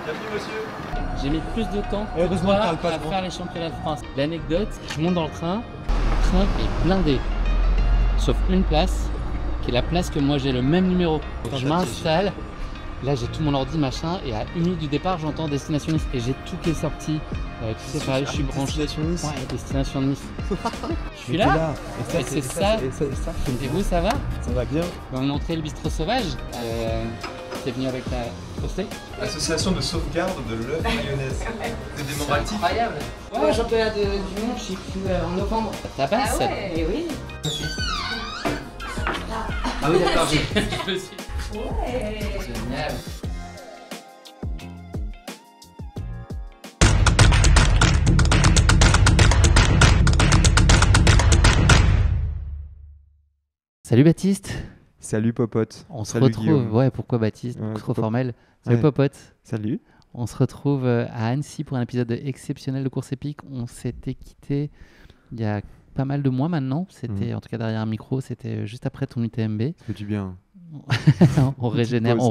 Bienvenue monsieur. J'ai mis plus de temps que heureusement, toi parle pas à trop. faire les championnats de France. L'anecdote, je monte dans le train est blindé. Sauf une place, qui est la place que moi j'ai le même numéro. Donc, je m'installe, là j'ai tout mon ordi machin, et à 1 minute du départ j'entends Destination Nice, et j'ai tout qui est sorti. Tu sais, pareil, je suis branché. Destination Nice. Ouais, Destination Nice. Je suis là. Et c'est ça. Et vous, ça va? Ça va bien. On va montrer le bistrot sauvage. T'es venu avec ta postée. Association de sauvegarde de l'œuf mayonnaise. C'est des membres actifs. Incroyable. Ouais, championnat du monde, je sais plus, en novembre. Ta base. Ah ouais, oui. Ah oui, d'accord, je me suis. Ouais. Génial. Salut Baptiste. Salut Popote. On se Salut, retrouve. Guillaume. Ouais, pourquoi Baptiste? Ouais, Trop Pop- formel. Salut Ouais. Popote. Salut. On se retrouve à Annecy pour un épisode exceptionnel de course épique. On s'était quitté il y a pas mal de mois maintenant. C'était en tout cas derrière un micro. C'était juste après ton UTMB. Ça fait du bien. On régénère, pause. on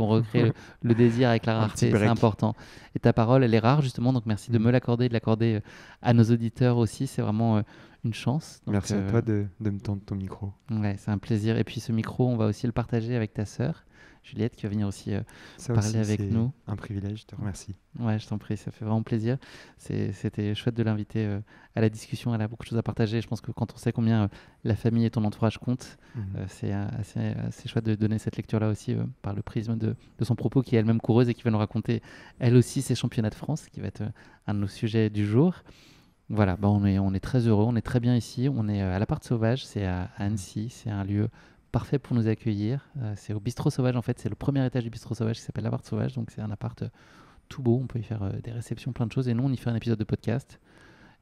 recrée le désir avec la Un rareté, petit c'est break. important. Et ta parole, elle est rare justement, donc merci de me l'accorder, de l'accorder à nos auditeurs aussi, c'est vraiment une chance. Donc, Merci à toi de me tendre ton micro. Ouais, c'est un plaisir. Et puis ce micro, on va aussi le partager avec ta sœur, Juliette, qui va venir aussi Ça parler aussi, avec c'est nous. un privilège, je te remercie. Ouais, je t'en prie, ça fait vraiment plaisir. C'était chouette de l'inviter à la discussion, elle a beaucoup de choses à partager. Je pense que quand on sait combien la famille et ton entourage comptent, c'est assez chouette de donner cette lecture-là aussi par le prisme de son propos, qui est elle-même coureuse et qui va nous raconter elle aussi ses championnats de France, qui va être un de nos sujets du jour. Voilà, bah on est très heureux, on est très bien ici. On est à l'Appart Sauvage, c'est à Annecy, c'est un lieu parfait pour nous accueillir. C'est au Bistrot Sauvage en fait, c'est le premier étage du Bistrot Sauvage qui s'appelle l'Appart Sauvage, donc c'est un appart tout beau, on peut y faire des réceptions, plein de choses. Et nous, on y fait un épisode de podcast.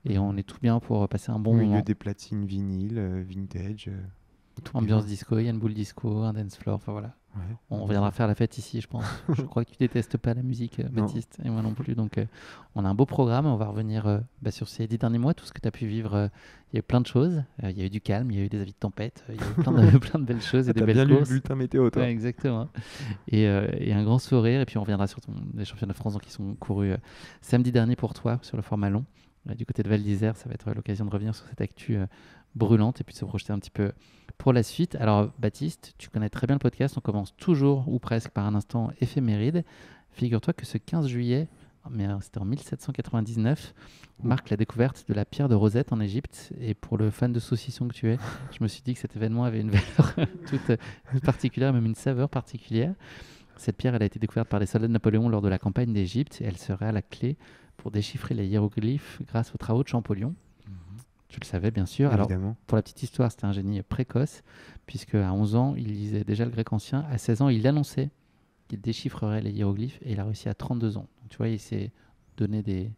Et on est tout bien pour passer un bon Au milieu moment. des platines vinyle, vintage. Tout Ambiance bien. disco, il y a une boule disco, un dance floor, enfin voilà. Ouais. On reviendra faire la fête ici, je pense. Je crois que tu détestes pas la musique, Non. Baptiste, et moi non plus. Donc, on a un beau programme. On va revenir sur ces 10 derniers mois, tout ce que tu as pu vivre. Il y a eu plein de choses. Il y a eu du calme, il y a eu des avis de tempête, il y a eu plein de belles choses et des T'as belles bien lu le courses. bulletin météo, toi. Ouais, exactement. Et un grand sourire. Et puis, on reviendra sur les championnats de France qui sont courus samedi dernier pour toi sur le format long. Du côté de Val d'Isère, ça va être l'occasion de revenir sur cette actu brûlante et puis de se projeter un petit peu pour la suite. Alors, Baptiste, tu connais très bien le podcast. On commence toujours ou presque par un instant éphéméride. Figure-toi que ce 15 juillet, mais c'était en 1799, marque la découverte de la pierre de Rosette en Égypte. Et pour le fan de saucisson que tu es, je me suis dit que cet événement avait une valeur toute particulière, même une saveur particulière. Cette pierre, elle a été découverte par les soldats de Napoléon lors de la campagne d'Égypte et elle serait à la clé pour déchiffrer les hiéroglyphes grâce aux travaux de Champollion. Tu le savais, bien sûr. Alors, Évidemment. pour la petite histoire, c'était un génie précoce, puisque à 11 ans, il lisait déjà le grec ancien. À 16 ans, il annonçait qu'il déchiffrerait les hiéroglyphes et il a réussi à 32 ans. Donc, tu vois, il s'est donné des...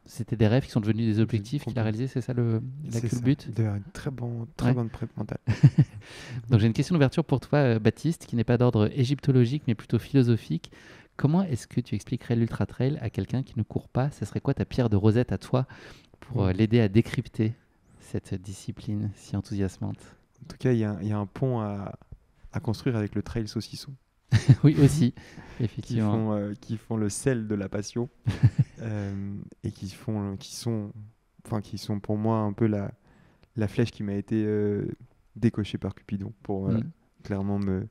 C'était des rêves qui sont devenus des objectifs qu'il a réalisés, c'est ça le but? Il doit avoir une très Ouais. bonne prep mentale. Donc j'ai une question d'ouverture pour toi, Baptiste, qui n'est pas d'ordre égyptologique, mais plutôt philosophique. Comment est-ce que tu expliquerais l'ultra trail à quelqu'un qui ne court pas? Ce serait quoi ta pierre de Rosette à toi pour l'aider à décrypter cette discipline si enthousiasmante? En tout cas, il y a un pont à construire avec le trail saucisson. Oui, aussi, qui effectivement. font le sel de la passion et qui sont pour moi un peu la flèche qui m'a été décochée par Cupidon pour clairement me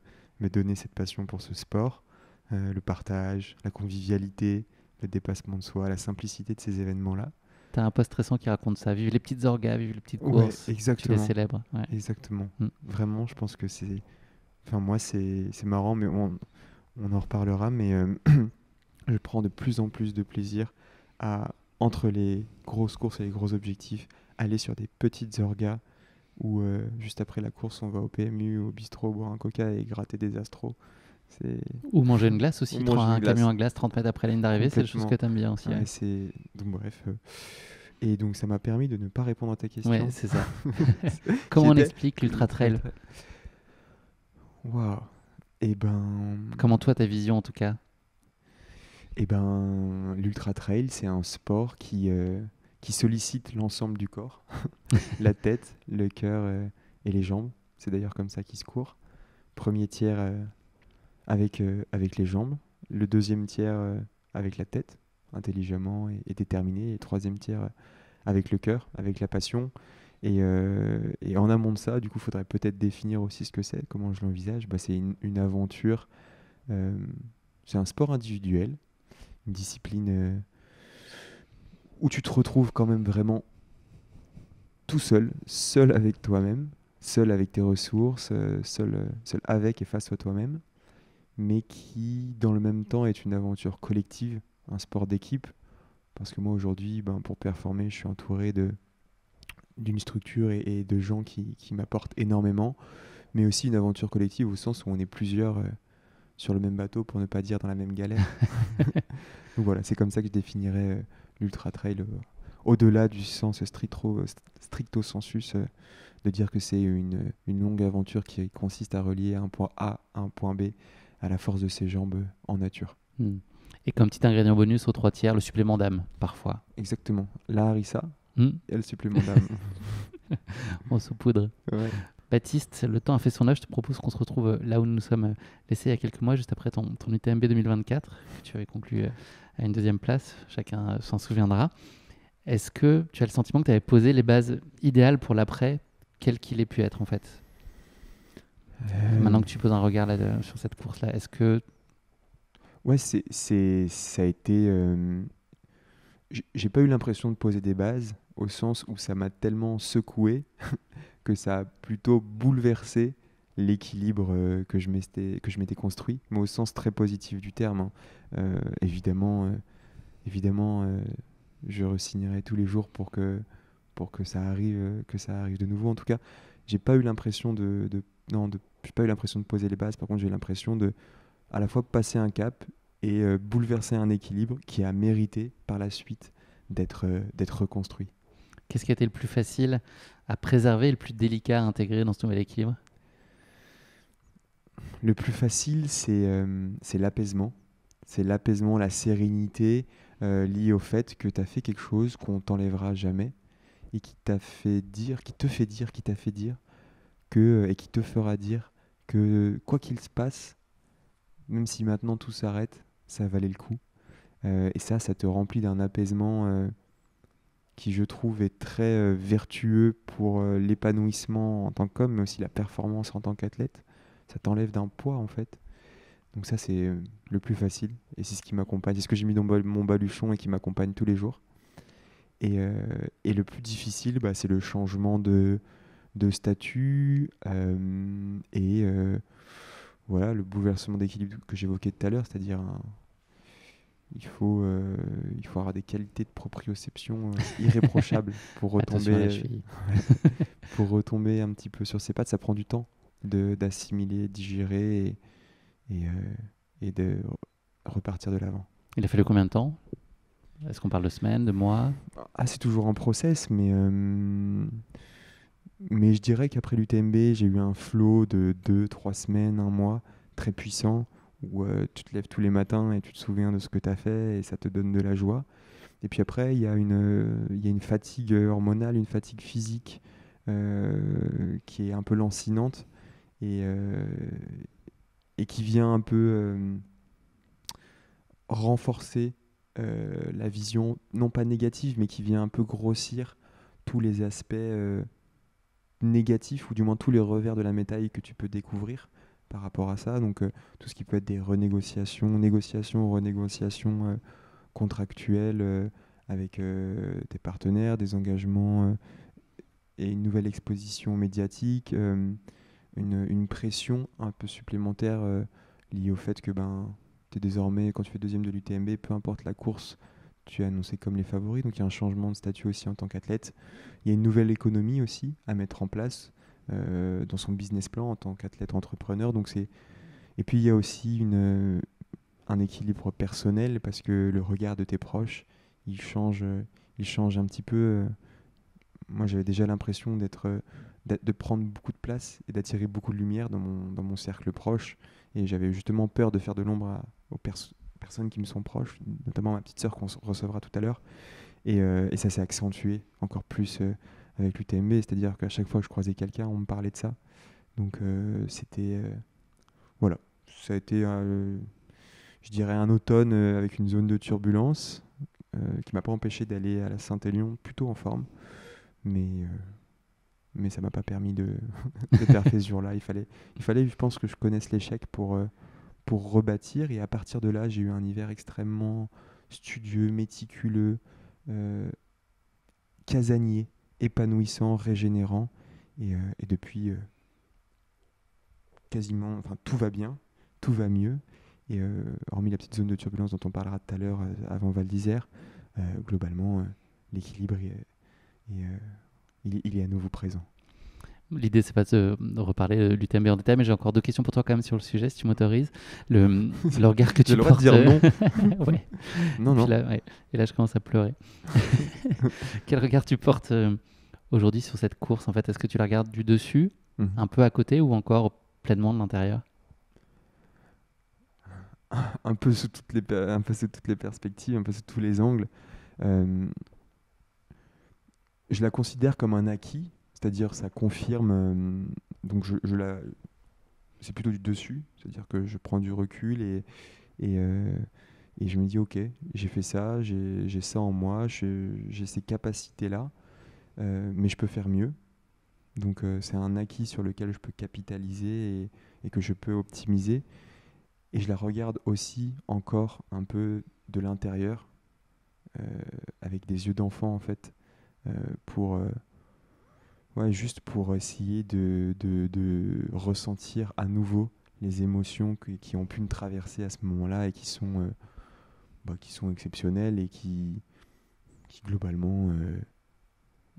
donner cette passion pour ce sport, le partage, la convivialité, le dépassement de soi, la simplicité de ces événements-là. T'as un post récent qui raconte ça. Vive les petites orgas, vive les petites courses. Exactement. Tu les célèbres. Ouais. Exactement. Vraiment, je pense que c'est... Enfin, moi, c'est marrant, mais on en reparlera, mais je prends de plus en plus de plaisir à, entre les grosses courses et les gros objectifs, aller sur des petites orgas où juste après la course, on va au PMU, au bistrot, boire un coca et gratter des astros. Ou manger une glace aussi, Ou manger un une glace. camion à glace 30 mètres après la ligne d'arrivée, c'est des choses que tu aimes bien aussi. Ouais, Donc bref... Et donc ça m'a permis de ne pas répondre à ta question. Ouais, c'est ça. Comment on explique l'ultra trail? Waouh. Et ben... Comment toi, ta vision en tout cas? Et ben, l'ultra trail, c'est un sport qui sollicite l'ensemble du corps, la tête, le cœur et les jambes. C'est d'ailleurs comme ça qu'il se court. Premier tiers avec les jambes, le deuxième tiers avec la tête, intelligemment et déterminé, et troisième tiers avec le cœur, avec la passion. Et en amont de ça, du coup, il faudrait peut-être définir aussi ce que c'est, comment je l'envisage. Bah, c'est une aventure, euh, c'est un sport individuel, une discipline où tu te retrouves quand même vraiment tout seul, seul avec toi-même, seul avec tes ressources, seul avec et face à toi-même, mais qui, dans le même temps, est une aventure collective, un sport d'équipe. Parce que moi, aujourd'hui, ben, pour performer, je suis entouré d'une structure et de gens qui m'apportent énormément, mais aussi une aventure collective au sens où on est plusieurs sur le même bateau, pour ne pas dire dans la même galère. Donc voilà, c'est comme ça que je définirais l'ultra trail, au-delà du sens stricto sensus, de dire que c'est une longue aventure qui consiste à relier un point A à un point B à la force de ses jambes en nature. Et comme petit ingrédient bonus aux 3 tiers, le supplément d'âme, parfois. Exactement. La harissa Hmm. et le supplément d'âme. On saupoudre. Ouais. Baptiste, le temps a fait son œuvre. Je te propose qu'on se retrouve là où nous nous sommes laissés il y a quelques mois, juste après ton UTMB 2024, que tu avais conclu à une 2e place. Chacun s'en souviendra. Est-ce que tu as le sentiment que tu avais posé les bases idéales pour l'après, quel qu'il ait pu être en fait? Maintenant que tu poses un regard là, sur cette course-là, est-ce que... Ouais, ça a été. J'ai pas eu l'impression de poser des bases, au sens où ça m'a tellement secoué que ça a plutôt bouleversé l'équilibre que je m'étais construit, mais au sens très positif du terme, hein. Évidemment, je re-signerai tous les jours pour que ça arrive de nouveau. En tout cas, j'ai pas eu l'impression non, j'ai pas eu l'impression de poser les bases. Par contre, j'ai eu l'impression de à la fois passer un cap et bouleverser un équilibre qui a mérité par la suite d'être reconstruit. Qu'est-ce qui a été le plus facile à préserver et le plus délicat à intégrer dans ce nouvel équilibre? Le plus facile, c'est l'apaisement. C'est l'apaisement, la sérénité liée au fait que tu as fait quelque chose qu'on t'enlèvera jamais et qui t'a fait dire, qui te fait dire, qui t'a fait dire et qui te fera dire que quoi qu'il se passe, même si maintenant tout s'arrête, ça valait le coup. Et ça te remplit d'un apaisement qui, je trouve, est très vertueux pour l'épanouissement en tant qu'homme, mais aussi la performance en tant qu'athlète. Ça t'enlève d'un poids, en fait. Donc ça, c'est le plus facile. Et c'est ce qui m'accompagne. C'est ce que j'ai mis dans mon baluchon et qui m'accompagne tous les jours. Et le plus difficile, bah, c'est le changement de statut et voilà, le bouleversement d'équilibre que j'évoquais tout à l'heure, c'est-à-dire il faut avoir des qualités de proprioception irréprochables pour Attention à la retomber, cheville. pour retomber un petit peu sur ses pattes. Ça prend du temps d'assimiler, digérer et de repartir de l'avant. Il a fallu combien de temps? Est-ce qu'on parle de semaines, de mois? Ah, c'est toujours un process, mais je dirais qu'après l'UTMB, j'ai eu un flow de 2-3 semaines, un mois, très puissant, où tu te lèves tous les matins et tu te souviens de ce que tu as fait et ça te donne de la joie. Et puis après, il y a une fatigue hormonale, une fatigue physique qui est un peu lancinante et qui vient un peu renforcer la vision, non pas négative, mais qui vient un peu grossir tous les aspects négatifs, ou du moins tous les revers de la médaille que tu peux découvrir par rapport à ça. Donc tout ce qui peut être des négociations, renégociations contractuelles avec tes partenaires, des engagements et une nouvelle exposition médiatique, une pression un peu supplémentaire liée au fait que tu es désormais, quand tu fais deuxième de l'UTMB, peu importe la course, tu es annoncé comme les favoris. Donc il y a un changement de statut aussi en tant qu'athlète. Il y a une nouvelle économie aussi à mettre en place dans son business plan en tant qu'athlète entrepreneur. Et puis il y a aussi un équilibre personnel, parce que le regard de tes proches, il change un petit peu. Moi, j'avais déjà l'impression de prendre beaucoup de place et d'attirer beaucoup de lumière dans mon cercle proche. Et j'avais justement peur de faire de l'ombre aux personnes qui me sont proches, notamment ma petite sœur qu'on recevra tout à l'heure. Et ça s'est accentué encore plus avec l'UTMB, c'est-à-dire qu'à chaque fois que je croisais quelqu'un, on me parlait de ça. Donc c'était... voilà, ça a été je dirais un automne avec une zone de turbulence qui m'a pas empêché d'aller à la Saint-Élion plutôt en forme, mais ça m'a pas permis de, de perfer ce jour-là. Je pense que je connaisse l'échec pour rebâtir, et à partir de là, j'ai eu un hiver extrêmement studieux, méticuleux, euh, casanier, épanouissant, régénérant, et depuis quasiment, enfin tout va bien, tout va mieux. Et hormis la petite zone de turbulence dont on parlera tout à l'heure avant Val d'Isère, globalement, l'équilibre il est à nouveau présent. L'idée, c'est pas de reparler de l'UTMB en détail, mais j'ai encore deux questions pour toi quand même sur le sujet, si tu m'autorises. Le regard que tu J'ai le droit portes... de dire non. Ouais. Non, non. Là, ouais. Et là, je commence à pleurer. Quel regard tu portes aujourd'hui sur cette course, en fait? Est-ce que tu la regardes du dessus, Mhm. un peu à côté, ou encore pleinement de l'intérieur? Un peu sous un peu sous toutes les perspectives, un peu sous tous les angles. Euh, je la considère comme un acquis, c'est-à-dire ça confirme. Donc c'est plutôt du dessus, c'est-à-dire que je prends du recul et, euh, et je me dis ok, j'ai fait ça, j'ai ça en moi, j'ai ces capacités-là, mais je peux faire mieux. Donc c'est un acquis sur lequel je peux capitaliser et que je peux optimiser. Et je la regarde aussi encore un peu de l'intérieur, euh, avec des yeux d'enfant en fait, euh, pour ouais, juste pour essayer de ressentir à nouveau les émotions qui ont pu me traverser à ce moment-là et qui sont exceptionnelles et qui globalement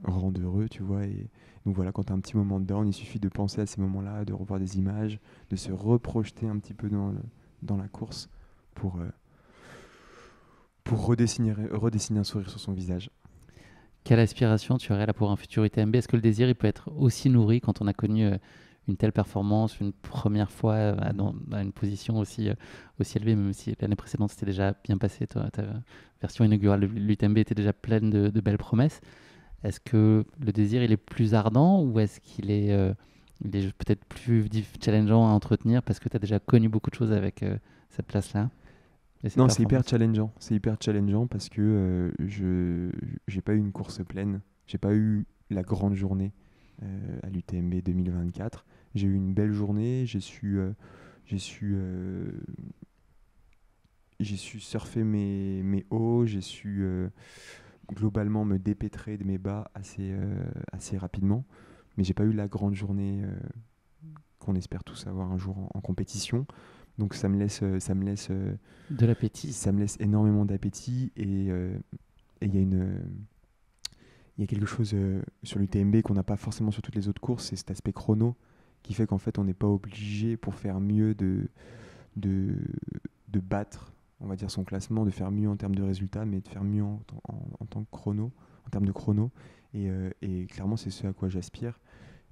rendent heureux, tu vois. Et donc voilà, quand tu as un petit moment dedans, il suffit de penser à ces moments-là, de revoir des images, de se reprojeter un petit peu dans la course pour, euh, pour redessiner un sourire sur son visage. Quelle aspiration tu aurais là pour un futur UTMB? Est-ce que le désir il peut être aussi nourri quand on a connu une telle performance une première fois à une position aussi élevée, même si l'année précédente c'était déjà bien passé, ta version inaugurale de l'UTMB était déjà pleine de belles promesses. Est-ce que le désir il est plus ardent ou est-ce il est peut-être plus challengeant à entretenir parce que tu as déjà connu beaucoup de choses avec cette place-là et cette Non, c'est hyper performance? challengeant. C'est hyper challengeant parce que je j'ai pas eu une course pleine. J'ai pas eu la grande journée à l'UTMB 2024. J'ai eu une belle journée. J'ai su, euh, j'ai su surfer mes hauts. J'ai su globalement me dépêtrer de mes bas assez rapidement. Mais j'ai pas eu la grande journée qu'on espère tous avoir un jour en compétition. Donc De l'appétit. ça me laisse énormément d'appétit et il y a quelque chose sur l'UTMB qu'on n'a pas forcément sur toutes les autres courses, c'est cet aspect chrono qui fait qu'en fait on n'est pas obligé pour faire mieux de, de battre, on va dire, son classement, de faire mieux en termes de résultats, mais de faire mieux en tant que chrono, en termes de chrono. Et clairement c'est ce à quoi j'aspire.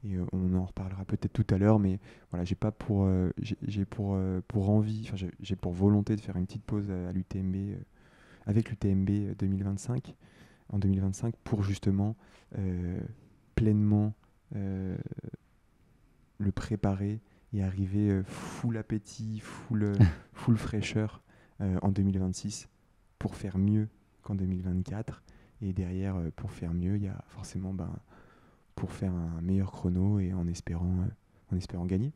Et on en reparlera peut-être tout à l'heure, mais voilà, j'ai pour envie, enfin j'ai pour volonté de faire une petite pause à l'UTMB, avec l'UTMB 2025, en 2025, pour justement pleinement le préparer et arriver full appétit, full fraîcheur en 2026 pour faire mieux qu'en 2024. Et derrière, pour faire mieux, il y a forcément pour faire un meilleur chrono et en espérant gagner.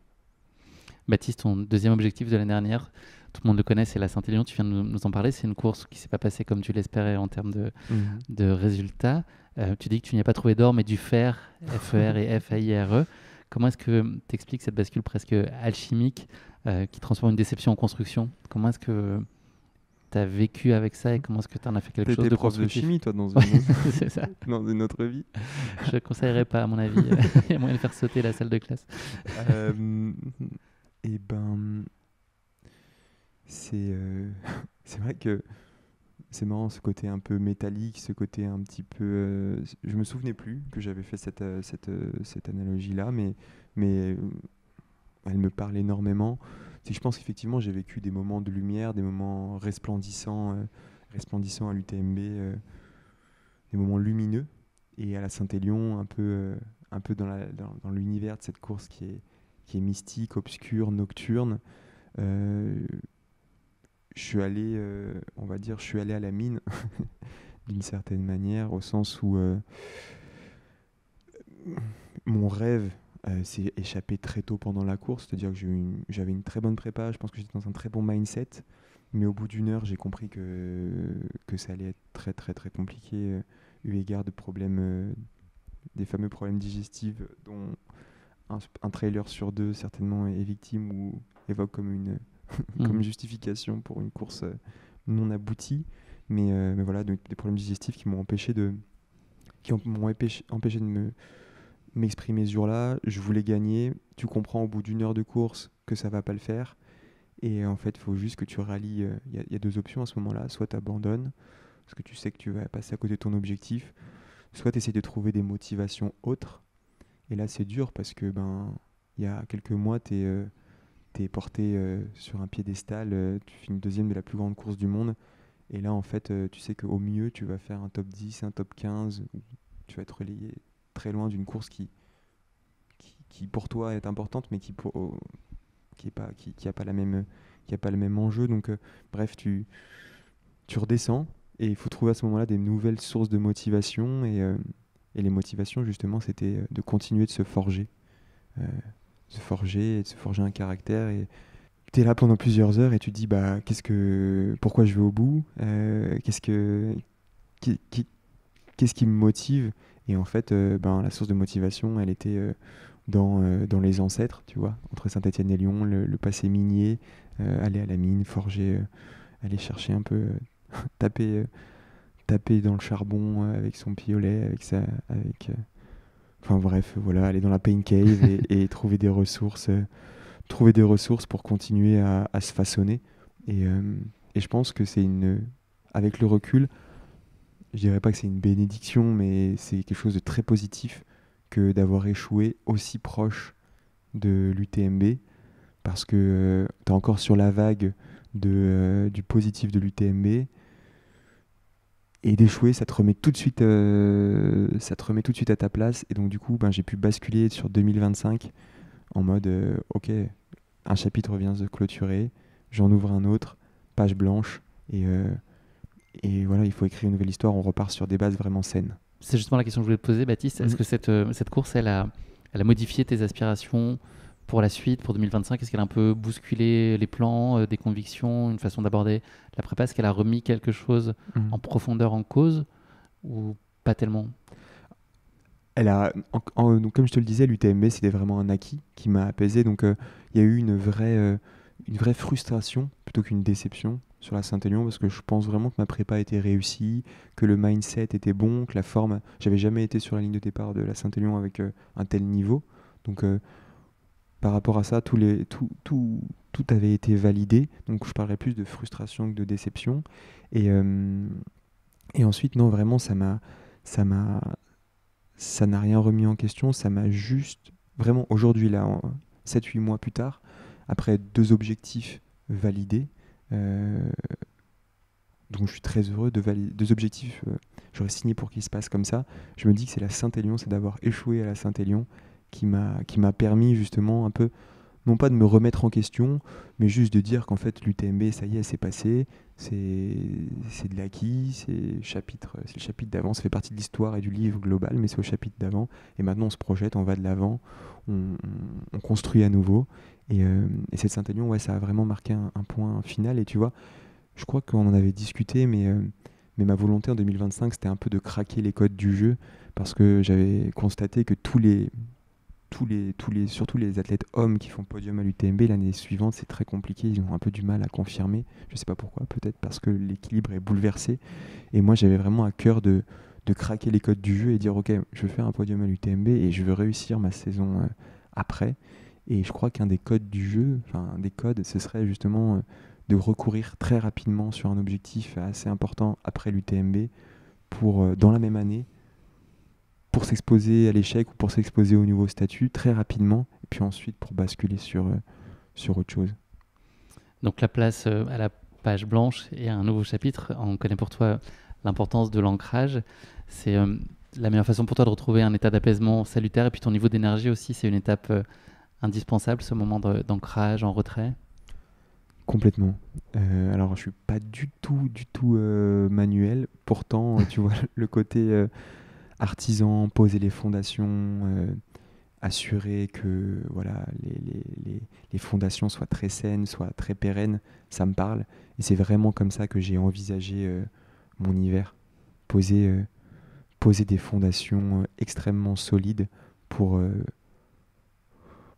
Baptiste, ton deuxième objectif de l'année dernière, tout le monde le connaît, c'est la Saint-Élion. Tu viens de nous en parler. C'est une course qui ne s'est pas passée comme tu l'espérais en termes de résultats. Tu dis que tu n'y as pas trouvé d'or, mais du fer, FER et FAIRE. Comment est-ce que tu expliques cette bascule presque alchimique qui transforme une déception en construction? Comment est-ce que tu as vécu avec ça et comment est-ce que tu en as fait quelque chose T'étais de prof de constructif? chimie, toi, C'est ça. dans une autre vie. Je ne conseillerais pas, à mon avis. Il y a moyen de faire sauter la salle de classe. Et ben, c'est vrai que c'est marrant ce côté un peu métallique, ce côté un petit peu. Je me souvenais plus que j'avais fait cette analogie-là, mais elle me parle énormément. Je pense qu'effectivement j'ai vécu des moments de lumière, des moments resplendissants à l'UTMB, des moments lumineux, et à la Saint-Élion un peu dans l'univers de cette course qui est mystique, obscure, nocturne. Euh, je suis allé, on va dire, je suis allé à la mine d'une certaine manière, au sens où mon rêve s'est échappé très tôt pendant la course, c'est-à-dire que j'avais une très bonne prépa, je pense que j'étais dans un très bon mindset, mais au bout d'une heure, j'ai compris que ça allait être très très très compliqué, eu égard de problèmes, des fameux problèmes digestifs dont un trailer sur deux certainement est victime ou évoque comme comme justification pour une course non aboutie. Mais voilà, donc, des problèmes digestifs qui m'ont empêché empêché de m'exprimer ce jour-là. Je voulais gagner. Tu comprends au bout d'une heure de course que ça va pas le faire. Et en fait, il faut juste que tu rallies. Il y a deux options à ce moment-là. Soit tu abandonnes, parce que tu sais que tu vas passer à côté de ton objectif. Soit tu essaies de trouver des motivations autres. Et là, c'est dur parce que il y a quelques mois, t'es porté sur un piédestal, tu finis deuxième de la plus grande course du monde. Et là, en fait, tu sais qu'au mieux, tu vas faire un top 10, un top 15, ou tu vas être relayé très loin d'une course qui pour toi est importante, mais qui a pas qui a pas le même enjeu. Donc, bref, tu redescends et il faut trouver à ce moment-là des nouvelles sources de motivation. Et les motivations, justement, c'était de continuer de se forger. Et de se forger un caractère. Et tu es là pendant plusieurs heures et tu te dis pourquoi je vais au bout, qu'est-ce qui me motive. Et en fait, la source de motivation, elle était dans les ancêtres, tu vois, entre Saint-Étienne et Lyon, le passé minier, aller à la mine, forger, aller chercher un peu, taper dans le charbon avec son piolet, enfin bref, voilà, aller dans la pain cave et trouver des ressources pour continuer à se façonner. Et je pense que avec le recul, je dirais pas que c'est une bénédiction, mais c'est quelque chose de très positif que d'avoir échoué aussi proche de l'UTMB, parce que tu es encore sur la vague du positif de l'UTMB. Et d'échouer, ça te remet tout de suite à ta place. Et donc du coup, j'ai pu basculer sur 2025 en mode ok, un chapitre vient de se clôturer, j'en ouvre un autre, page blanche, et voilà, il faut écrire une nouvelle histoire, on repart sur des bases vraiment saines. C'est justement la question que je voulais te poser, Baptiste. Est-ce que cette course, elle a modifié tes aspirations pour la suite, pour 2025? Est-ce qu'elle a un peu bousculé les plans, des convictions, une façon d'aborder la prépa? Est-ce qu'elle a remis quelque chose en profondeur en cause ou pas tellement? Donc, comme je te le disais, l'UTMB, c'était vraiment un acquis qui m'a apaisé. Donc, il y a eu une vraie frustration plutôt qu'une déception sur la Saint-Élion, parce que je pense vraiment que ma prépa était réussie, que le mindset était bon, que la forme... J'avais jamais été sur la ligne de départ de la Saint-Élion avec un tel niveau. Donc, par rapport à ça, tout avait été validé. Donc, je parlerais plus de frustration que de déception. Et ensuite, non, vraiment, ça n'a rien remis en question, ça m'a juste, vraiment aujourd'hui, là, 7-8 mois plus tard, après 2 objectifs validés, donc je suis très heureux de valider 2 objectifs, j'aurais signé pour qu'ils se passent comme ça. Je me dis que c'est la Saint-Élion, c'est d'avoir échoué à la Saint-Élion qui m'a permis justement un peu, non pas de me remettre en question, mais juste de dire qu'en fait l'UTMB, ça y est, c'est passé, c'est de l'acquis, c'est le chapitre d'avant, ça fait partie de l'histoire et du livre global, mais c'est au chapitre d'avant, et maintenant on se projette, on va de l'avant, on construit à nouveau, et cette Saint-Élion, ouais, ça a vraiment marqué un point final, et tu vois, je crois qu'on en avait discuté, mais ma volonté en 2025, c'était un peu de craquer les codes du jeu, parce que j'avais constaté que surtout les athlètes hommes qui font podium à l'UTMB, l'année suivante, c'est très compliqué. Ils ont un peu du mal à confirmer. Je ne sais pas pourquoi, peut-être parce que l'équilibre est bouleversé. Et moi, j'avais vraiment à cœur de craquer les codes du jeu et dire, OK, je veux faire un podium à l'UTMB et je veux réussir ma saison après. Et je crois qu'un des codes du jeu, ce serait justement de recourir très rapidement sur un objectif assez important après l'UTMB pour, dans la même année, pour s'exposer à l'échec ou pour s'exposer au nouveau statut très rapidement, et puis ensuite pour basculer sur autre chose. Donc la place à la page blanche et à un nouveau chapitre. On connaît pour toi l'importance de l'ancrage. C'est la meilleure façon pour toi de retrouver un état d'apaisement salutaire, et puis ton niveau d'énergie aussi, c'est une étape indispensable, ce moment d'ancrage en retrait. Complètement. Alors, je suis pas du tout manuel. Pourtant, tu vois, le côté artisan, poser les fondations, assurer que voilà, les fondations soient très saines, soient très pérennes, ça me parle. Et c'est vraiment comme ça que j'ai envisagé mon hiver. Poser, poser des fondations extrêmement solides pour, euh,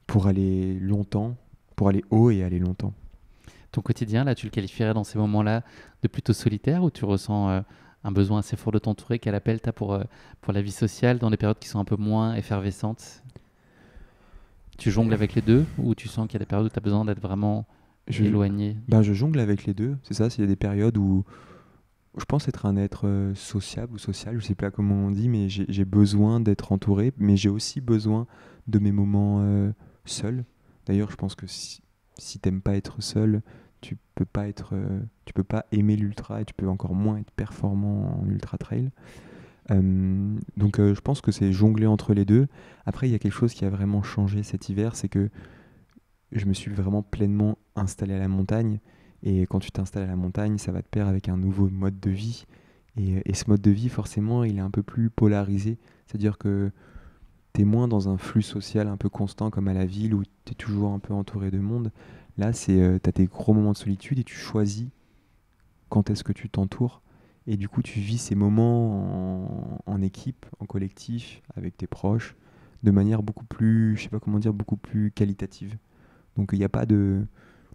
pour aller longtemps, pour aller haut et aller longtemps. Ton quotidien, là, tu le qualifierais dans ces moments-là de plutôt solitaire ou tu ressens un besoin assez fort de t'entourer? Quel appel tu as pour la vie sociale dans des périodes qui sont un peu moins effervescentes? Tu jongles avec les deux ou tu sens qu'il y a des périodes où tu as besoin d'être vraiment Je, éloigné? je jongle avec les deux, c'est ça. S'il y a des périodes où je pense être un être sociable ou social, je sais pas comment on dit, mais j'ai besoin d'être entouré, mais j'ai aussi besoin de mes moments seuls. D'ailleurs, je pense que si t'aimes pas être seul, tu peux pas aimer l'ultra et tu peux encore moins être performant en ultra trail. Je pense que c'est jongler entre les deux. Après, il y a quelque chose qui a vraiment changé cet hiver, c'est que je me suis vraiment pleinement installé à la montagne. Et quand tu t'installes à la montagne, ça va te pair avec un nouveau mode de vie. Et ce mode de vie, forcément, il est un peu plus polarisé. C'est-à-dire que tu es moins dans un flux social un peu constant comme à la ville où tu es toujours un peu entouré de monde. Là, tu as tes gros moments de solitude et tu choisis quand est-ce que tu t'entoures. Et du coup, tu vis ces moments en équipe, en collectif, avec tes proches, de manière beaucoup plus, je sais pas comment dire, beaucoup plus qualitative. Donc il n'y a pas de,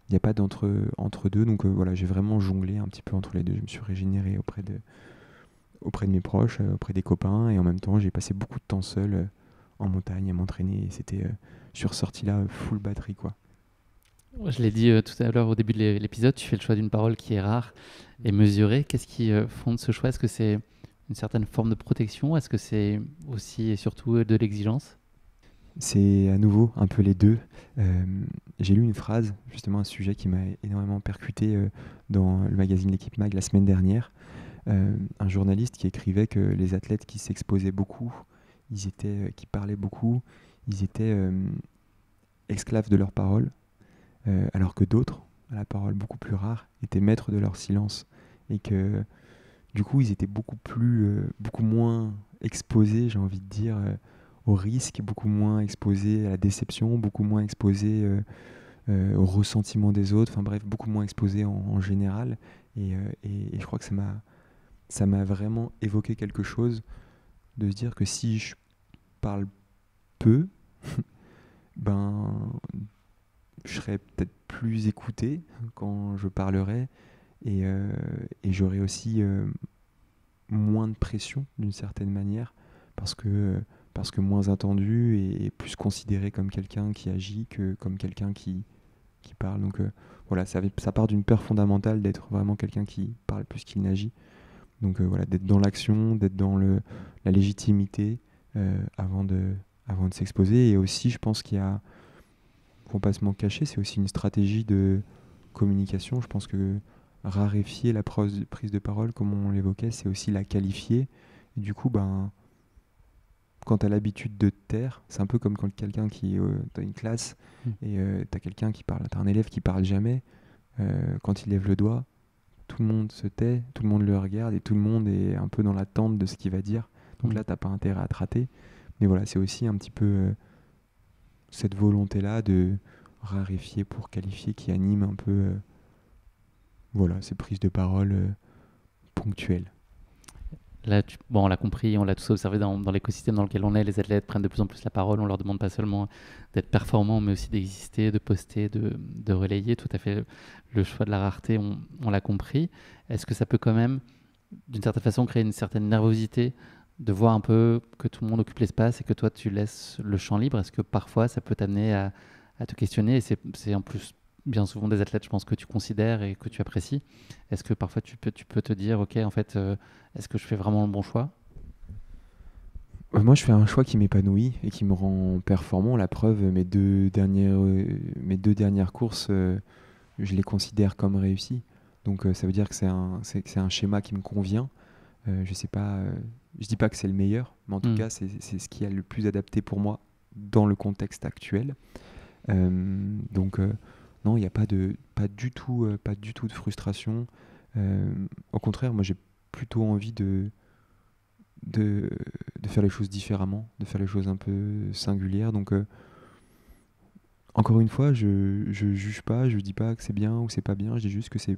il y a pas entre deux. Donc voilà, j'ai vraiment jonglé un petit peu entre les deux. Je me suis régénéré auprès de mes proches, auprès des copains, et en même temps, j'ai passé beaucoup de temps seul en montagne à m'entraîner. Et je suis ressorti là full batterie quoi. Je l'ai dit tout à l'heure au début de l'épisode, tu fais le choix d'une parole qui est rare et mesurée. Qu'est-ce qui fonde ce choix? Est-ce que c'est une certaine forme de protection? Est-ce que c'est aussi et surtout de l'exigence? C'est à nouveau un peu les deux. Euh, j'ai lu une phrase, justement un sujet qui m'a énormément percuté dans le magazine L'Équipe Mag la semaine dernière. Un journaliste qui écrivait que les athlètes qui s'exposaient beaucoup, qui parlaient beaucoup, ils étaient esclaves de leurs paroles, alors que d'autres, à la parole beaucoup plus rare, étaient maîtres de leur silence. Et que du coup, ils étaient beaucoup moins exposés, j'ai envie de dire, au risque, beaucoup moins exposés à la déception, beaucoup moins exposés au ressentiment des autres, enfin bref, beaucoup moins exposés en général. Et je crois que ça m'a vraiment évoqué quelque chose de se dire que si je parle peu, ben, je serais peut-être plus écouté quand je parlerai et, et j'aurais aussi moins de pression d'une certaine manière parce que moins attendu et plus considéré comme quelqu'un qui agit que comme quelqu'un qui parle. Donc voilà, ça part d'une peur fondamentale d'être vraiment quelqu'un qui parle plus qu'il n'agit. Donc voilà, d'être dans l'action, d'être dans la légitimité avant de s'exposer. Et aussi, je pense qu'il y a, faut pas se m'en cacher, c'est aussi une stratégie de communication. Je pense que raréfier la prise de parole, comme on l'évoquait, c'est aussi la qualifier. Et du coup, ben, quand tu as l'habitude de te taire, c'est un peu comme quand quelqu'un qui t'as une classe et t'as quelqu'un qui parle, t'as un élève qui parle jamais, quand il lève le doigt, tout le monde se tait, tout le monde le regarde et tout le monde est un peu dans l'attente de ce qu'il va dire. Donc là, t'as pas intérêt à te rater. Mais voilà, c'est aussi un petit peu cette volonté-là de raréfier pour qualifier qui anime un peu voilà, ces prises de parole ponctuelles. Là, bon, on l'a compris, on l'a tous observé dans l'écosystème dans lequel on est. Les athlètes prennent de plus en plus la parole. On leur demande pas seulement d'être performants, mais aussi d'exister, de poster, de relayer. Tout à fait le choix de la rareté, on l'a compris. Est-ce que ça peut quand même, d'une certaine façon, créer une certaine nervosité de voir un peu que tout le monde occupe l'espace et que toi, tu laisses le champ libre? Est-ce que parfois, ça peut t'amener à te questionner? Et c'est en plus bien souvent des athlètes, je pense, que tu considères et que tu apprécies. Est-ce que parfois tu peux te dire, ok, en fait, est-ce que je fais vraiment le bon choix? Moi, je fais un choix qui m'épanouit et qui me rend performant. La preuve, mes deux dernières courses, je les considère comme réussies. Donc, ça veut dire que que c'est un schéma qui me convient. Je sais pas, je dis pas que c'est le meilleur, mais en tout cas, c'est ce qui est le plus adapté pour moi dans le contexte actuel. Donc, non, il n'y a pas du tout de frustration. Au contraire, moi j'ai plutôt envie de, de faire les choses différemment, de faire les choses un peu singulières. Donc encore une fois, je juge pas, je dis pas que c'est bien ou c'est pas bien, je dis juste que c'est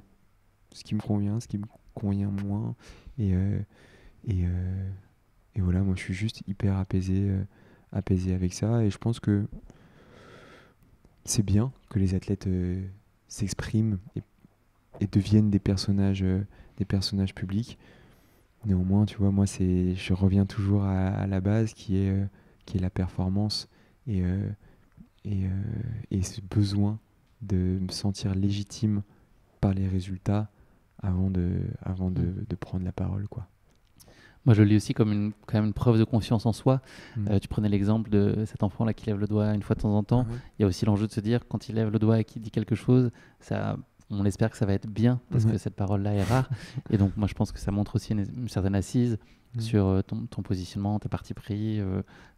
ce qui me convient, ce qui me convient moins. Et, et, et voilà, moi je suis juste hyper apaisé avec ça. Et je pense que c'est bien que les athlètes s'expriment et deviennent des personnages publics. Néanmoins, tu vois, moi, je reviens toujours à la base qui est la performance et, et, et ce besoin de me sentir légitime par les résultats avant de prendre la parole, quoi. Moi, je le lis aussi comme quand même une preuve de confiance en soi. Mm. Tu prenais l'exemple de cet enfant-là qui lève le doigt une fois de temps en temps. Ah ouais. Il y a aussi l'enjeu de se dire, quand il lève le doigt et qu'il dit quelque chose, on espère que ça va être bien, parce que Ouais. cette parole-là est rare. Et donc, moi, je pense que ça montre aussi une certaine assise Mm. sur ton positionnement, tes partis pris,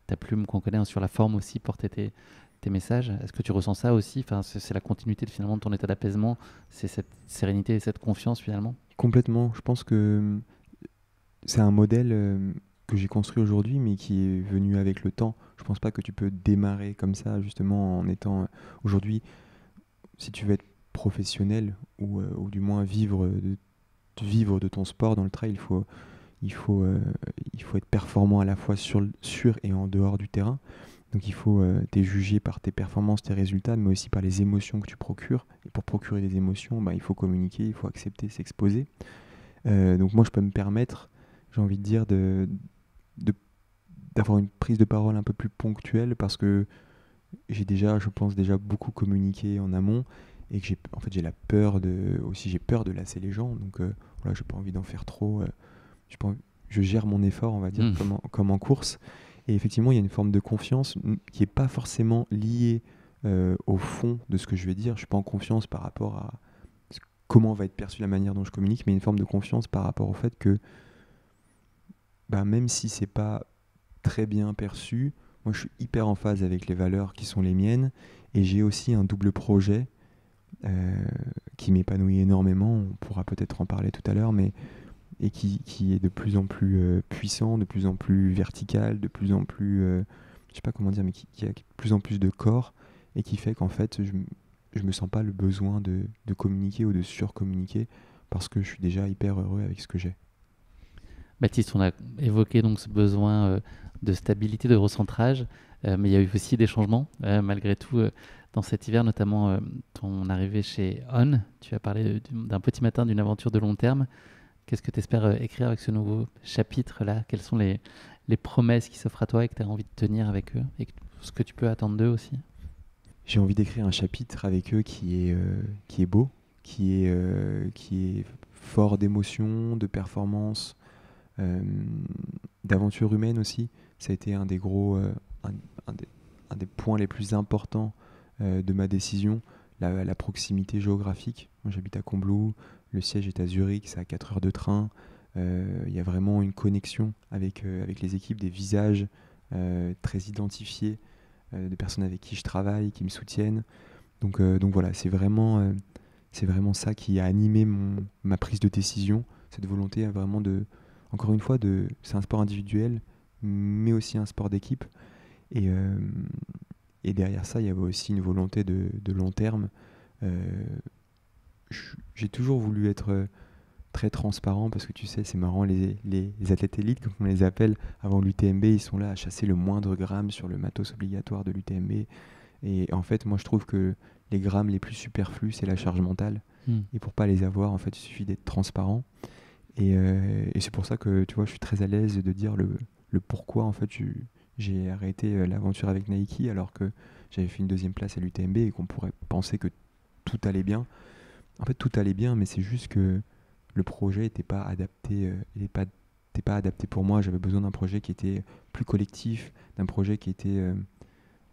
ta plume qu'on connaît, hein, sur la forme aussi, porter tes messages. Est-ce que tu ressens ça aussi? Enfin, c'est la continuité finalement de ton état d'apaisement, c'est cette sérénité et cette confiance finalement. Complètement. Je pense que c'est un modèle que j'ai construit aujourd'hui, mais qui est venu avec le temps. Je pense pas que tu peux démarrer comme ça, justement, en étant aujourd'hui, si tu veux être professionnel ou du moins vivre de ton sport dans le trail, il faut, euh, il faut être performant à la fois sur et en dehors du terrain. Donc il faut t'es jugé par tes performances, tes résultats, mais aussi par les émotions que tu procures. Et pour procurer des émotions, bah, il faut communiquer, il faut accepter, s'exposer. Donc moi, je peux me permettre, j'ai envie de dire, de- d'avoir une prise de parole un peu plus ponctuelle parce que je pense déjà beaucoup communiqué en amont et que j'ai la peur j'ai peur de lasser les gens. Donc voilà, j'ai pas envie d'en faire trop. Je gère mon effort, on va dire, comme en course. Et effectivement, il y a une forme de confiance qui n'est pas forcément liée au fond de ce que je vais dire. Je suis pas en confiance par rapport à comment va être perçue la manière dont je communique, mais une forme de confiance par rapport au fait que bah, même si c'est pas très bien perçu, moi je suis hyper en phase avec les valeurs qui sont les miennes et j'ai aussi un double projet euh, qui m'épanouit énormément, on pourra peut-être en parler tout à l'heure, mais et qui est de plus en plus puissant, de plus en plus vertical, de plus en plus, je sais pas comment dire, mais qui a de plus en plus de corps et qui fait qu'en fait je me sens pas le besoin de communiquer ou de surcommuniquer parce que je suis déjà hyper heureux avec ce que j'ai. Baptiste, on a évoqué donc ce besoin de stabilité, de recentrage, mais il y a eu aussi des changements malgré tout dans cet hiver, notamment ton arrivée chez On. Tu as parlé d'un petit matin, d'une aventure de long terme. Qu'est-ce que tu espères écrire avec ce nouveau chapitre-là? Quelles sont les promesses qui s'offrent à toi et que tu as envie de tenir avec eux et ce que tu peux attendre d'eux aussi? J'ai envie d'écrire un chapitre avec eux qui est beau, qui est fort d'émotions, de performances, euh, d'aventure humaine aussi. Ça a été un, un des, un des points les plus importants de ma décision, la proximité géographique. Moi j'habite à Combloux, le siège est à Zurich, c'est à 4 heures de train. Il y a vraiment une connexion avec les équipes, des visages très identifiés, de personnes avec qui je travaille, qui me soutiennent. Donc voilà, c'est vraiment ça qui a animé ma prise de décision, cette volonté vraiment encore une fois, c'est un sport individuel, mais aussi un sport d'équipe. Et, euh, et derrière ça, il y avait aussi une volonté de long terme. Euh, j'ai toujours voulu être très transparent parce que tu sais, c'est marrant, les athlètes élites, comme on les appelle, avant l'UTMB, ils sont là à chasser le moindre gramme sur le matos obligatoire de l'UTMB. Et en fait, moi, je trouve que les grammes les plus superflus, c'est la charge mentale. Et pour pas les avoir, en fait, il suffit d'être transparent. Et c'est pour ça que, tu vois, je suis très à l'aise de dire le pourquoi, en fait, j'ai arrêté l'aventure avec Nike alors que j'avais fait une deuxième place à l'UTMB et qu'on pourrait penser que tout allait bien. En fait, tout allait bien, mais c'est juste que le projet n'était pas adapté, était pas adapté pour moi. J'avais besoin d'un projet qui était plus collectif, d'un projet qui était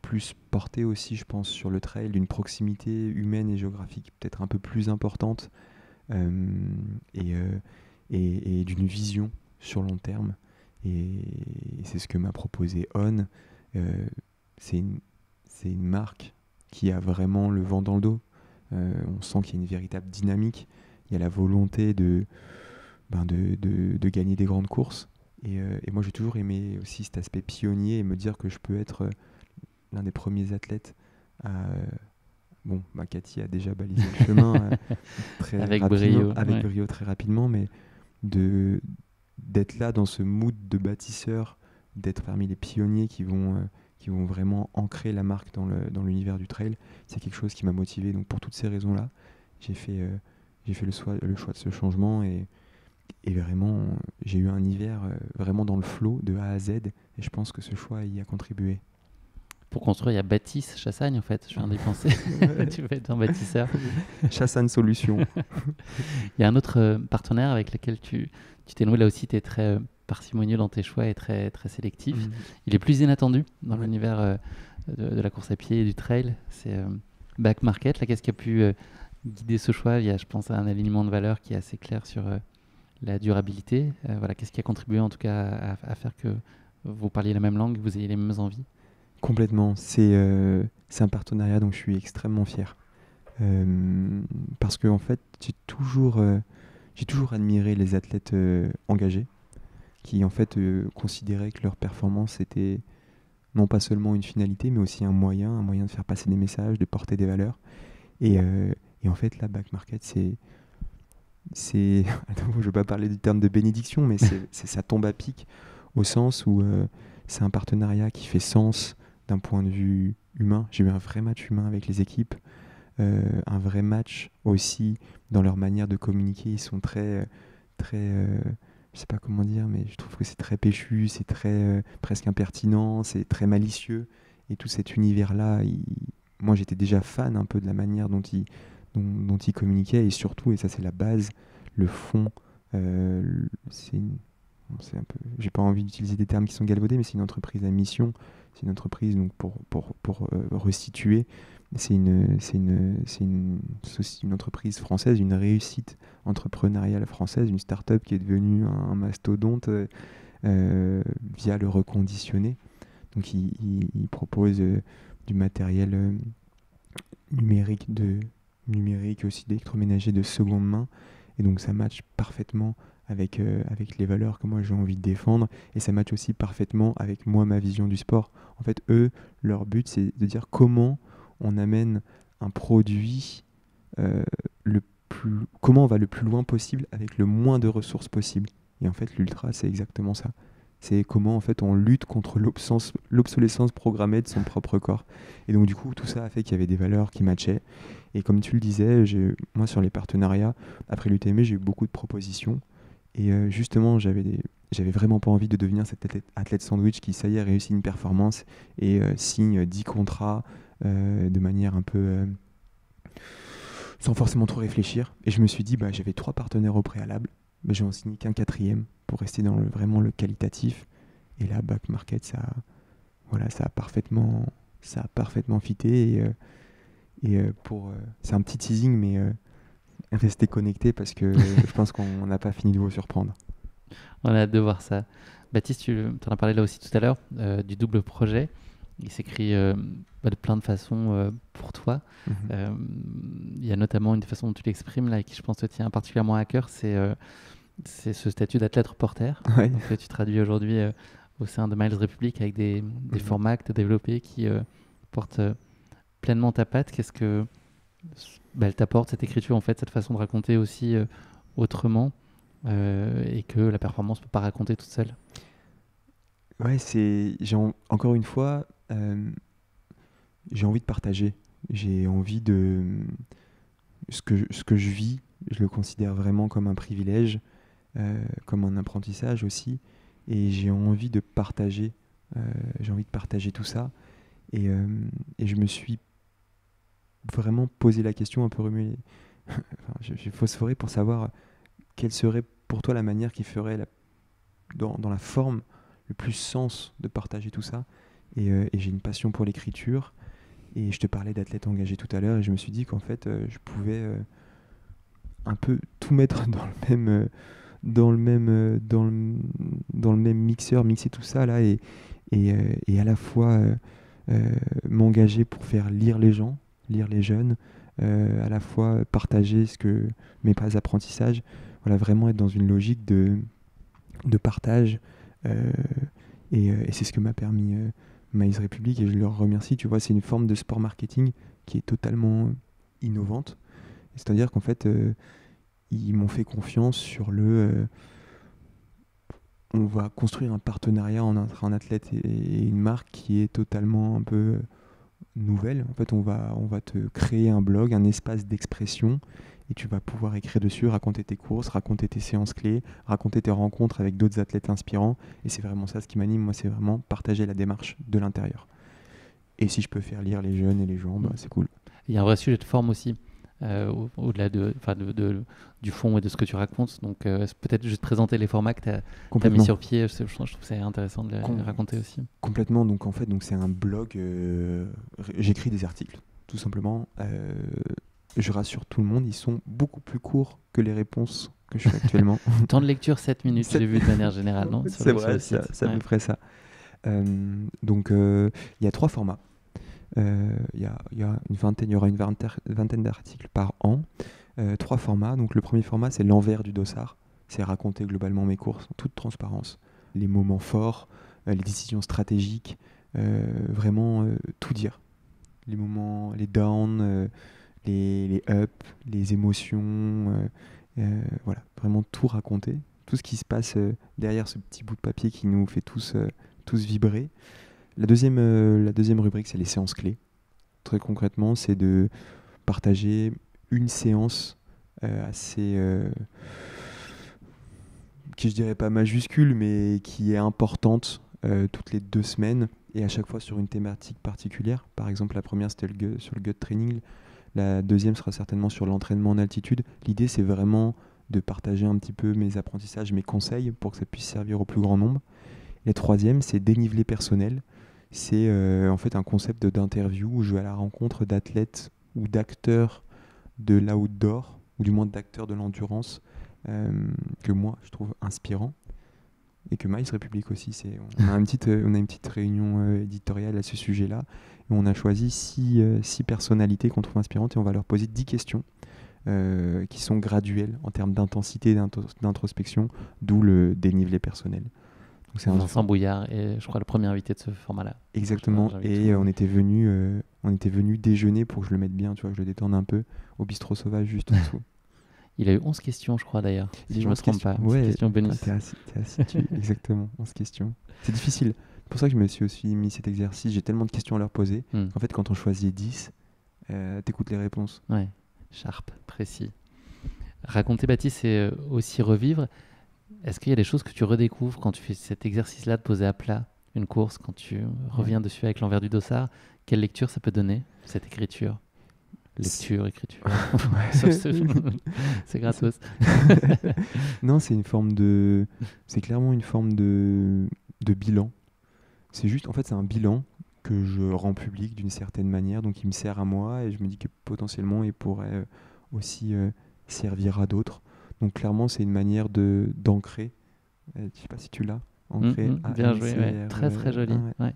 plus porté aussi, je pense, sur le trail, d'une proximité humaine et géographique peut-être un peu plus importante euh, et, euh, et d'une vision sur long terme. Et c'est ce que m'a proposé On. Euh, c'est une, c'est une marque qui a vraiment le vent dans le dos. On sent qu'il y a une véritable dynamique. Il y a la volonté de gagner des grandes courses. Et moi, j'ai toujours aimé aussi cet aspect pionnier et me dire que je peux être l'un des premiers athlètes à... Cathy a déjà balisé le chemin très Avec rapidement, brio, avec ouais. brio très rapidement, mais d'être là dans ce mood de bâtisseur, d'être parmi les pionniers qui vont vraiment ancrer la marque dans l'univers du trail, c'est quelque chose qui m'a motivé. Donc pour toutes ces raisons-là, j'ai fait le choix de ce changement et vraiment, j'ai eu un hiver vraiment dans le flow de A à Z et je pense que ce choix y a contribué. Pour construire, il y a Baptiste Chassagne, en fait. Je viens d'y penser. Tu vas être un bâtisseur. Chassagne Solutions. Il y a un autre partenaire avec lequel tu t'es noué. Là aussi, tu es très parcimonieux dans tes choix et très, très sélectif. Il est plus inattendu dans l'univers de la course à pied et du trail. C'est Back Market. Là, qu'est-ce qui a pu guider ce choix? Il y a, je pense, un alignement de valeurs qui est assez clair sur la durabilité. Voilà, qu'est-ce qui a contribué en tout cas à faire que vous parliez la même langue, que vous ayez les mêmes envies? Complètement. C'est un partenariat dont je suis extrêmement fier. Parce que en fait, j'ai toujours admiré les athlètes engagés qui en fait considéraient que leur performance était non pas seulement une finalité, mais aussi un moyen de faire passer des messages, de porter des valeurs. Et en fait, là, Back Market, c'est attends, je ne veux pas parler du terme de bénédiction, mais ça tombe à pic au sens où c'est un partenariat qui fait sens d'un point de vue humain. J'ai eu un vrai match humain avec les équipes, un vrai match aussi dans leur manière de communiquer. Ils sont très, je sais pas comment dire, mais je trouve que c'est très péchu, c'est très presque impertinent, c'est très malicieux. Et tout cet univers-là, moi j'étais déjà fan un peu de la manière dont ils communiquaient et surtout, et ça c'est la base, le fond, c'est un peu, j'ai pas envie d'utiliser des termes qui sont galvaudés, mais c'est une entreprise à mission. C'est une entreprise, donc pour resituer, c'est une entreprise française, une réussite entrepreneuriale française, une start-up qui est devenue un mastodonte via le reconditionné. Donc il propose du matériel numérique aussi d'électroménager de seconde main. Et donc ça match parfaitement avec les valeurs que moi j'ai envie de défendre, et ça match aussi parfaitement avec moi, ma vision du sport. En fait, eux, leur but, c'est de dire comment on amène un produit, comment on va le plus loin possible avec le moins de ressources possible. Et en fait, l'ultra, c'est exactement ça. C'est comment en fait on lutte contre l'obsolescence programmée de son propre corps. Et donc du coup, tout ça a fait qu'il y avait des valeurs qui matchaient. Et comme tu le disais, moi sur les partenariats, après l'UTMB, j'ai eu beaucoup de propositions. Et justement, j'avais vraiment pas envie de devenir cet athlète sandwich qui, ça y est, réussit une performance et signe 10 contrats de manière un peu sans forcément trop réfléchir. Et je me suis dit, j'avais 3 partenaires au préalable, mais je n'en signe qu'un 4e pour rester dans vraiment le qualitatif. Et là, Back Market, ça a parfaitement fité. C'est un petit teasing, mais restez connectés parce que je pense qu'on n'a pas fini de vous surprendre. On a hâte de voir ça. Baptiste, tu en as parlé là aussi tout à l'heure, du double projet. Il s'écrit de plein de façons pour toi. Il y a notamment une façon dont tu l'exprimes là, et qui je pense te tient particulièrement à cœur, c'est ce statut d'athlète reporter. Ouais. Donc, que tu traduis aujourd'hui au sein de Miles Republic avec des formats que tu as développés qui portent pleinement ta patte. Qu'est-ce que elle t'apporte, cette écriture, en fait, cette façon de raconter aussi autrement et que la performance ne peut pas raconter toute seule? Ouais, encore une fois, j'ai envie de partager. J'ai envie de... Ce que je vis, je le considère vraiment comme un privilège, comme un apprentissage aussi. Et j'ai envie de partager. J'ai envie de partager tout ça. Et je me suis vraiment posé la question, un peu remué. J'ai phosphoré pour savoir quelle serait pour toi la manière qui ferait dans la forme le plus sens de partager tout ça. Et j'ai une passion pour l'écriture. Et je te parlais d'athlète engagé tout à l'heure, et je me suis dit qu'en fait, je pouvais un peu tout mettre dans le même mixeur, mixer tout ça là, et à la fois m'engager pour faire lire les gens, lire les jeunes, à la fois partager mes pas apprentissages, voilà, vraiment être dans une logique de partage. Et c'est ce que m'a permis Miles Republic, et je leur remercie. Tu vois, c'est une forme de sport marketing qui est totalement innovante. C'est-à-dire qu'en fait, ils m'ont fait confiance sur on va construire un partenariat entre un athlète et une marque qui est totalement un peu nouvelle. En fait, on va te créer un blog, un espace d'expression, et tu vas pouvoir écrire dessus, raconter tes courses, raconter tes séances clés, raconter tes rencontres avec d'autres athlètes inspirants. Et c'est vraiment ça ce qui m'anime. Moi, c'est vraiment partager la démarche de l'intérieur. Et si je peux faire lire les jeunes et les gens, c'est cool. Il y a un vrai sujet de forme aussi, au-delà du fond et de ce que tu racontes. Donc, peut-être juste présenter les formats que tu as mis sur pied. Je trouve ça intéressant de les raconter aussi. Complètement. Donc, en fait, c'est un blog. J'écris des articles, tout simplement. Je rassure tout le monde, ils sont beaucoup plus courts que les réponses que je fais actuellement. Temps de lecture, 7 minutes, j'ai vu de manière générale, non? C'est vrai, c'est à peu près ça. Donc, il y a 3 formats. Il y aura une vingtaine d'articles par an. 3 formats. Donc, le premier format, c'est l'envers du dossard. C'est raconter globalement mes courses en toute transparence. Les moments forts, les décisions stratégiques, vraiment tout dire. Les moments, les downs, les ups, les émotions, voilà, vraiment tout raconter, tout ce qui se passe derrière ce petit bout de papier qui nous fait tous vibrer. La deuxième rubrique, c'est les séances clés. Très concrètement, c'est de partager une séance assez, qui je dirais pas majuscule, mais qui est importante toutes les 2 semaines, et à chaque fois sur une thématique particulière. Par exemple, la première, c'était sur le gut training. La deuxième sera certainement sur l'entraînement en altitude. L'idée, c'est vraiment de partager un petit peu mes apprentissages, mes conseils, pour que ça puisse servir au plus grand nombre. La troisième, c'est dénivelé personnel. C'est en fait un concept d'interview où je vais à la rencontre d'athlètes ou d'acteurs de l'outdoor, ou du moins d'acteurs de l'endurance, que moi, je trouve inspirants. Et que Miles Republic aussi, on a une petite réunion éditoriale à ce sujet-là, et on a choisi 6 personnalités qu'on trouve inspirantes, et on va leur poser 10 questions qui sont graduelles en termes d'intensité et d'introspection, d'où le dénivelé personnel. Donc c'est Vincent Bouillard est, je crois, le premier invité de ce format-là. Exactement, et on était venu déjeuner pour que je le mette bien, tu vois, que je le détende un peu, au bistrot sauvage juste en dessous. Il a eu 11 questions, je crois, d'ailleurs, si je ne me trompe pas. Ouais, questions bonus. T'es assis exactement, 11 questions. C'est difficile. C'est pour ça que je me suis aussi mis cet exercice. J'ai tellement de questions à leur poser. En fait, quand on choisit 10, t'écoutes les réponses. Ouais, sharp, précis. Raconter, Baptiste, c'est aussi revivre. Est-ce qu'il y a des choses que tu redécouvres quand tu fais cet exercice-là de poser à plat une course, quand tu reviens dessus avec l'envers du dossard? Quelle lecture ça peut donner, cette écriture? Écriture. C'est gratos. Non, c'est clairement une forme de bilan. C'est juste, en fait, c'est un bilan que je rends public d'une certaine manière, donc il me sert à moi, et je me dis que potentiellement il pourrait aussi servir à d'autres. Donc clairement, c'est une manière d'ancrer. Je sais pas si tu l'as. Ancré. Bien joué, ouais. Très très joli. Ouais.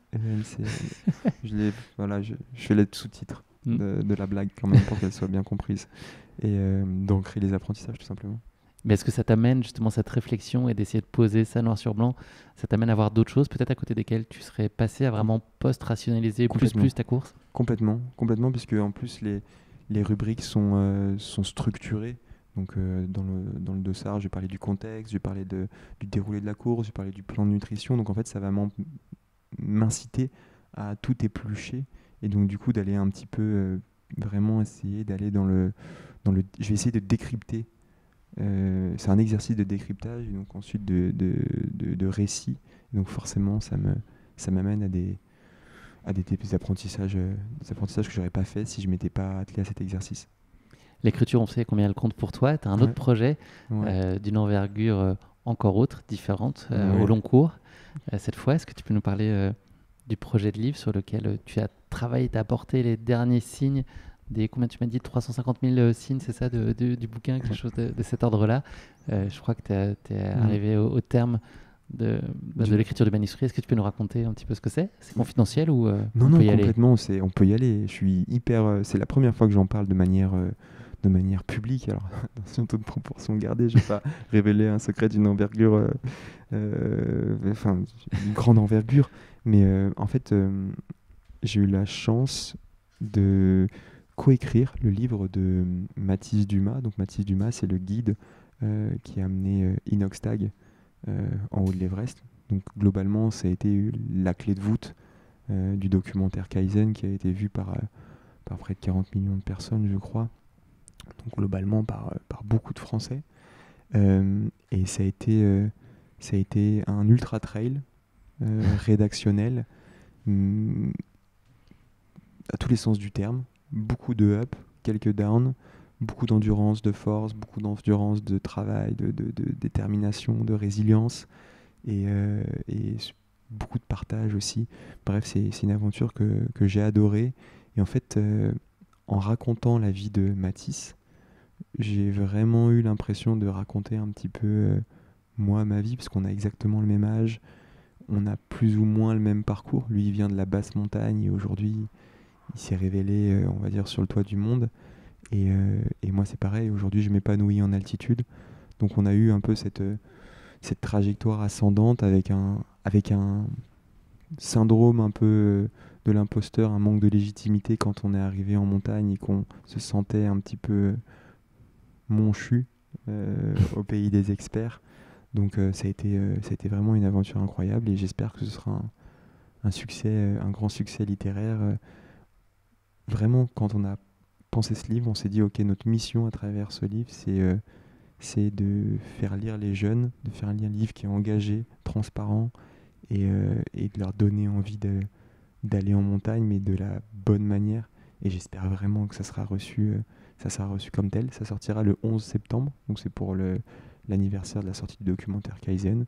Je fais les sous-titres de la blague quand même pour qu'elle soit bien comprise, et d'ancrer les apprentissages tout simplement. Mais est-ce que ça t'amène justement cette réflexion et d'essayer de poser ça noir sur blanc, ça t'amène à voir d'autres choses peut-être à côté desquelles tu serais passé à vraiment post-rationaliser plus ta course? Complètement, puisque en plus les rubriques sont structurées. Donc dans le dossard, je vais parler du contexte, je vais parler du déroulé de la course, je vais parler du plan de nutrition. Donc en fait, ça va m'inciter à tout éplucher, et donc du coup d'aller un petit peu vraiment essayer d'aller dans le. Je vais essayer de décrypter. C'est un exercice de décryptage, et donc ensuite de récit. Donc forcément, ça m'amène à des apprentissages que j'aurais pas fait si je m'étais pas attelé à cet exercice. L'écriture, on sait combien elle compte pour toi. Tu as un autre projet d'une envergure encore autre, différente, au long cours. Cette fois, est-ce que tu peux nous parler du projet de livre sur lequel tu as travaillé, tu as apporté les derniers signes combien tu m'as dit, 350 000 signes, c'est ça, du bouquin, quelque chose de cet ordre-là. Je crois que tu es arrivé au terme de l'écriture du manuscrit. Est-ce que tu peux nous raconter un petit peu ce que c'est? C'est confidentiel ou Non, on non, peut y aller? complètement, on peut y aller. Je suis hyper. C'est la première fois que j'en parle de manière publique. Alors, attention, toute proportion gardée, je ne vais pas révéler un secret d'une envergure, enfin, d'une grande envergure. Mais en fait, j'ai eu la chance de coécrire le livre de Mathis Dumas. Donc, Mathis Dumas, c'est le guide qui a amené Inoxtag en haut de l'Everest. Donc, globalement, ça a été la clé de voûte du documentaire Kaizen qui a été vu par près de 40 millions de personnes, je crois. Donc globalement par beaucoup de Français. Et ça a été un ultra trail rédactionnel à tous les sens du terme. Beaucoup de up, quelques down, beaucoup d'endurance, de force, beaucoup d'endurance, de travail, de détermination, de résilience et beaucoup de partage aussi. Bref, c'est une aventure que j'ai adorée. Et en fait, en racontant la vie de Mathis, j'ai vraiment eu l'impression de raconter un petit peu moi, ma vie, parce qu'on a exactement le même âge, on a plus ou moins le même parcours. Lui, il vient de la basse montagne et aujourd'hui, il s'est révélé, on va dire, sur le toit du monde. Et moi, c'est pareil, aujourd'hui, je m'épanouis en altitude. Donc on a eu un peu cette trajectoire ascendante avec un syndrome un peu de l'imposteur, un manque de légitimité quand on est arrivé en montagne et qu'on se sentait un petit peu monchu au pays des experts. Donc ça a été vraiment une aventure incroyable et j'espère que ce sera un succès, un grand succès littéraire. Vraiment, quand on a pensé ce livre, on s'est dit ok, notre mission à travers ce livre, c'est de faire lire les jeunes, de faire lire un livre qui est engagé, transparent et de leur donner envie d'aller en montagne, mais de la bonne manière. Et j'espère vraiment que ça sera reçu comme tel. Ça sortira le 11 septembre, donc c'est pour l'anniversaire de la sortie du documentaire Kaizen.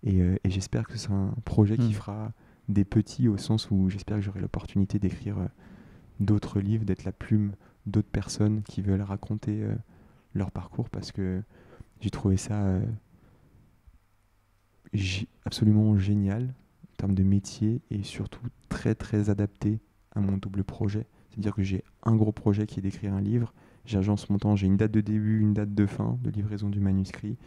Et j'espère que ce sera un projet qui fera des petits, au sens où j'espère que j'aurai l'opportunité d'écrire d'autres livres, d'être la plume d'autres personnes qui veulent raconter leur parcours, parce que j'ai trouvé ça absolument génial en termes de métier et surtout très très adapté à mon double projet. C'est-à-dire que j'ai un gros projet qui est d'écrire un livre, j'agence mon temps, j'ai une date de début, une date de fin de livraison du manuscrit,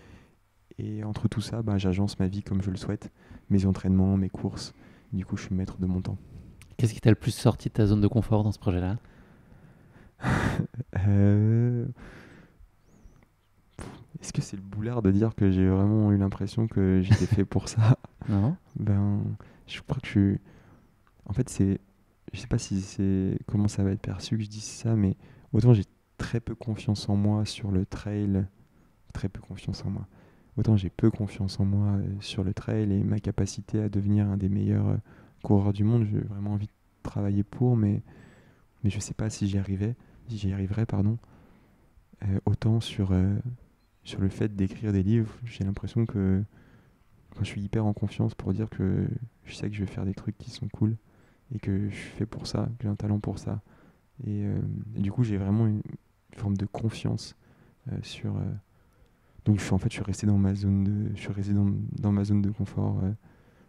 et entre tout ça, j'agence ma vie comme je le souhaite, mes entraînements, mes courses. Du coup, je suis maître de mon temps. Qu'est-ce qui t'a le plus sorti de ta zone de confort dans ce projet-là? Est-ce que c'est le boulard de dire que j'ai vraiment eu l'impression que j'étais fait pour ça? Non. Je crois que en fait, je sais pas si c'est comment ça va être perçu que je dise ça, mais autant j'ai très peu confiance en moi sur le trail, très peu confiance en moi. Autant j'ai peu confiance en moi sur le trail et ma capacité à devenir un des meilleurs coureurs du monde. J'ai vraiment envie de travailler pour, mais je sais pas si j'y arriverai, pardon. Autant sur le fait d'écrire des livres, j'ai l'impression que je suis hyper en confiance pour dire que je sais que je vais faire des trucs qui sont cool et que je suis fait pour ça, que j'ai un talent pour ça. Et du coup, j'ai vraiment une forme de confiance sur. Donc, je suis resté dans ma zone dans ma zone de confort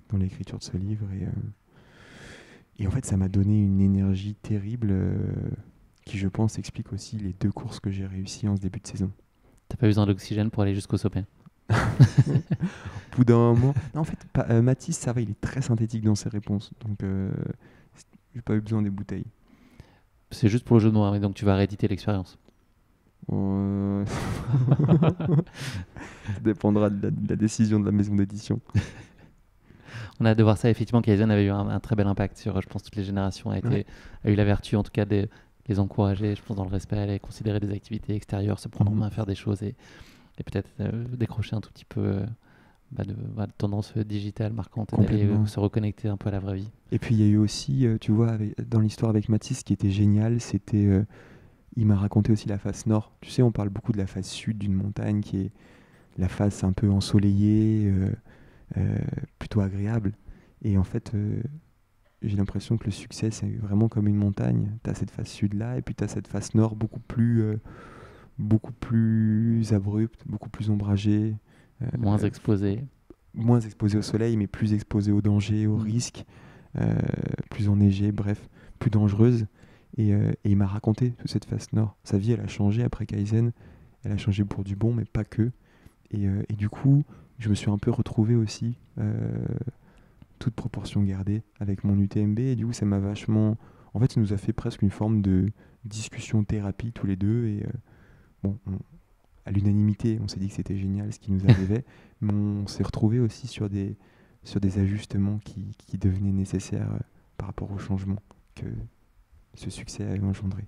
dans l'écriture de ce livre et en fait, ça m'a donné une énergie terrible qui, je pense, explique aussi les 2 courses que j'ai réussies en ce début de saison. T'as pas besoin d'oxygène pour aller jusqu'au sommet? Au bout d'un moment. Non, en fait, Mathis, ça va, il est très synthétique dans ses réponses. Donc, j'ai pas eu besoin des bouteilles. C'est juste pour le jeu de mots, et donc tu vas rééditer l'expérience. Ça dépendra de la décision de la maison d'édition. On a hâte de voir ça. Effectivement, Kaizen avait eu un très bel impact sur, je pense, toutes les générations. A eu la vertu, en tout cas, de les encourager, je pense, dans le respect, à les considérer des activités extérieures, se prendre en main, faire des choses et peut-être décrocher un tout petit peu de tendance digitale marquante et d'aller se reconnecter un peu à la vraie vie. Et puis, il y a eu aussi, tu vois, dans l'histoire avec Mathis, ce qui était génial, c'était... il m'a raconté aussi la face nord. Tu sais, on parle beaucoup de la face sud d'une montagne, qui est la face un peu ensoleillée, plutôt agréable. Et en fait, j'ai l'impression que le succès, c'est vraiment comme une montagne. Tu as cette face sud-là, et puis tu as cette face nord beaucoup plus abrupte, beaucoup plus ombragée. Moins exposée. moins exposée au soleil, mais plus exposée aux dangers, aux risques, plus enneigée, bref, plus dangereuse. Et il m'a raconté toute cette phase nord. Sa vie, elle a changé après Kaizen. Elle a changé pour du bon, mais pas que. Et du coup, je me suis un peu retrouvé aussi, toute proportion gardée, avec mon UTMB. Et du coup, ça m'a vachement... En fait, ça nous a fait presque une forme de discussion-thérapie tous les deux. Et à l'unanimité, on s'est dit que c'était génial ce qui nous arrivait. Mais on s'est retrouvés aussi sur des ajustements qui devenaient nécessaires par rapport au changement que ce succès a engendré.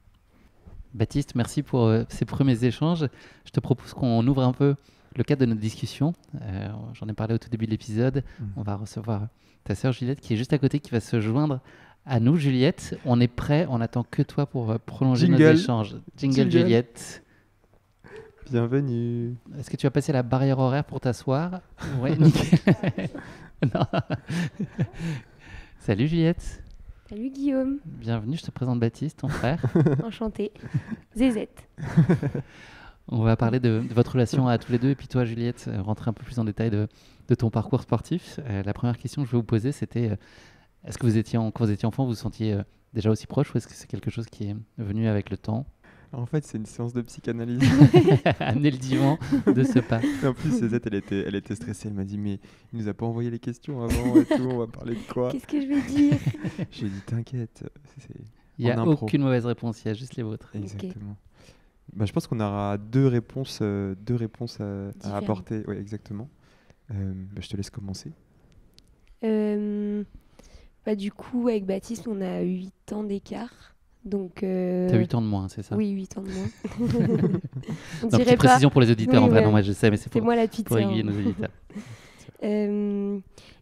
Baptiste, merci pour ces premiers échanges. Je te propose qu'on ouvre un peu le cadre de notre discussion. J'en ai parlé au tout début de l'épisode. On va recevoir ta sœur Juliette qui est juste à côté, qui va se joindre à nous. Juliette, on est prêt, on n'attend que toi pour prolonger nos échanges. Jingle Juliette. Bienvenue. Est-ce que tu as passé la barrière horaire pour t'asseoir? Oui, nickel. Non. Salut Juliette. Salut Guillaume. Bienvenue, je te présente Baptiste, ton frère. Enchanté. Zézette. On va parler de votre relation à tous les deux. Et puis toi, Juliette, rentrer un peu plus en détail de ton parcours sportif. La première question que je vais vous poser, c'était est-ce que quand vous étiez enfant, vous vous sentiez déjà aussi proche, ou est-ce que c'est quelque chose qui est venu avec le temps? En fait, c'est une séance de psychanalyse. Amener le divan de ce pas. En plus, Césette, elle était stressée. Elle m'a dit, mais il nous a pas envoyé les questions avant et tout. On va parler de quoi? Qu'est-ce que je vais dire? J'ai dit, t'inquiète. Il n'y a aucune mauvaise réponse, il y a juste les vôtres. Exactement. Bah, je pense qu'on aura deux réponses à apporter. Oui, exactement. Je te laisse commencer. Du coup, avec Baptiste, on a 8 ans d'écart. Donc, T'as 8 ans de moins, c'est ça? Oui, 8 ans de moins. On dirait petite précision pour les auditeurs, oui, en vrai, non, moi je sais, mais c'est moi la petite pour sœur. aiguiller nos auditeurs.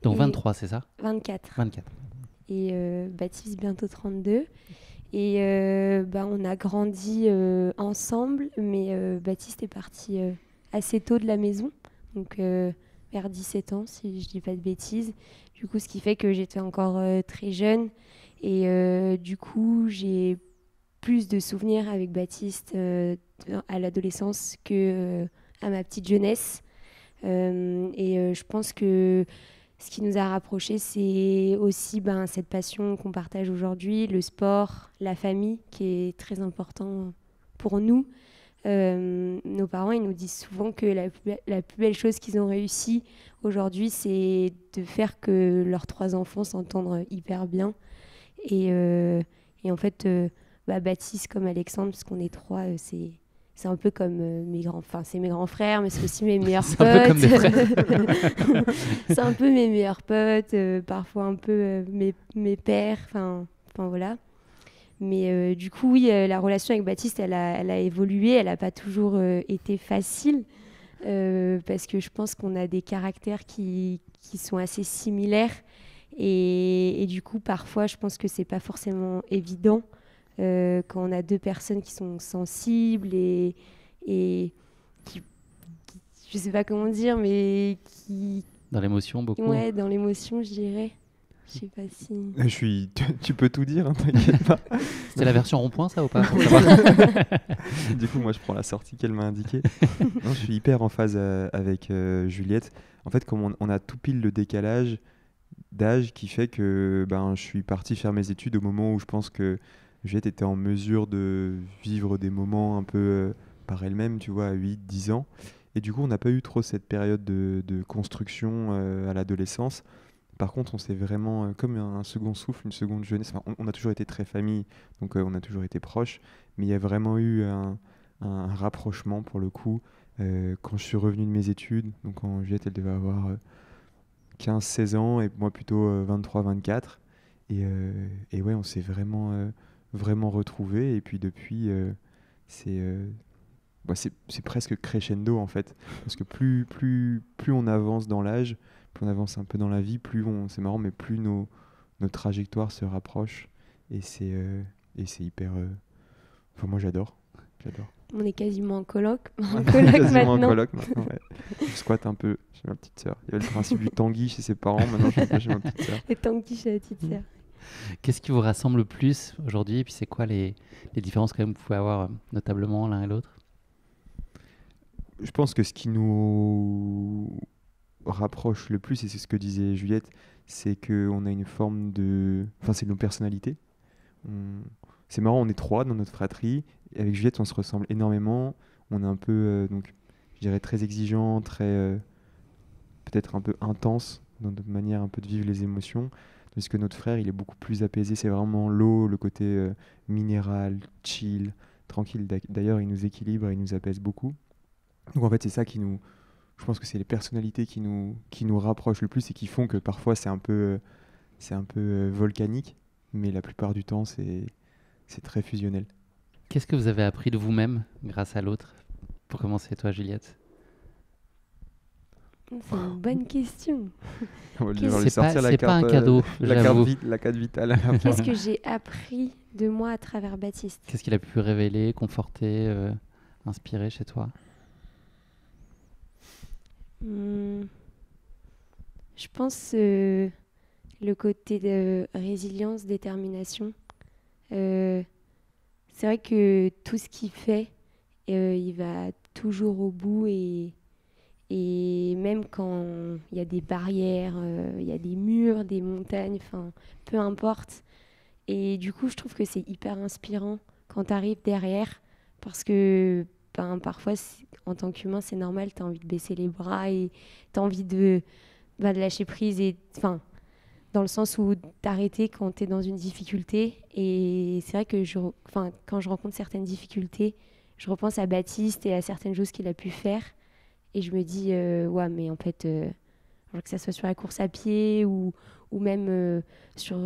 Donc 23, c'est ça? 24. 24. Et Baptiste bientôt 32. Et on a grandi ensemble, mais Baptiste est parti assez tôt de la maison, donc vers 17 ans, si je dis pas de bêtises. Du coup, ce qui fait que j'étais encore très jeune. Et du coup, j'ai plus de souvenirs avec Baptiste à l'adolescence que à ma petite jeunesse. Je pense que ce qui nous a rapprochés, c'est aussi cette passion qu'on partage aujourd'hui, le sport, la famille, qui est très important pour nous. Nos parents, ils nous disent souvent que la plus belle chose qu'ils ont réussi aujourd'hui, c'est de faire que leurs 3 enfants s'entendent hyper bien. Et en fait, Baptiste comme Alexandre, parce qu'on est 3, c'est un peu comme mes grands frères, mais c'est aussi mes meilleurs potes. C'est un peu comme des frères. C'est un peu mes meilleurs potes, parfois un peu mes pères, enfin voilà. Mais du coup, oui, la relation avec Baptiste, elle a évolué, elle n'a pas toujours été facile, parce que je pense qu'on a des caractères qui sont assez similaires. Et du coup, parfois, je pense que c'est pas forcément évident quand on a 2 personnes qui sont sensibles et qui, je sais pas comment dire, mais qui... Dans l'émotion, beaucoup. Ouais, dans l'émotion, je dirais. Je sais pas si... Tu peux tout dire, hein, t'inquiète pas. C'était la version rond-point, ça, ou pas? Du coup, moi, je prends la sortie qu'elle m'a indiquée. Non, je suis hyper en phase avec Juliette. En fait, comme on a tout pile le décalage d'âge qui fait que je suis parti faire mes études au moment où je pense que Juliette était en mesure de vivre des moments un peu par elle-même, tu vois, à 8-10 ans. Et du coup, on n'a pas eu trop cette période de construction à l'adolescence. Par contre, on s'est vraiment, comme un second souffle, une seconde jeunesse. Enfin, on a toujours été très famille, donc on a toujours été proches. Mais il y a vraiment eu un rapprochement, pour le coup, quand je suis revenu de mes études. Donc quand Juliette, elle devait avoir 15-16 ans, et moi plutôt 23-24. Et ouais, on s'est vraiment retrouvés. Et puis depuis, c'est presque crescendo, en fait. Parce que plus on avance dans l'âge, plus on avance un peu dans la vie, c'est marrant, mais plus nos trajectoires se rapprochent. Et c'est hyper... Enfin, moi, j'adore. On est quasiment en coloc. Quasiment en maintenant. coloc maintenant, ouais. Je squatte un peu chez ma petite sœur. Il y avait le principe du tanguy chez ses parents, maintenant je suis chez ma petite sœur. Le tanguy chez la petite sœur. Qu'est-ce qui vous rassemble le plus aujourd'hui? Et puis c'est quoi les différences que vous pouvez avoir notablement l'un et l'autre? Je pense que ce qui nous rapproche le plus, et c'est ce que disait Juliette, c'est qu'on a une forme de... Enfin, c'est nos personnalités. C'est marrant, on est 3 dans notre fratrie. Et avec Juliette, on se ressemble énormément. On est un peu, donc, je dirais, très exigeant, très... peut-être un peu intense dans notre manière un peu de vivre les émotions. Parce que notre frère, il est beaucoup plus apaisé. C'est vraiment l'eau, le côté minéral, chill, tranquille. D'ailleurs, il nous équilibre et il nous apaise beaucoup. Donc en fait, c'est ça qui nous... Je pense que c'est les personnalités qui nous rapprochent le plus et qui font que parfois c'est un peu volcanique, mais la plupart du temps, c'est très fusionnel. Qu'est-ce que vous avez appris de vous-même grâce à l'autre? Pour commencer, toi, Juliette. C'est une bonne question. On va lui Qu'est-ce- lui sortir C'est pas un cadeau, j'avoue. la carte vitale à la fin. Qu'est-ce que j'ai appris de moi à travers Baptiste? Qu'est-ce qu'il a pu révéler, conforter, inspirer chez toi? Je pense le côté de résilience, détermination. C'est vrai que tout ce qu'il fait, il va toujours au bout et même quand il y a des barrières, il y a des murs, des montagnes, enfin, peu importe. Et du coup, je trouve que c'est hyper inspirant quand tu arrives derrière parce que parfois, en tant qu'humain, c'est normal, tu as envie de baisser les bras et tu as envie de lâcher prise et dans le sens où t'arrêter quand tu es dans une difficulté. Et c'est vrai que quand je rencontre certaines difficultés, je repense à Baptiste et à certaines choses qu'il a pu faire. Et je me dis, ouais, mais en fait, que ça soit sur la course à pied ou même sur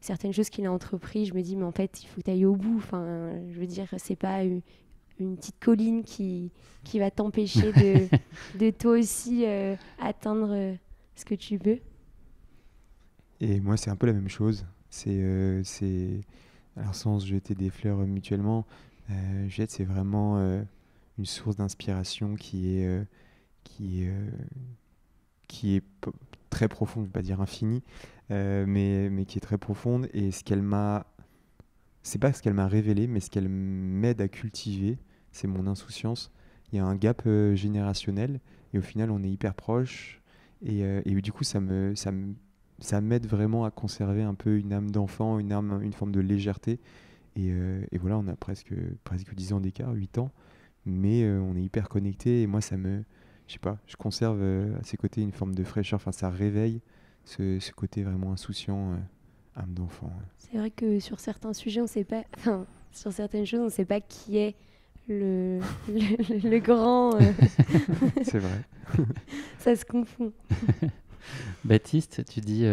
certaines choses qu'il a entrepris, je me dis, mais en fait, il faut que tu ailles au bout. Enfin, je veux dire, c'est pas une petite colline qui va t'empêcher de toi aussi atteindre ce que tu veux. Et moi, c'est un peu la même chose. Alors sans se jeter des fleurs mutuellement, Juliette, c'est vraiment une source d'inspiration qui est très profonde, je ne vais pas dire infinie, mais qui est très profonde. Et c'est pas ce qu'elle m'a révélé, mais ce qu'elle m'aide à cultiver, c'est mon insouciance. Il y a un gap générationnel, et au final, on est hyper proches. Et du coup, ça m'aide vraiment à conserver un peu une âme d'enfant, une forme de légèreté. Et voilà, on a presque 10 ans d'écart, 8 ans, mais on est hyper connectés. Et moi, je sais pas, je conserve à ses côtés une forme de fraîcheur. Enfin, ça réveille ce côté vraiment insouciant, âme d'enfant. C'est vrai que sur certains sujets, on sait pas, sur certaines choses, on ne sait pas qui est le grand. C'est vrai. Ça se confond. Baptiste, tu dis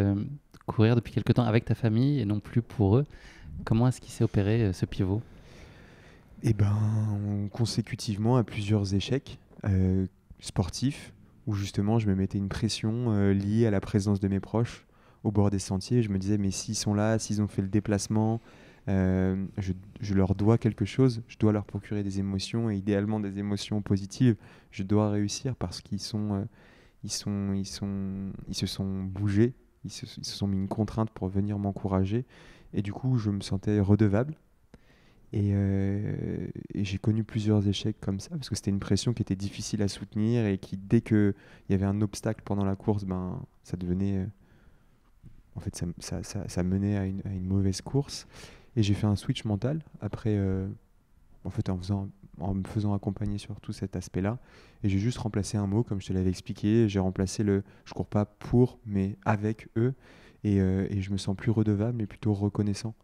courir depuis quelque temps avec ta famille et non plus pour eux. Comment est-ce qu'il s'est opéré ce pivot? Et consécutivement à plusieurs échecs sportifs où justement je me mettais une pression liée à la présence de mes proches au bord des sentiers. Je me disais, mais s'ils sont là, s'ils ont fait le déplacement, je leur dois quelque chose, je dois leur procurer des émotions et idéalement des émotions positives. Je dois réussir parce qu'ils se sont bougés, ils se sont mis une contrainte pour venir m'encourager. Et du coup, je me sentais redevable. Et j'ai connu plusieurs échecs comme ça, parce que c'était une pression qui était difficile à soutenir et qui, dès qu'il y avait un obstacle pendant la course, ça devenait... en fait, ça menait à une mauvaise course. Et j'ai fait un switch mental après, en fait, en me faisant accompagner sur tout cet aspect-là. Et j'ai juste remplacé un mot, comme je te l'avais expliqué. J'ai remplacé je cours pas pour, mais avec eux. Et je me sens plus redevable, mais plutôt reconnaissant.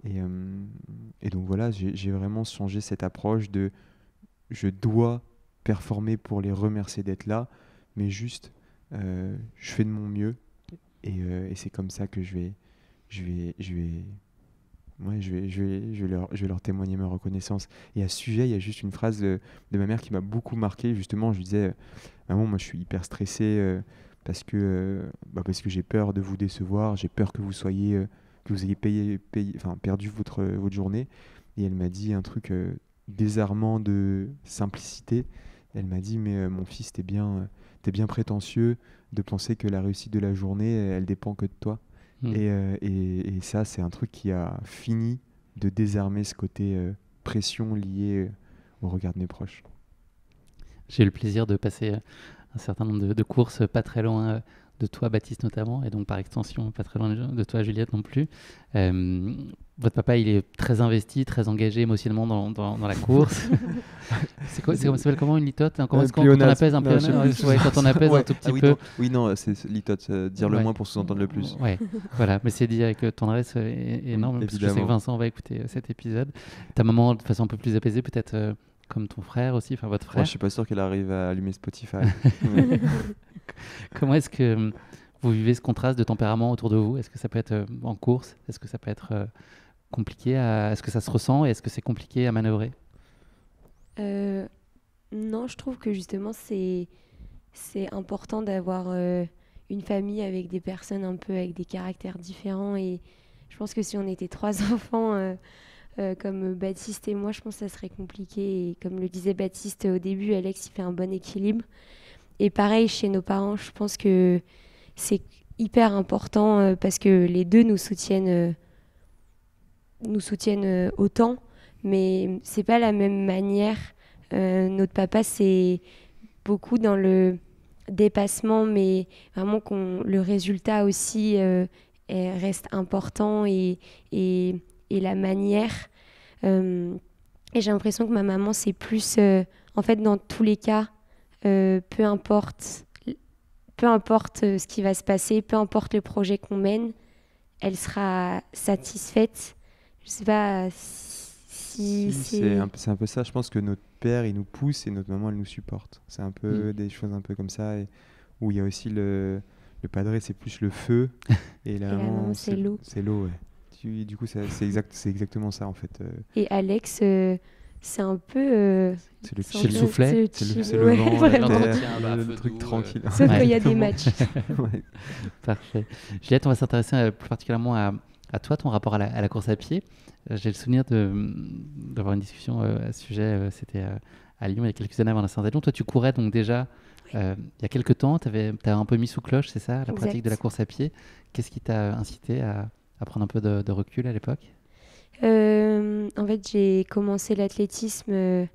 Et donc voilà, j'ai vraiment changé cette approche de je dois performer pour les remercier d'être là, mais juste je fais de mon mieux et c'est comme ça que je vais leur témoigner ma reconnaissance. Et à ce sujet, il y a juste une phrase de ma mère qui m'a beaucoup marqué. Justement, je lui disais, maman, moi je suis hyper stressé parce que j'ai peur de vous décevoir, j'ai peur que vous ayez perdu votre journée. Et elle m'a dit un truc désarmant de simplicité. Elle m'a dit, mais mon fils, t'es bien prétentieux de penser que la réussite de la journée, elle dépend que de toi. Et ça, c'est un truc qui a fini de désarmer ce côté pression lié au regard de mes proches. J'ai eu le plaisir de passer un certain nombre de courses pas très loin de toi, Baptiste notamment, et donc par extension pas très loin de toi, Juliette non plus. Votre papa, il est très investi, très engagé émotionnellement dans la course. Ça s'appelle comment une litote? Quand on apaise un peu, quand on apaise un tout petit peu. Oui, non, c'est litote, dire le moins pour sous-entendre le plus. Ouais, voilà, mais c'est dit avec tendresse énorme, parce que je sais que Vincent va écouter cet épisode. Ta maman, de façon un peu plus apaisée, peut-être comme ton frère aussi, enfin votre frère. Moi, je suis pas sûr qu'elle arrive à allumer Spotify. Comment est-ce que vous vivez ce contraste de tempérament autour de vous? Est-ce que ça peut être en course? Est-ce que ça peut être compliqué Est-ce que ça se ressent et est-ce que c'est compliqué à manœuvrer? Non, je trouve que justement c'est important d'avoir une famille avec des personnes un peu avec des caractères différents, et je pense que si on était 3 enfants comme Baptiste et moi, je pense que ça serait compliqué, et comme le disait Baptiste au début, Alex il fait un bon équilibre, et pareil chez nos parents, je pense que c'est hyper important parce que les deux nous soutiennent autant, mais c'est pas la même manière. Notre papa, c'est beaucoup dans le dépassement, mais vraiment le résultat aussi reste important, et la manière. Et j'ai l'impression que ma maman, c'est plus, en fait, dans tous les cas, peu importe ce qui va se passer, peu importe le projet qu'on mène, elle sera satisfaite. Je sais pas si c'est un peu ça. Je pense que notre père, il nous pousse et notre maman, elle nous supporte. C'est un peu des choses un peu comme ça, et où il y a aussi le padré, c'est plus le feu, et la maman, c'est l'eau. C'est l'eau, ouais. Du coup, c'est exactement ça, en fait. Et Alex, c'est un peu... c'est le soufflet, c'est le vent, le truc tranquille. Sauf quand il y a des matchs. Ouais. Parfait. Juliette, on va s'intéresser plus particulièrement à toi, ton rapport à la course à pied. J'ai le souvenir d'avoir une discussion à ce sujet, c'était à Lyon il y a quelques années avant la Saint-Étienne. Toi, tu courais donc déjà il y a quelques temps, tu as un peu mis sous cloche, c'est ça, la pratique de la course à pied. Qu'est-ce qui t'a incité à prendre un peu de recul à l'époque? En fait, j'ai commencé l'athlétisme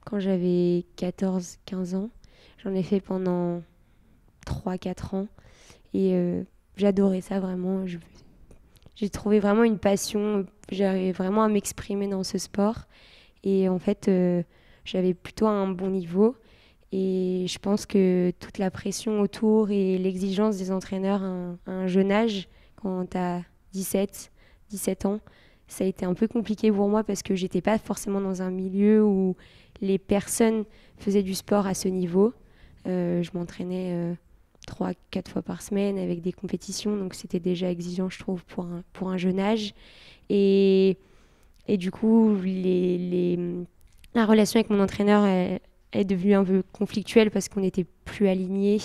quand j'avais 14-15 ans. J'en ai fait pendant 3-4 ans, et j'adorais ça vraiment. J'ai trouvé vraiment une passion, j'arrivais vraiment à m'exprimer dans ce sport, et en fait j'avais plutôt un bon niveau, et je pense que toute la pression autour et l'exigence des entraîneurs à un jeune âge, quand tu as 17 ans, ça a été un peu compliqué pour moi parce que j'étais pas forcément dans un milieu où les personnes faisaient du sport à ce niveau. Je m'entraînais 3-4 fois par semaine avec des compétitions, donc c'était déjà exigeant, je trouve, pour un jeune âge. Et du coup, la relation avec mon entraîneur est devenue un peu conflictuelle parce qu'on n'était plus alignés.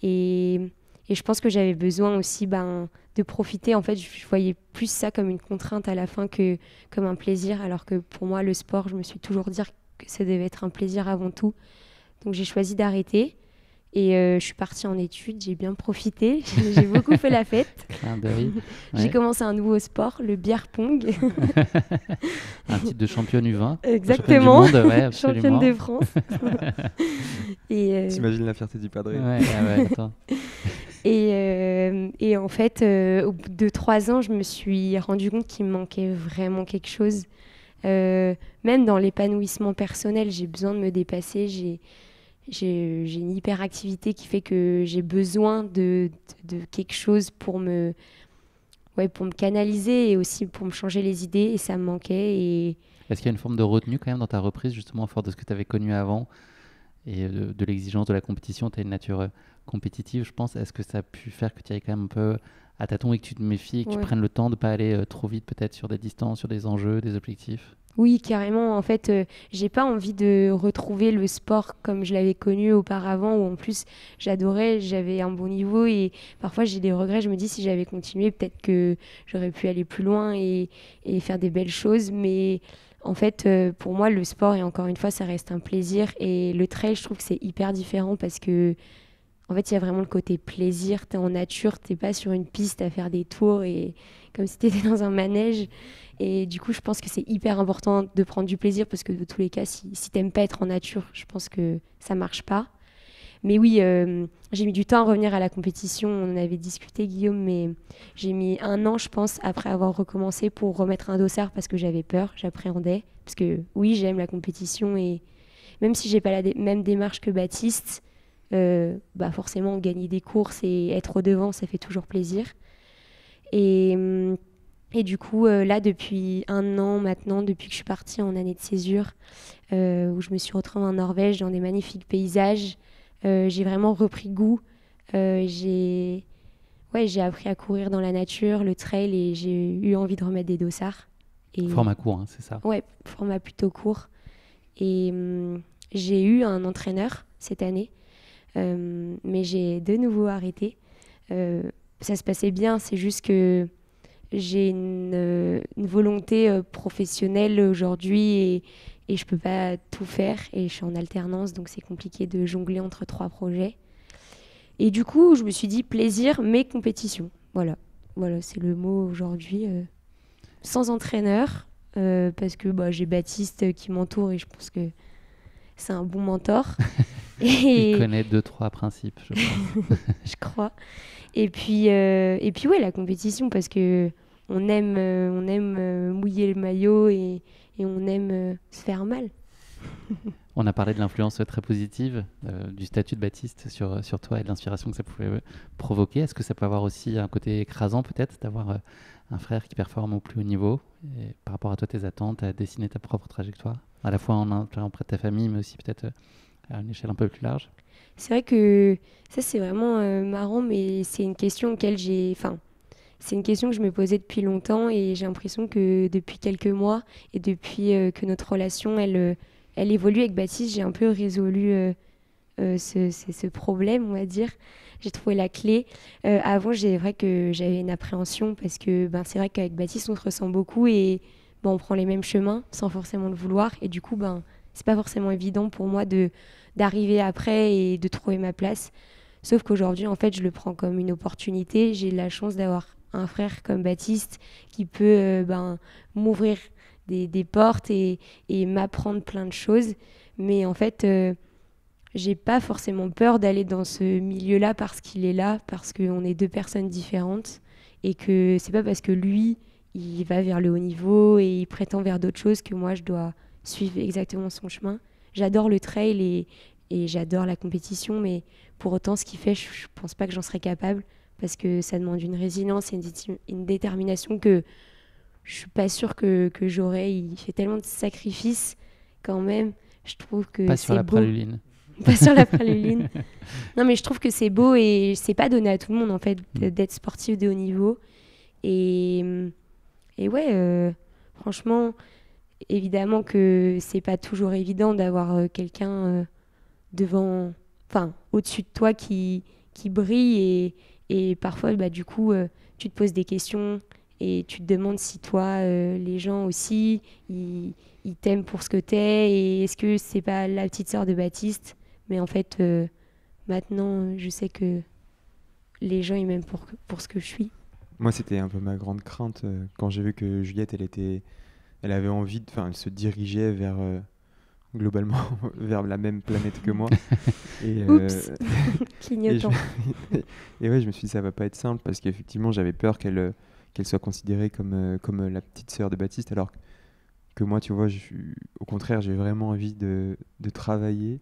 Et je pense que j'avais besoin aussi de profiter. En fait, je voyais plus ça comme une contrainte à la fin que comme un plaisir, alors que pour moi, le sport, je me suis toujours dit que ça devait être un plaisir avant tout. Donc j'ai choisi d'arrêter. Et je suis partie en études, j'ai bien profité, j'ai beaucoup fait la fête. J'ai commencé un nouveau sport, le beer pong. Un titre de championne U20. Exactement, championne du monde, ouais, championne de France. T'imagines la fierté du padré. Attends. Et en fait, au bout de 3 ans, je me suis rendu compte qu'il me manquait vraiment quelque chose. Même dans l'épanouissement personnel, j'ai besoin de me dépasser, j'ai une hyperactivité qui fait que j'ai besoin de quelque chose pour me canaliser et aussi pour me changer les idées, et ça me manquait. Est-ce qu'il y a une forme de retenue quand même dans ta reprise, justement, fort de ce que tu avais connu avant et de l'exigence de la compétition? Tu as une nature compétitive, je pense. Est-ce que ça a pu faire que tu ailles quand même un peu à tâtons et que tu te méfies et que tu prennes le temps de ne pas aller trop vite peut-être sur des distances, sur des enjeux, des objectifs? Oui, carrément. En fait, j'ai pas envie de retrouver le sport comme je l'avais connu auparavant, où en plus j'adorais, j'avais un bon niveau, et parfois j'ai des regrets. Je me dis si j'avais continué, peut-être que j'aurais pu aller plus loin et faire des belles choses. Mais en fait, pour moi, le sport, et encore une fois, ça reste un plaisir. Et le trail, je trouve que c'est hyper différent parce que en fait, il y a vraiment le côté plaisir. T'es en nature, t'es pas sur une piste à faire des tours et comme si t'étais dans un manège. Et du coup, je pense que c'est hyper important de prendre du plaisir parce que de tous les cas, si t'aimes pas être en nature, je pense que ça marche pas. Mais oui, j'ai mis du temps à revenir à la compétition. On en avait discuté, Guillaume, mais j'ai mis 1 an, je pense, après avoir recommencé pour remettre un dossard parce que j'avais peur, j'appréhendais. Parce que oui, j'aime la compétition et même si j'ai pas la même démarche que Baptiste, forcément, gagner des courses et être au devant, ça fait toujours plaisir. Et du coup, là, depuis 1 an maintenant, depuis que je suis partie en année de césure, où je me suis retrouvée en Norvège dans des magnifiques paysages, j'ai vraiment repris goût. J'ai appris à courir dans la nature, le trail, et j'ai eu envie de remettre des dossards. Format court, hein, c'est ça? Ouais, format plutôt court. Et j'ai eu un entraîneur cette année, mais j'ai de nouveau arrêté. Ça se passait bien, c'est juste que j'ai une volonté professionnelle aujourd'hui et je peux pas tout faire et je suis en alternance, donc c'est compliqué de jongler entre 3 projets. Et du coup, je me suis dit plaisir, mais compétition. Voilà, c'est le mot aujourd'hui. Sans entraîneur, parce que j'ai Baptiste qui m'entoure et je pense que c'est un bon mentor. Il connaît 2-3 principes, je pense. Je crois. Et puis ouais, la compétition, parce que on aime mouiller le maillot et on aime se faire mal. On a parlé de l'influence très positive du statut de Baptiste sur toi et de l'inspiration que ça pouvait provoquer. Est-ce que ça peut avoir aussi un côté écrasant peut-être d'avoir un frère qui performe au plus haut niveau et par rapport à toi, tes attentes, à dessiner ta propre trajectoire, à la fois auprès de ta famille, mais aussi peut-être à une échelle un peu plus large? C'est vrai que ça, c'est vraiment marrant, mais c'est une question c'est une question que je me posais depuis longtemps et j'ai l'impression que depuis quelques mois et depuis que notre relation, elle évolue avec Baptiste, j'ai un peu résolu ce problème, on va dire. J'ai trouvé la clé. Avant, c'est vrai que j'avais une appréhension parce que c'est vrai qu'avec Baptiste, on se ressent beaucoup et on prend les mêmes chemins sans forcément le vouloir. Et du coup, c'est pas forcément évident pour moi d'arriver après et de trouver ma place. Sauf qu'aujourd'hui, en fait, je le prends comme une opportunité. J'ai la chance d'avoir un frère comme Baptiste qui peut m'ouvrir des portes et m'apprendre plein de choses. Mais en fait, j'ai pas forcément peur d'aller dans ce milieu-là parce qu'il est là, parce qu'on est 2 personnes différentes et que c'est pas parce que lui, il va vers le haut niveau et il prétend vers d'autres choses que moi, je dois suivre exactement son chemin. J'adore le trail et j'adore la compétition, mais pour autant, ce qu'il fait, je pense pas que j'en serais capable parce que ça demande une résilience et une détermination que je suis pas sûre que j'aurais. Il fait tellement de sacrifices quand même. Je trouve que pas c'est sur la beau. Praluline. Pas sur la praluline. Non, mais je trouve que c'est beau et c'est pas donné à tout le monde en fait d'être sportif de haut niveau. Et ouais, franchement, évidemment que c'est pas toujours évident d'avoir quelqu'un au-dessus de toi qui brille et parfois du coup tu te poses des questions et tu te demandes si toi les gens aussi ils t'aiment pour ce que t'es et est-ce que c'est pas la petite sœur de Baptiste, mais en fait maintenant je sais que les gens ils m'aiment pour ce que je suis. Moi, c'était un peu ma grande crainte quand j'ai vu que Juliette, elle avait envie, elle se dirigeait vers globalement vers la même planète que moi. Et, Oups, clignotant. Et ouais, je me suis dit ça va pas être simple parce qu'effectivement j'avais peur qu'elle soit considérée comme la petite sœur de Baptiste, alors que moi, tu vois, au contraire, j'ai vraiment envie de travailler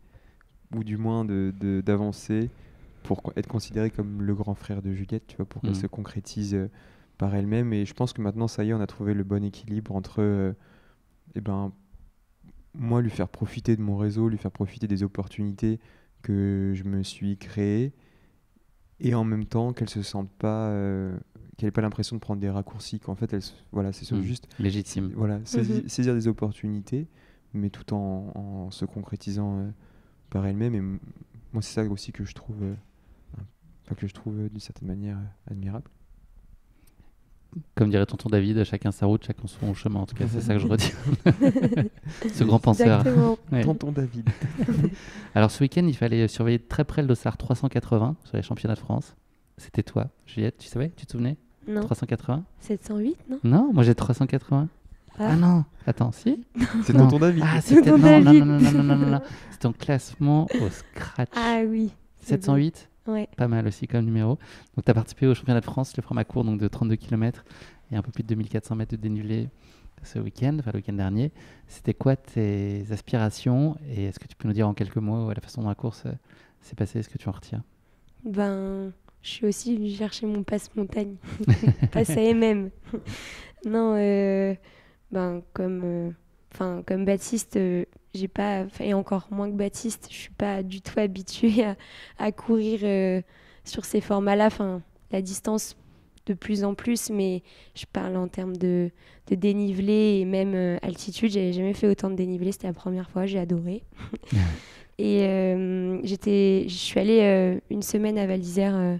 ou du moins d'avancer pour être considéré comme le grand frère de Juliette, tu vois, pour qu'elle se concrétise par elle-même. Et je pense que maintenant, ça y est, on a trouvé le bon équilibre entre moi, lui faire profiter de mon réseau, lui faire profiter des opportunités que je me suis créées, et en même temps qu'elle se sente pas, qu'elle n'ait pas l'impression de prendre des raccourcis, qu'en fait, c'est juste légitime. Voilà, saisir des opportunités, mais tout en se concrétisant par elle-même. Et moi, c'est ça aussi que je trouve d'une certaine manière admirable. Comme dirait tonton David, chacun sa route, chacun son chemin. En tout cas, c'est ça que je retiens. Ce grand penseur. Exactement. Tonton David. Alors, ce week-end, il fallait surveiller de très près le dossard 380 sur les championnats de France. C'était toi, Juliette, tu savais? Tu te souvenais? Non. 380? 708, non? Non, moi j'ai 380. Ah non, attends, si? C'est Non. tonton David. Ah, c'était Tonton non. David. C'est ton classement au scratch. Ah oui. C'est 708, Ouais. pas mal aussi comme numéro. Donc tu as participé au championnat de France, le format court donc de 32 km et un peu plus de 2400 mètres de dénivelé ce week-end, enfin le week-end dernier. C'était quoi tes aspirations et est-ce que tu peux nous dire en quelques mots la façon dont la course s'est passée, est-ce que tu en retiens? Ben, je suis aussi venue chercher mon passe-montagne. Passe AMM. Non, ben, comme Baptiste, j'ai pas, et encore moins que Baptiste, je suis pas du tout habituée à courir sur ces formats-là. Enfin, la distance de plus en plus, mais je parle en termes de dénivelé et même altitude. J'avais jamais fait autant de dénivelé, c'était la première fois, j'ai adoré. Et je suis allée une semaine à Val d'Isère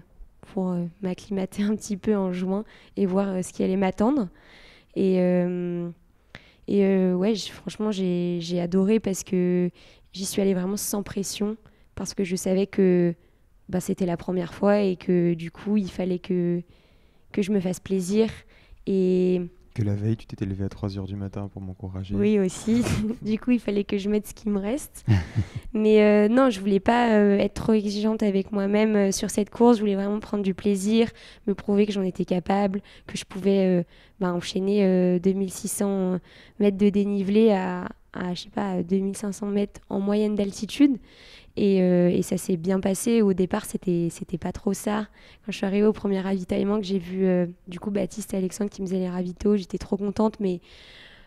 pour m'acclimater un petit peu en juin et voir ce qui allait m'attendre. Et ouais, franchement, j'ai adoré parce que j'y suis allée vraiment sans pression, parce que je savais que bah, c'était la première fois et que du coup, il fallait que je me fasse plaisir. Et Que la veille, tu t'étais levé à 3h du matin pour m'encourager. oui, aussi. Du coup, il fallait que je mette ce qui me reste. Mais non, je voulais pas être trop exigeante avec moi-même sur cette course. Je voulais vraiment prendre du plaisir, me prouver que j'en étais capable, que je pouvais enchaîner 2600 mètres de dénivelé je sais pas, 2500 mètres en moyenne d'altitude. Et ça s'est bien passé. Au départ, c'était pas trop ça. Quand je suis arrivée au premier ravitaillement, que j'ai vu du coup Baptiste et Alexandre qui me faisaient les ravitaux, j'étais trop contente, mais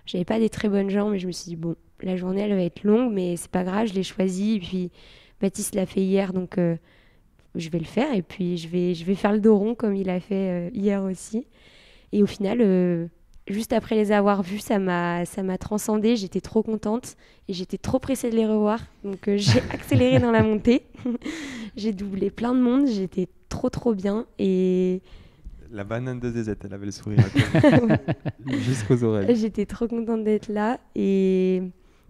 j'avais pas des très bonnes jambes. Et je me suis dit, bon, la journée, elle va être longue, mais c'est pas grave, je l'ai choisi. Et puis Baptiste l'a fait hier, donc je vais le faire. Et puis je vais faire le dos rond comme il a fait hier aussi. Et au final, juste après les avoir vus, ça m'a transcendée. J'étais trop contente et j'étais trop pressée de les revoir. Donc j'ai accéléré dans la montée. J'ai doublé plein de monde. J'étais trop bien. Et La banane de ZZ, elle avait le sourire à côté. Jusqu'aux oreilles. j'étais trop contente d'être là. Et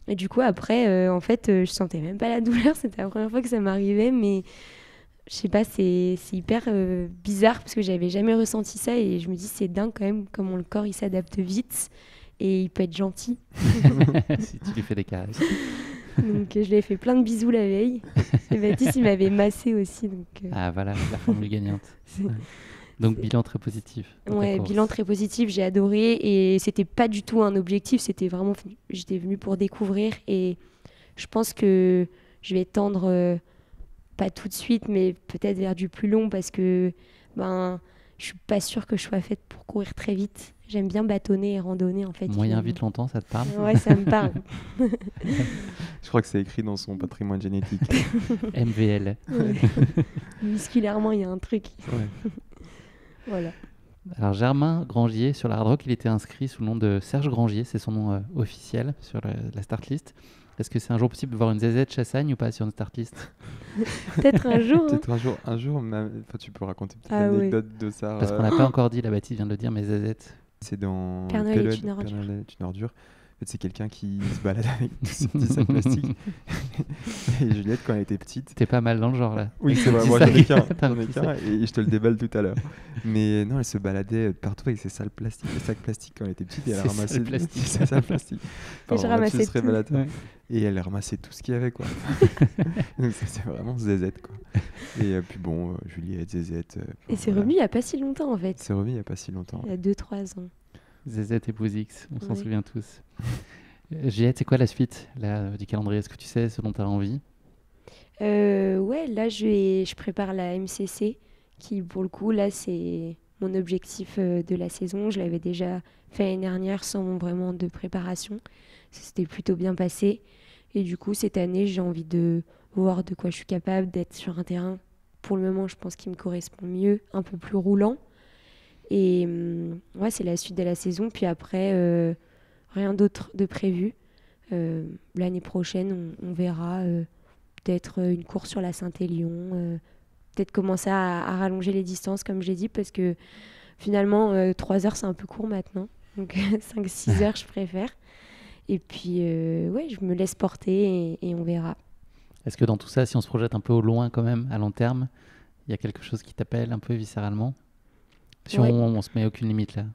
du coup, après, en fait, je sentais même pas la douleur. C'était la première fois que ça m'arrivait. Mais je sais pas, c'est hyper bizarre parce que j'avais jamais ressenti ça. Et je me dis, c'est dingue quand même comment le corps il s'adapte vite. Et il peut être gentil. Si tu lui fais des caresses. Donc je lui ai fait plein de bisous la veille. Et Baptiste, il m'avait massé aussi. Donc, Ah voilà, la formule gagnante. c'est- Ouais. Donc bilan très positif. dans ta ouais, course. bilan très positif, j'ai adoré. Et c'était pas du tout un objectif, c'était vraiment, j'étais venue pour découvrir. Et je pense que je vais tendre, pas tout de suite, mais peut-être vers du plus long parce que je suis pas sûre que je sois faite pour courir très vite. J'aime bien bâtonner et randonner en fait. Moyen finalement. vite longtemps, ça te parle? Ouais, ça me parle. Je crois que c'est écrit dans son patrimoine génétique. MVL. Ouais. Musculairement, il y a un truc. Ouais. Voilà. Alors Germain Grangier, sur la Hard Rock, il était inscrit sous le nom de Serge Grangier, c'est son nom officiel sur la start list. Est-ce que c'est un jour possible de voir une ZZ Chassagne ou pas sur une start list? Peut-être un jour. hein. Peut-être un jour enfin, tu peux raconter une petite Ah oui. anecdote de ça. Parce qu'on n'a pas encore dit, la Baptiste vient de le dire, mais ZZ. C'est dans Père Noël est Péloed, une ordure. Père Noël est une ordure. En fait, c'est quelqu'un qui se balade avec tous ses petits sacs plastiques. Et Juliette, quand elle était petite. T'es pas mal dans le genre là. Oui, c'est vrai, Petit moi sac. j'en ai qu'un. T'as un J'en ai petit qu'un et je te le déballe tout à l'heure. Mais non, elle se baladait partout avec ses sacs plastiques quand elle était petite et elle a Ses ramassé sales plastiques. ses sales plastiques. Pardon, je lapsus ramassais tout. révélateur. Ouais. Et elle ramassait tout ce qu'il y avait quoi. Donc c'est vraiment ZZ quoi. Et puis bon, Juliette, ZZ. Et c'est voilà. revenu il n'y a pas si longtemps en fait. C'est revenu il n'y a pas si longtemps. Il y a 2-3 ans. ZZ et Bouzix, on s'en Ouais. souvient tous. Juliette, c'est quoi la suite là, du calendrier? Est-ce que tu sais ce dont tu as envie? Ouais, là je prépare la MCC qui pour le coup là c'est mon objectif de la saison. Je l'avais déjà fait l'année dernière sans vraiment de préparation. Ça s'était plutôt bien passé. Et du coup cette année j'ai envie de voir de quoi je suis capable, d'être sur un terrain pour le moment je pense qu'il me correspond mieux, un peu plus roulant. Et ouais c'est la suite de la saison. Puis après rien d'autre de prévu. L'année prochaine on verra. Peut-être une course sur la Saint-Élion, peut-être commencer à rallonger les distances comme j'ai dit parce que finalement 3 heures c'est un peu court maintenant, donc 5-6 heures je préfère. Et puis ouais je me laisse porter et on verra. Est-ce que dans tout ça, si on se projette un peu au loin quand même, à long terme, il y a quelque chose qui t'appelle un peu viscéralement? Si Ouais. on se met aucune limite là.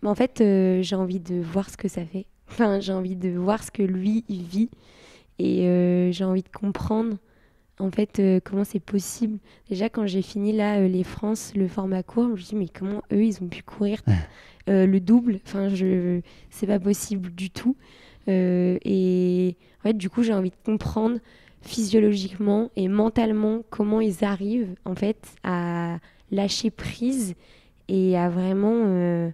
Mais en fait j'ai envie de voir ce que ça fait, enfin j'ai envie de voir ce que lui il vit et j'ai envie de comprendre en fait, comment c'est possible. Déjà, quand j'ai fini là, les France, le format court, je me suis dit, mais comment eux, ils ont pu courir le double? Enfin, c'est pas possible du tout. Et en fait, du coup, j'ai envie de comprendre physiologiquement et mentalement comment ils arrivent en fait à lâcher prise et à vraiment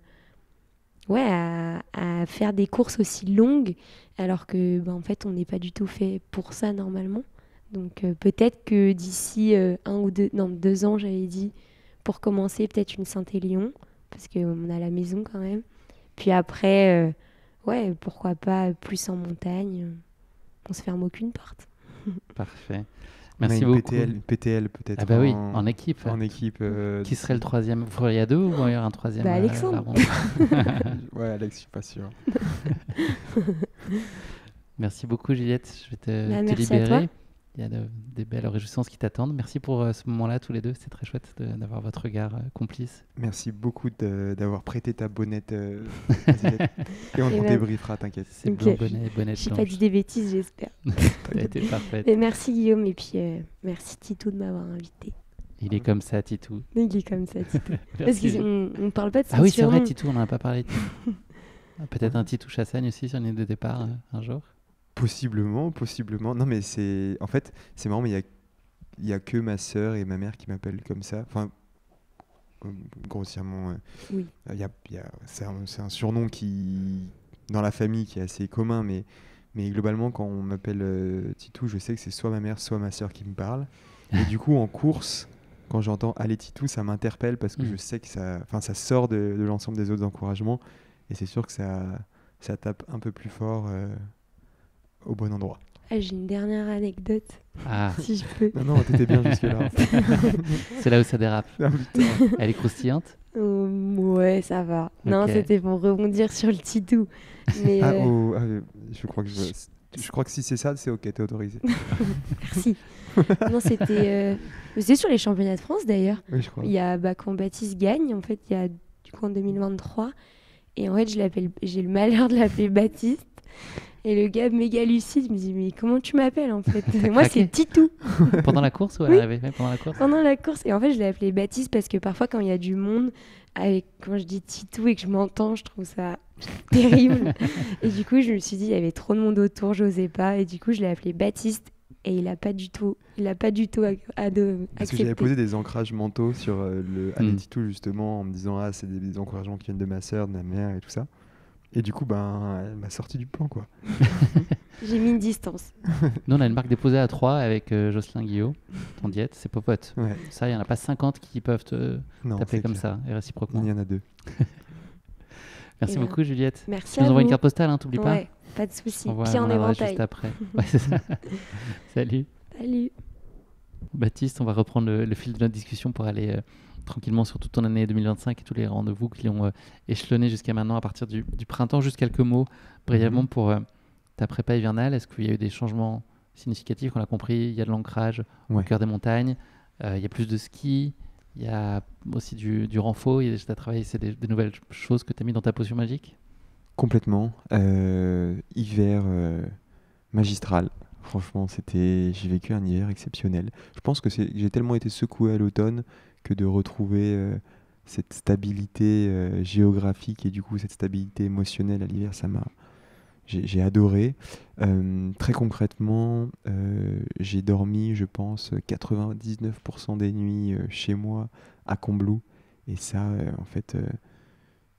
à faire des courses aussi longues alors que en fait on n'est pas du tout fait pour ça normalement. Donc peut-être que d'ici 2 ans, j'avais dit, pour commencer peut-être une Saint-Élion parce qu'on a la maison quand même. Puis après pourquoi pas plus en montagne, on se ferme aucune porte. Parfait. On a Merci une beaucoup. PTL peut-être. Ah bah oui, en équipe. En équipe. Qui serait le troisième? Vous feriez à deux ou il y aurait un troisième? Alexandre. la ronde Ouais, Alex, je suis pas sûr. Merci beaucoup, Juliette. Je vais te merci à libérer. toi. Il y a des belles réjouissances qui t'attendent. Merci pour ce moment-là, tous les deux. C'est très chouette d'avoir votre regard complice. Merci beaucoup d'avoir prêté ta bonnette. Et on débriefera, t'inquiète. C'est blanc, bonnet J'ai blanche. pas dit des bêtises, j'espère. T'as été parfaite. Et merci Guillaume et puis merci Titou de m'avoir invité. Il est comme ça, Titou. Il est comme ça, Titou. Parce Merci. qu'on ne parle pas de son Ah oui, c'est vrai, surnom. Titou, on n'en a pas parlé. Peut-être un Titou Chassagne aussi sur une ligne de départ un jour. Possiblement. Non, mais en fait, c'est marrant, mais il y a que ma sœur et ma mère qui m'appellent comme ça. Enfin, grossièrement. Oui. C'est un surnom qui, dans la famille, qui est assez commun, mais globalement, quand on m'appelle Titou, je sais que c'est soit ma mère, soit ma sœur qui me parle. Et du coup, en course, quand j'entends Allez Titou, ça m'interpelle parce que je sais que ça sort de l'ensemble des autres encouragements. Et c'est sûr que ça tape un peu plus fort au bon endroit. Ah, j'ai une dernière anecdote, Ah, si je peux. Non, t'étais bien jusque-là. c'est là où ça dérape. Ah, putain. Elle est croustillante. Ouais, ça va. Non, Ok. c'était pour rebondir sur le Titou. Mais Je crois que si c'est ça, c'est ok, t'es autorisé. merci. Non, c'était sur les championnats de France d'ailleurs. Oui, je crois. Il y a quand Baptiste gagne, en fait, il y a du coup en 2023. Et en fait, j'ai le malheur de l'appeler Baptiste. Et le gars méga lucide me dit, mais comment tu m'appelles en fait? Moi, craqué c'est Titou. Pendant la course ou à Oui. l'arrivée? Ouais, pendant la course. Pendant la course. Et en fait, je l'ai appelé Baptiste parce que parfois, quand il y a du monde, quand je dis Titou et que je m'entends, je trouve ça terrible. Et du coup, je me suis dit, il y avait trop de monde autour, j'osais pas. Et du coup, je l'ai appelé Baptiste. Et il a pas du tout accepté. Parce que j'avais posé des ancrages mentaux sur le Allez Titou, justement, en me disant, c'est des encouragements qui viennent de ma sœur, de ma mère et tout ça. Et du coup, elle m'a sorti du plan, quoi. J'ai mis une distance. Nous, on a une marque déposée à 3 avec Jocelyn Guillot, ton diète, c'est Popote. Ouais. Ça, il n'y en a pas 50 qui peuvent Non, t'appeler c'est comme clair. ça, et réciproquement. Il y en a 2. Merci Et beaucoup, Juliette. Merci Tu nous à envoies une vous. carte postale, hein, t'oublies pas? Ouais, pas de souci. On voit Pied en l'adresse éventail. juste après. Ouais, c'est ça. Salut. Salut. Baptiste, on va reprendre le fil de notre discussion pour aller tranquillement sur toute ton année 2025 et tous les rendez-vous qui ont échelonné jusqu'à maintenant à partir du printemps. Juste quelques mots brièvement pour ta prépa hivernale. Est-ce qu'il y a eu des changements significatifs? On l'a compris, il y a de l'ancrage au Ouais. cœur des montagnes, il y a plus de ski, il y a aussi du renfort. Tu as travaillé, c'est des nouvelles choses que tu as mis dans ta potion magique? Complètement. Hiver magistral. Franchement, j'ai vécu un hiver exceptionnel. Je pense que j'ai tellement été secoué à l'automne que de retrouver cette stabilité géographique et du coup cette stabilité émotionnelle à l'hiver, j'ai adoré. Très concrètement, j'ai dormi, je pense, 99% des nuits chez moi à Combloux. Et ça, en fait,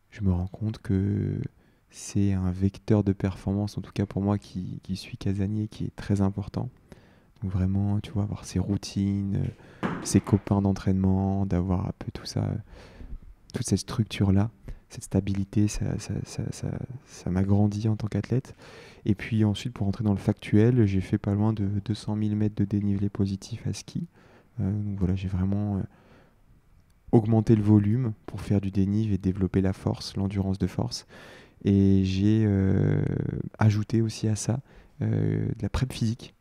je me rends compte que c'est un vecteur de performance, en tout cas pour moi qui suis casanier, qui est très important. Donc vraiment, tu vois, avoir ses routines, ses copains d'entraînement, d'avoir un peu tout ça, toute cette structure-là, cette stabilité, ça m'a grandi en tant qu'athlète. Et puis ensuite, pour rentrer dans le factuel, j'ai fait pas loin de 200 000 mètres de dénivelé positif à ski. Donc voilà, j'ai vraiment augmenté le volume pour faire du dénive et développer la force, l'endurance de force. Et j'ai ajouté aussi à ça de la prep physique.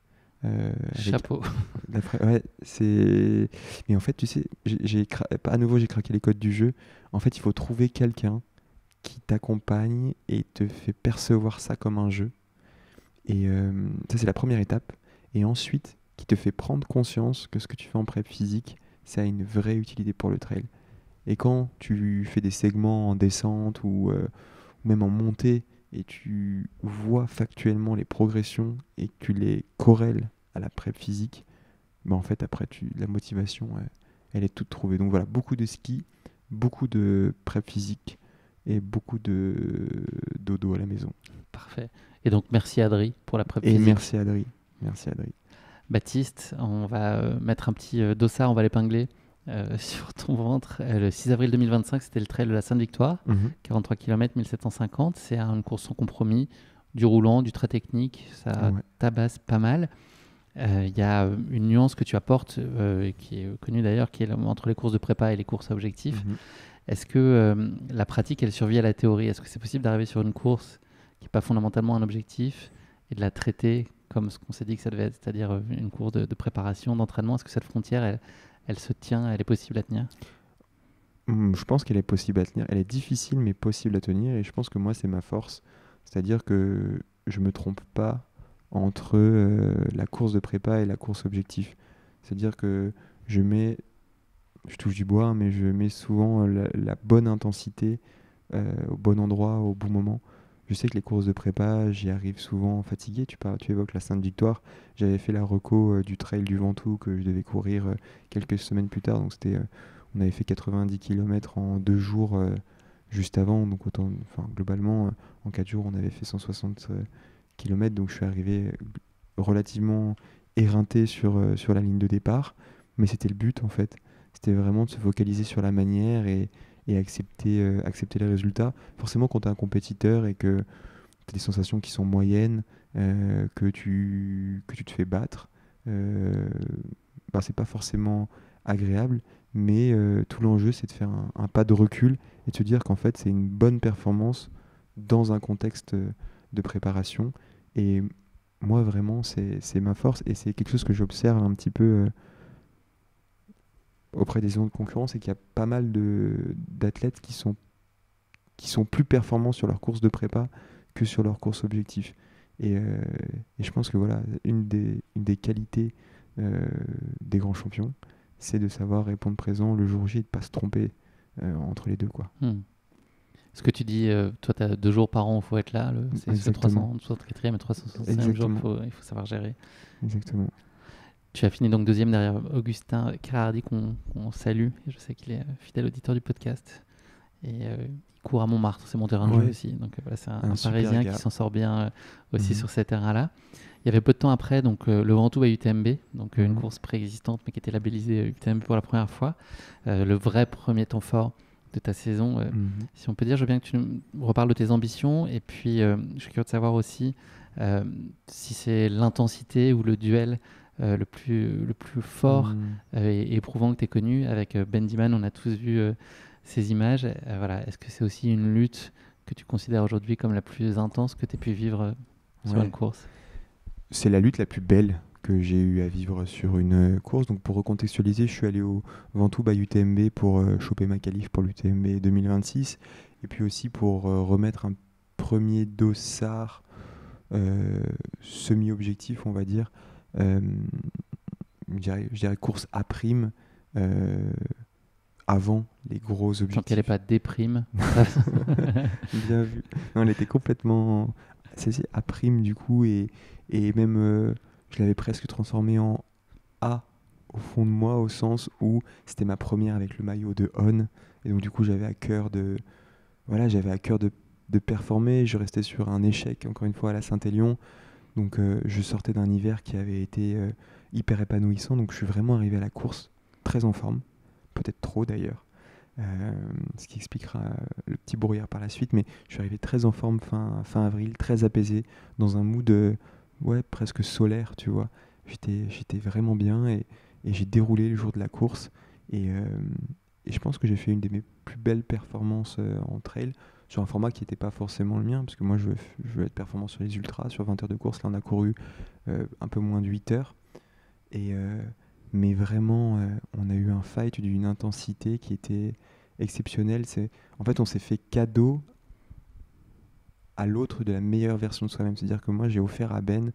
Chapeau. Ouais, mais en fait, tu sais, à nouveau, j'ai craqué les codes du jeu. En fait, il faut trouver quelqu'un qui t'accompagne et te fait percevoir ça comme un jeu. Et ça, c'est la première étape. Et ensuite, qui te fait prendre conscience que ce que tu fais en prep physique, ça a une vraie utilité pour le trail. Et quand tu fais des segments en descente ou même en montée et tu vois factuellement les progressions et que tu les corrèles à la prep physique, en fait après la motivation elle est toute trouvée. Donc voilà, beaucoup de ski, beaucoup de prep physique et beaucoup de dodo à la maison. Parfait. Et donc, merci Adri pour la prep Et physique. merci Adri. Merci Adri. Baptiste, on va mettre un petit dossard, on va l'épingler sur ton ventre. Le 6 avril 2025, c'était le trail de la Sainte-Victoire, 43 km, 1750. C'est une course sans compromis, du roulant, du très technique, ça tabasse pas mal. Il y a une nuance que tu apportes, qui est connue d'ailleurs, qui est entre les courses de prépa et les courses à objectif. Est-ce que la pratique, elle survit à la théorie? Est-ce que c'est possible d'arriver sur une course qui n'est pas fondamentalement un objectif et de la traiter comme ce qu'on s'est dit que ça devait être, c'est-à-dire une course de préparation, d'entraînement? Est-ce que cette frontière, elle se tient, elle est possible à tenir? Je pense qu'elle est possible à tenir. Elle est difficile, mais possible à tenir. Et je pense que moi, c'est ma force. C'est-à-dire que je ne me trompe pas entre la course de prépa et la course objectif. C'est-à-dire que je touche du bois, mais je mets souvent la bonne intensité au bon endroit, au bon moment. Je sais que les courses de prépa, j'y arrive souvent fatigué. Tu évoques la Sainte-Victoire. J'avais fait la reco du trail du Ventoux que je devais courir quelques semaines plus tard. Donc on avait fait 90 km en 2 jours juste avant. Donc globalement, en 4 jours, on avait fait 160 km. Donc je suis arrivé relativement éreinté sur la ligne de départ. Mais c'était le but en fait. C'était vraiment de se focaliser sur la manière et accepter les résultats. Forcément, quand tu es un compétiteur et que tu as des sensations qui sont moyennes, que tu te fais battre, c'est pas forcément agréable, mais tout l'enjeu, c'est de faire un pas de recul et de se dire qu'en fait, c'est une bonne performance dans un contexte de préparation. Et moi, vraiment, c'est ma force et c'est quelque chose que j'observe un petit peu auprès des zones de concurrence, et qu'il y a pas mal d'athlètes qui sont plus performants sur leur course de prépa que sur leur course objectif. Et je pense que voilà, une des qualités des grands champions, c'est de savoir répondre présent le jour J et de ne pas se tromper entre les deux, quoi. Ce que tu dis, toi, tu as 2 jours par an, il faut être là. C'est 364e et 365e jour, il faut savoir gérer. Exactement. Tu as fini donc 2e derrière Augustin Carrardi, qu'on salue. Et je sais qu'il est fidèle auditeur du podcast. Et il court à Montmartre, c'est mon terrain de jeu aussi. Donc voilà, c'est un Parisien qui s'en sort bien aussi sur ces terrains-là. Il y avait peu de temps après donc, le Ventoux à UTMB, donc une course préexistante mais qui était labellisée UTMB pour la première fois. Le vrai premier temps fort de ta saison. Si on peut dire, je veux bien que tu nous reparles de tes ambitions. Et puis, je suis curieux de savoir aussi si c'est l'intensité ou le duel le plus fort et éprouvant que tu aies connu. Avec Ben Diman, on a tous vu ces images. Voilà. Est-ce que c'est aussi une lutte que tu considères aujourd'hui comme la plus intense que tu aies pu vivre sur une course? C'est la lutte la plus belle que j'ai eu à vivre sur une course. Donc pour recontextualiser, je suis allé au Ventoux by UTMB pour choper ma qualif pour l'UTMB 2026 et puis aussi pour remettre un premier dossard semi-objectif, on va dire. Je dirais course à prime avant les gros objectifs. Tant qu'elle n'est pas déprime. Bien vu. Non, elle était complètement à prime du coup et même je l'avais presque transformé en A au fond de moi, au sens où c'était ma première avec le maillot de On et donc du coup j'avais à cœur de performer. Je restais sur un échec encore une fois à la Saint-Élion, donc je sortais d'un hiver qui avait été hyper épanouissant, donc je suis vraiment arrivé à la course très en forme, peut-être trop d'ailleurs, ce qui expliquera le petit brouillard par la suite, mais je suis arrivé très en forme fin avril, très apaisé, dans un mood presque solaire, tu vois. J'étais vraiment bien et j'ai déroulé le jour de la course et je pense que j'ai fait une de mes plus belles performances en trail sur un format qui n'était pas forcément le mien, parce que moi je veux être performant sur les ultras, sur 20 heures de course. Là on a couru un peu moins de 8 heures mais vraiment on a eu un fight d'une intensité qui était exceptionnelle. En fait on s'est fait cadeau à l'autre de la meilleure version de soi-même, c'est-à-dire que moi j'ai offert à Ben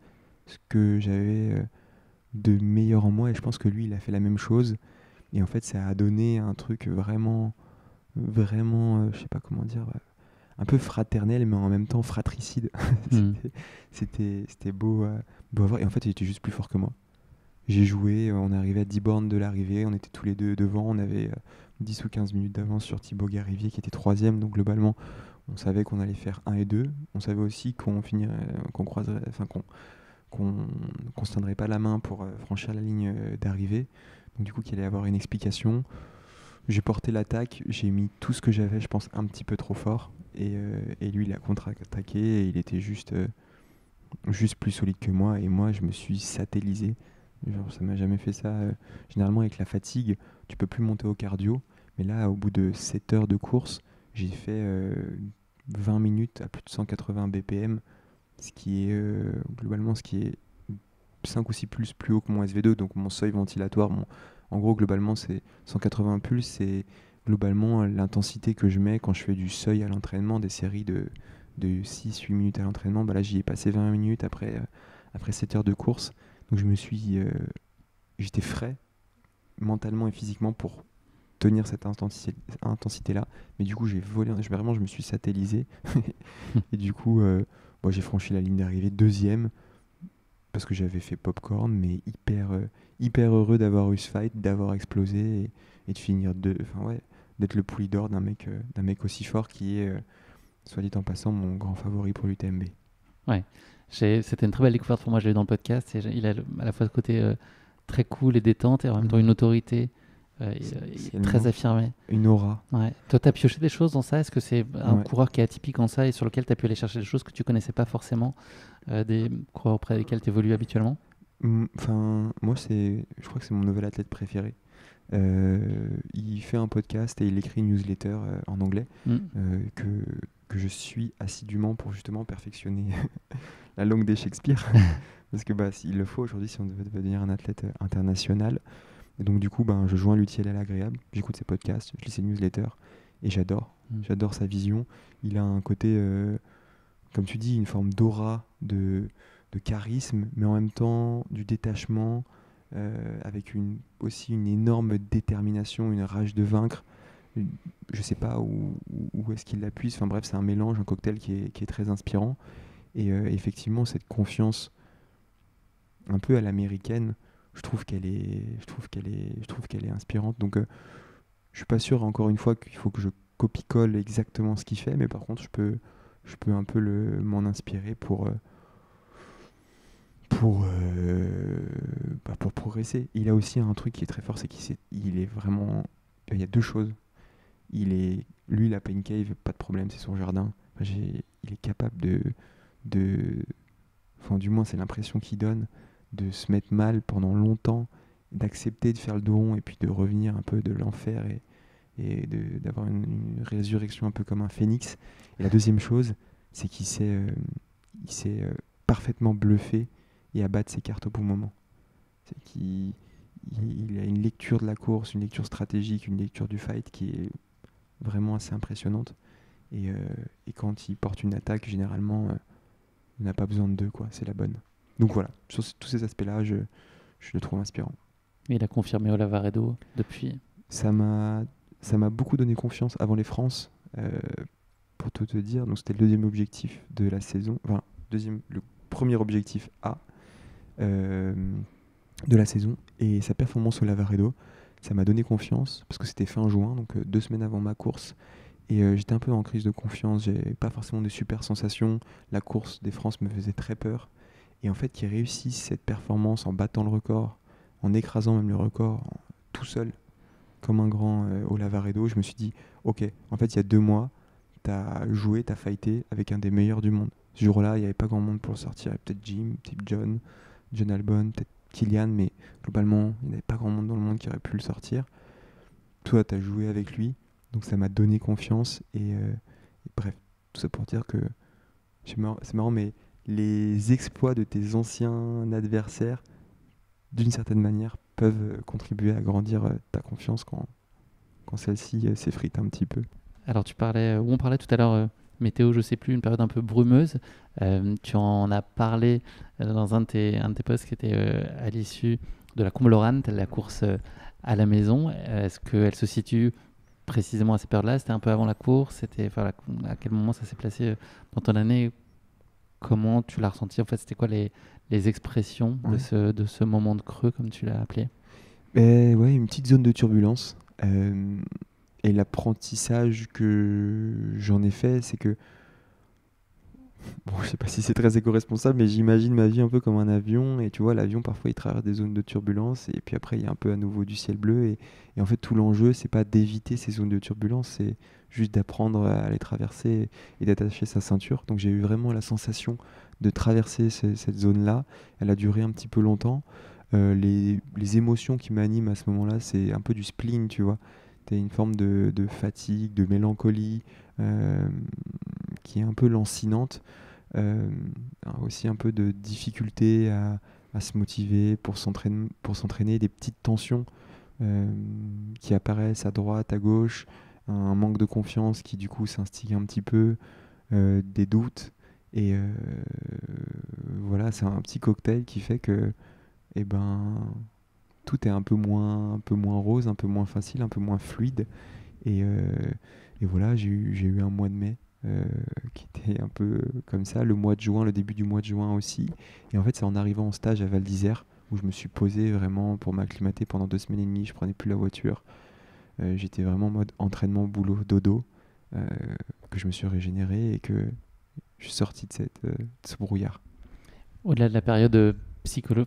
ce que j'avais de meilleur en moi et je pense que lui, il a fait la même chose. Et en fait, ça a donné un truc vraiment, je sais pas comment dire, un peu fraternel, mais en même temps fratricide. Mm. C'était beau, beau à voir. Et en fait, il était juste plus fort que moi. J'ai joué, on est arrivé à 10 bornes de l'arrivée, on était tous les deux devant, on avait 10 ou 15 minutes d'avance sur Thibaut Garivier qui était troisième, donc globalement, on savait qu'on allait faire 1 et 2. On savait aussi qu'on finirait, qu'on croiserait, enfin qu'on se tiendrait pas la main pour franchir la ligne d'arrivée. Donc du coup, qu'il allait y avoir une explication. J'ai porté l'attaque, j'ai mis tout ce que j'avais, je pense, un petit peu trop fort. Et lui, il a contre-attaqué et il était juste plus solide que moi. Et moi, je me suis satellisé. Genre, ça m'a jamais fait ça. Généralement, avec la fatigue, tu peux plus monter au cardio. Mais là, au bout de 7 heures de course, j'ai fait 20 minutes à plus de 180 BPM, ce qui est globalement ce qui est 5 ou 6 pulses plus haut que mon SV2, donc mon seuil ventilatoire. En gros, globalement, c'est 180 pulses, c'est globalement l'intensité que je mets quand je fais du seuil à l'entraînement, des séries de 6-8 minutes à l'entraînement. Bah là, j'y ai passé 20 minutes après 7 heures de course. Donc j'étais frais mentalement et physiquement pour tenir cette intensité-là. Mais du coup, je me suis satellisé. Et du coup, j'ai franchi la ligne d'arrivée deuxième parce que j'avais fait popcorn, mais hyper heureux d'avoir eu ce fight, d'avoir explosé et de finir d'être le poulie d'or d'un mec aussi fort qui est, soit dit en passant, mon grand favori pour l'UTMB. Ouais. C'était une très belle découverte pour moi, je l'ai eu dans le podcast. Et il a à la fois ce côté très cool et détente et en même temps une autorité très affirmée. Une aura. Ouais. Toi, tu as pioché des choses dans ça? Est-ce que c'est un Ouais. coureur qui est atypique en ça et sur lequel tu as pu aller chercher des choses que tu connaissais pas forcément des coureurs auprès desquels tu évolues habituellement? Enfin, moi, je crois que c'est mon nouvel athlète préféré. Il fait un podcast et il écrit une newsletter en anglais que je suis assidûment pour justement perfectionner la langue des Shakespeare. Parce que il le faut aujourd'hui si on veut devenir un athlète international. Et donc du coup, je joins l'utile à l'agréable. J'écoute ses podcasts, je lis ses newsletters et j'adore. J'adore sa vision. Il a un côté, comme tu dis, une forme d'aura, de charisme, mais en même temps du détachement, avec aussi une énorme détermination, une rage de vaincre. Je sais pas où est-ce qu'il la puise. Enfin bref, c'est un mélange, un cocktail qui est très inspirant. Et effectivement, cette confiance un peu à l'américaine, je trouve qu'elle est inspirante. Donc je suis pas sûr, encore une fois, qu'il faut que je copie-colle exactement ce qu'il fait, mais par contre, je peux un peu m'en inspirer pour progresser. Il a aussi un truc qui est très fort, c'est qu'il est vraiment... Il y a deux choses. Lui, il a pas une cave, pas de problème, c'est son jardin. Il est capable enfin, du moins, c'est l'impression qu'il donne, de se mettre mal pendant longtemps, d'accepter de faire le dos rond et puis de revenir un peu de l'enfer et d'avoir une résurrection un peu comme un phénix. Et la deuxième chose, c'est qu'il sait parfaitement bluffer et abattre ses cartes au bon moment. C'est qu'il a une lecture de la course, une lecture stratégique, une lecture du fight qui est vraiment assez impressionnante. Et quand il porte une attaque, généralement, il n'a pas besoin de deux, quoi. C'est la bonne. Donc voilà, sur tous ces aspects-là, je le trouve inspirant. Et il a confirmé au Lavaredo depuis. Ça m'a beaucoup donné confiance avant les France, pour tout te dire. Donc c'était le deuxième objectif de la saison, enfin le premier objectif A de la saison, et sa performance au Lavaredo, ça m'a donné confiance parce que c'était fin juin, donc 2 semaines avant ma course. Et j'étais un peu en crise de confiance, j'avais pas forcément de super sensations. La course des France me faisait très peur. Et en fait, qu'il réussisse cette performance en battant le record, en écrasant même le record, tout seul, comme un grand au Lavaredo, je me suis dit, ok, en fait, il y a 2 mois, t'as joué, t'as fighté avec un des meilleurs du monde. Ce jour-là, il n'y avait pas grand monde pour le sortir. Il y avait peut-être Jim, peut-être John Albon, peut-être Kylian, mais globalement, il n'y avait pas grand monde dans le monde qui aurait pu le sortir. Toi, t'as joué avec lui. Donc ça m'a donné confiance et bref, tout ça pour dire que c'est marrant, mais les exploits de tes anciens adversaires, d'une certaine manière, peuvent contribuer à grandir ta confiance quand celle-ci s'effrite un petit peu. Alors on parlait tout à l'heure météo, je sais plus, une période un peu brumeuse. Tu en as parlé dans un de tes posts qui était à l'issue de la Combe-Lorraine, la course à la maison. Est-ce qu'elle se situe précisément à cette période-là? C'était un peu avant la course? À quel moment ça s'est placé dans ton année? Comment tu l'as ressenti? En fait, c'était quoi les expressions de ce moment de creux, comme tu l'as appelé? Ouais, une petite zone de turbulence. Et l'apprentissage que j'en ai fait, c'est que, bon, je sais pas si c'est très éco-responsable, mais j'imagine ma vie un peu comme un avion. Et tu vois, l'avion, parfois, il traverse des zones de turbulence. Et puis après, il y a un peu à nouveau du ciel bleu. Et en fait, tout l'enjeu, c'est pas d'éviter ces zones de turbulence, c'est juste d'apprendre à les traverser et d'attacher sa ceinture. Donc j'ai eu vraiment la sensation de traverser cette zone-là. Elle a duré un petit peu longtemps. Les émotions qui m'animent à ce moment-là, c'est un peu du spleen, tu vois. T'as une forme de fatigue, de mélancolie qui est un peu lancinante. Aussi un peu de difficulté à se motiver pour s'entraîner, des petites tensions qui apparaissent à droite, à gauche, un manque de confiance qui du coup s'instigue un petit peu, des doutes. Et voilà, c'est un petit cocktail qui fait que eh ben, tout est un peu moins rose, un peu moins facile, un peu moins fluide. Et voilà, j'ai eu un mois de mai qui était un peu comme ça, le mois de juin, le début du mois de juin aussi. Et en fait, c'est en arrivant en stage à Val d'Isère où je me suis posé vraiment pour m'acclimater pendant 2 semaines et demie. Je prenais plus la voiture. J'étais vraiment en mode entraînement, boulot, dodo, que je me suis régénéré et que je suis sorti de ce brouillard. Au-delà de la période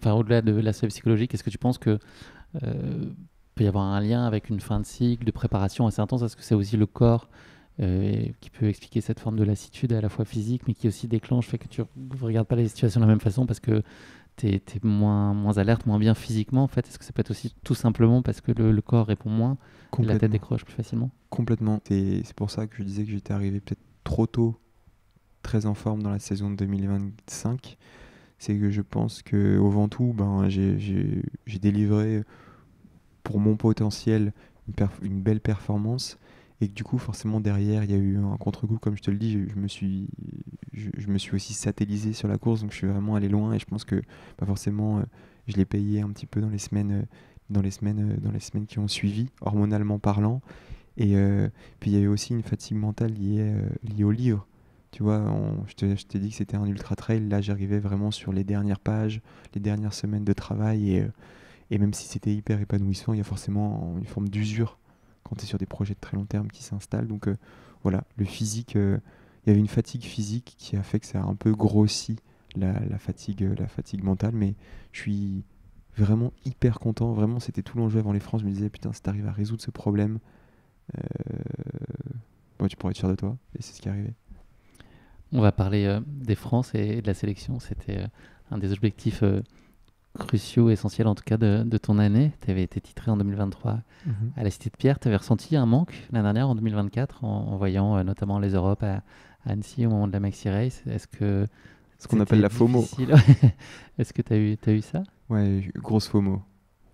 au-delà de l'aspect psychologique, est-ce que tu penses que peut y avoir un lien avec une fin de cycle, de préparation assez intense? Est-ce que c'est aussi le corps qui peut expliquer cette forme de lassitude à la fois physique, mais qui aussi déclenche, fait que tu ne regardes pas les situations de la même façon parce que tu es moins alerte, moins bien physiquement en fait? Est-ce que ça peut être aussi tout simplement parce que le corps répond moins et la tête décroche plus facilement? Complètement. C'est pour ça que je disais que j'étais arrivé peut-être trop tôt, très en forme dans la saison de 2025. C'est que je pense qu'au Ventoux, j'ai délivré pour mon potentiel une belle performance et que du coup forcément derrière il y a eu un contre-coup, comme je te le dis, je me suis aussi satellisé sur la course, donc je suis vraiment allé loin et je pense que forcément je l'ai payé un petit peu dans les semaines qui ont suivi, hormonalement parlant. Et puis il y a eu aussi une fatigue mentale liée au livre. Tu vois, je t'ai dit que c'était un ultra trail. Là, j'arrivais vraiment sur les dernières pages, les dernières semaines de travail. Et même si c'était hyper épanouissant, il y a forcément une forme d'usure quand tu es sur des projets de très long terme qui s'installent. Donc voilà, le physique, il y avait une fatigue physique qui a fait que ça a un peu grossi la fatigue mentale. Mais je suis vraiment hyper content. Vraiment, c'était tout l'enjeu avant les France. Je me disais, putain, si tu arrives à résoudre ce problème, tu pourrais être fier de toi. Et c'est ce qui est arrivé. On va parler des France et de la sélection. C'était un des objectifs cruciaux, essentiels en tout cas de ton année. Tu avais été titré en 2023 à la Cité de Pierre. Tu avais ressenti un manque l'année dernière en 2024 en voyant notamment les Europes à Annecy au moment de la Maxi Race. Est-ce que ce qu'on appelle la FOMO. Est-ce que tu as eu ça? Ouais, grosse FOMO.